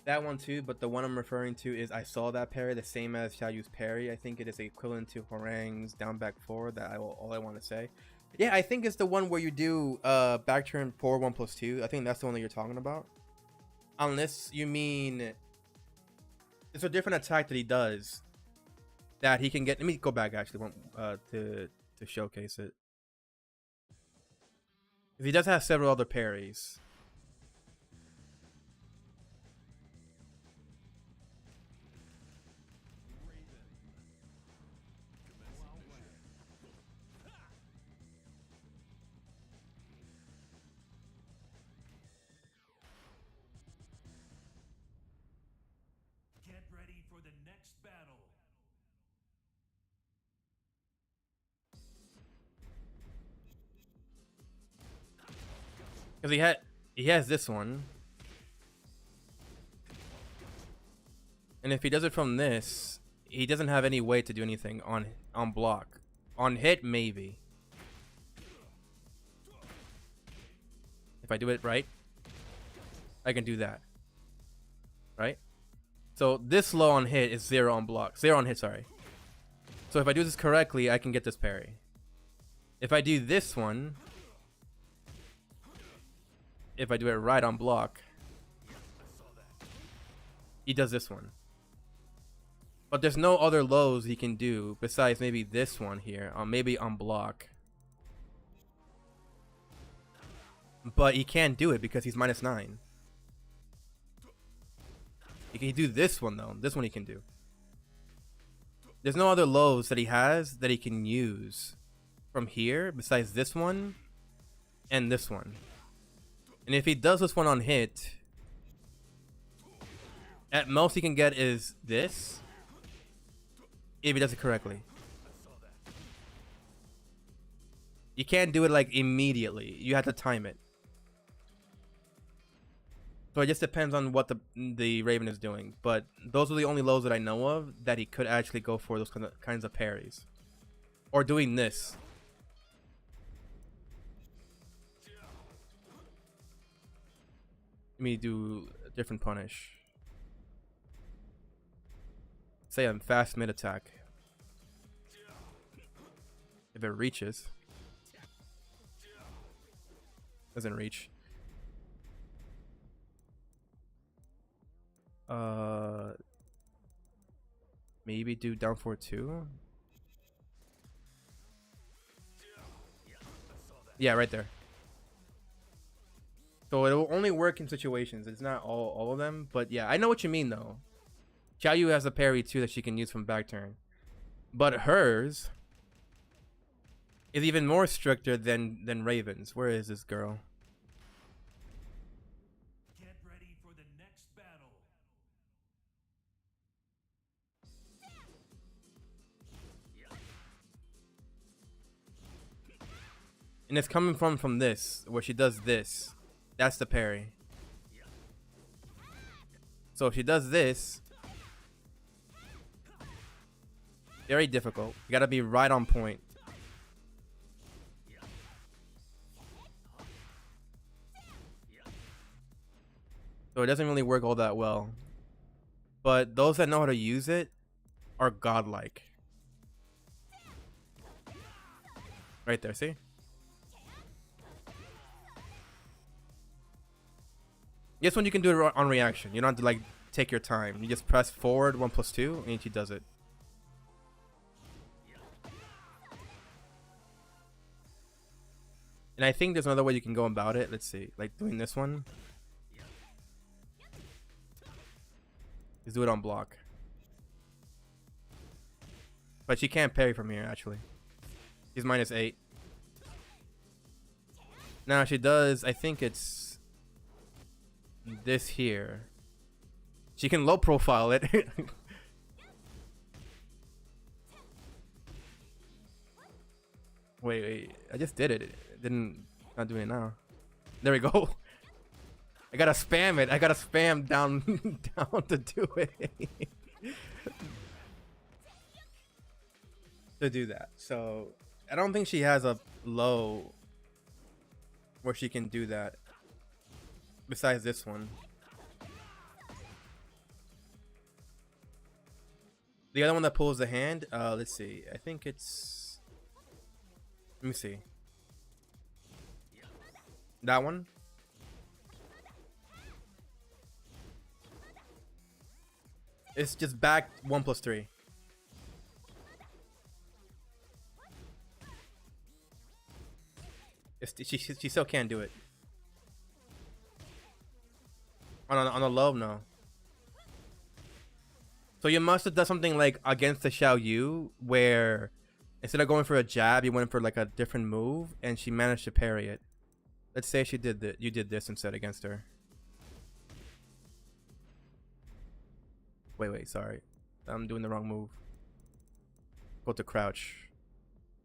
That one too, but the one I'm referring to is I saw that parry, the same as Xiaoyu's parry. I think it is equivalent to Horang's down back forward. All I want to say. Yeah, I think it's the one where you do back turn forward 1+2. I think that's the one that you're talking about. Unless you mean it's a different attack that he does that he can get. Let me go back actually to showcase it. He does have several other parries. Get ready for the next battle. Because he has this one. And if he does it from this, he doesn't have any way to do anything on block. On hit, maybe. If I do it right, I can do that. Right? So this low on hit is 0 on block. 0 on hit, sorry. So if I do this correctly, I can get this parry. If I do this one, if I do it right on block, he does this one. But there's no other lows he can do besides maybe this one here, maybe on block. But he can't do it because he's -9. He can do this one though. This one he can do. There's no other lows that he has that he can use from here besides this one and this one. And if he does this one on hit, at most he can get is this. If he does it correctly. You can't do it like immediately. You have to time it. So it just depends on what the Raven is doing. But those are the only lows that I know of that he could actually go for those kinds of parries. Or doing this. Let me do a different punish. Say I'm fast mid attack. If it reaches. Doesn't reach. Maybe do down 4-2. Yeah, right there. So it will only work in situations. It's not all of them, but yeah, I know what you mean though. Xiaoyu has a parry too that she can use from back turn, but hers is even more stricter than Raven's. Where is this girl? Get ready for the next battle. And it's coming from this, where she does this. That's the parry. So if she does this, very difficult. You gotta be right on point. So it doesn't really work all that well. But those that know how to use it are godlike. Right there, see? This one you can do it on reaction. You don't have to like take your time. You just press forward 1+2 and she does it. And I think there's another way you can go about it. Let's see, like doing this one. Just do it on block. But she can't parry from here actually. She's -8. Now she does, I think it's this here. She can low profile it. Wait, I just did it. It didn't, not doing it now. There we go. I gotta spam it. I gotta spam down down to do it. To do that. So I don't think she has a low where she can do that. Besides this one. The other one that pulls the hand, let's see. I think it's, let me see. That one. It's just back 1+3. She still can't do it. On the low, no. So you must have done something like against the Xiaoyu where instead of going for a jab, you went for like a different move and she managed to parry it. Let's say she did that. You did this instead against her. Wait, sorry. I'm doing the wrong move. Go to crouch.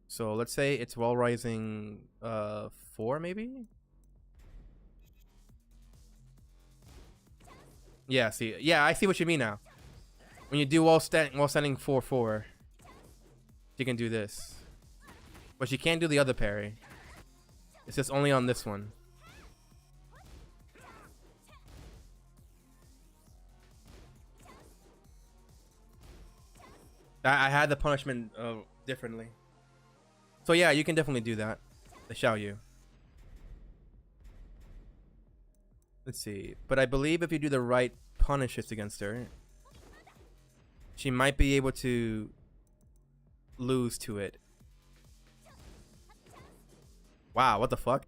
So let's say it's wall rising 4 maybe? Yeah, see. Yeah, I see what you mean now. When you do wall standing 4-4, she can do this. But she can't do the other parry. It's just only on this one. I had the punishment differently. So yeah, you can definitely do that. The Xiaoyu. Let's see. But I believe if you do the right punishes against her, she might be able to lose to it. Wow, what the fuck?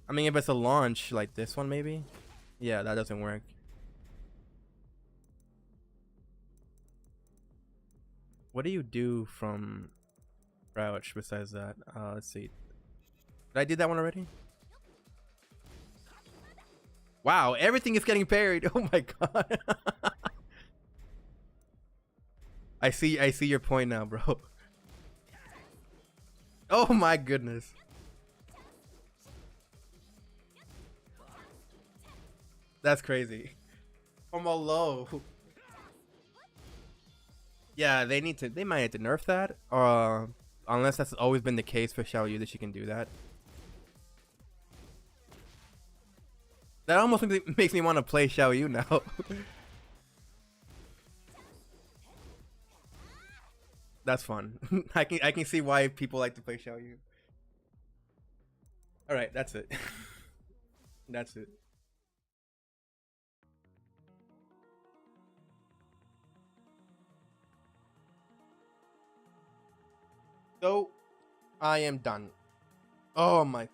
I mean, if it's a launch like this one, maybe? Yeah, that doesn't work. What do you do from crouch besides that? Let's see. Did I do that one already? Wow, everything is getting parried. Oh my god. I see your point now, bro. Oh my goodness. That's crazy. From a low. Yeah, they might have to nerf that. Unless that's always been the case for Xiao Yu that she can do that. That almost makes me want to play Xiao Yu now. That's fun. I can see why people like to play Xiao Yu. All right, that's it. That's it. So, I am done. Oh my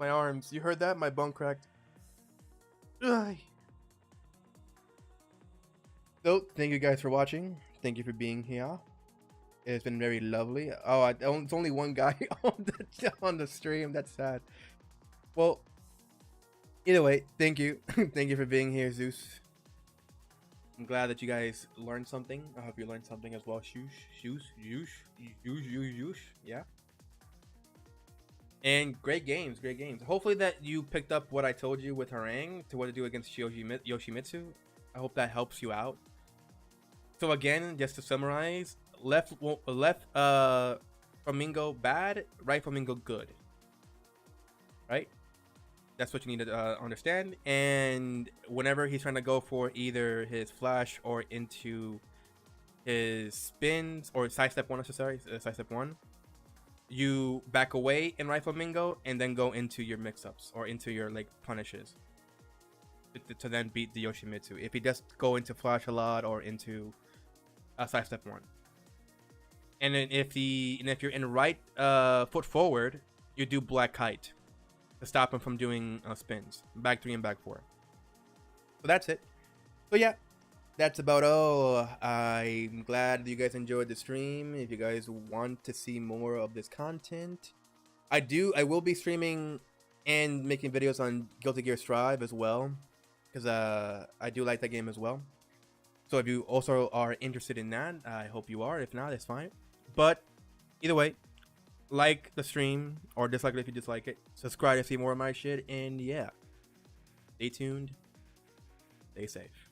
arms. You heard that? My bone cracked. Ugh. So, thank you guys for watching. Thank you for being here. It's been very lovely. Oh, it's only one guy on the stream. That's sad. Well, either way, thank you. Thank you for being here, Zeus. I'm glad that you guys learned something. I hope you learned something as well. Shoosh. Yeah. And great games. Hopefully that you picked up what I told you with Harang to what to do against Yoshimitsu. I hope that helps you out. So again, just to summarize, left flamingo bad, right flamingo good. Right? That's what you need to understand. And whenever he's trying to go for either his flash or into his spins or sidestep one, sidestep one, you back away in right flamingo and then go into your mix-ups or into your like punishes to then beat the Yoshimitsu. If he does go into flash a lot or into sidestep one, and then if you're in right foot forward, you do black kite to stop him from doing spins, back 3 and back 4. So that's it. So yeah, that's about all. I'm glad you guys enjoyed the stream. If you guys want to see more of this content, I will be streaming and making videos on Guilty Gear Strive as well, because I do like that game as well. So if you also are interested in that, I hope you are. If not, it's fine. But either way, like the stream or dislike it if you dislike it. Subscribe to see more of my shit. And yeah, stay tuned. Stay safe.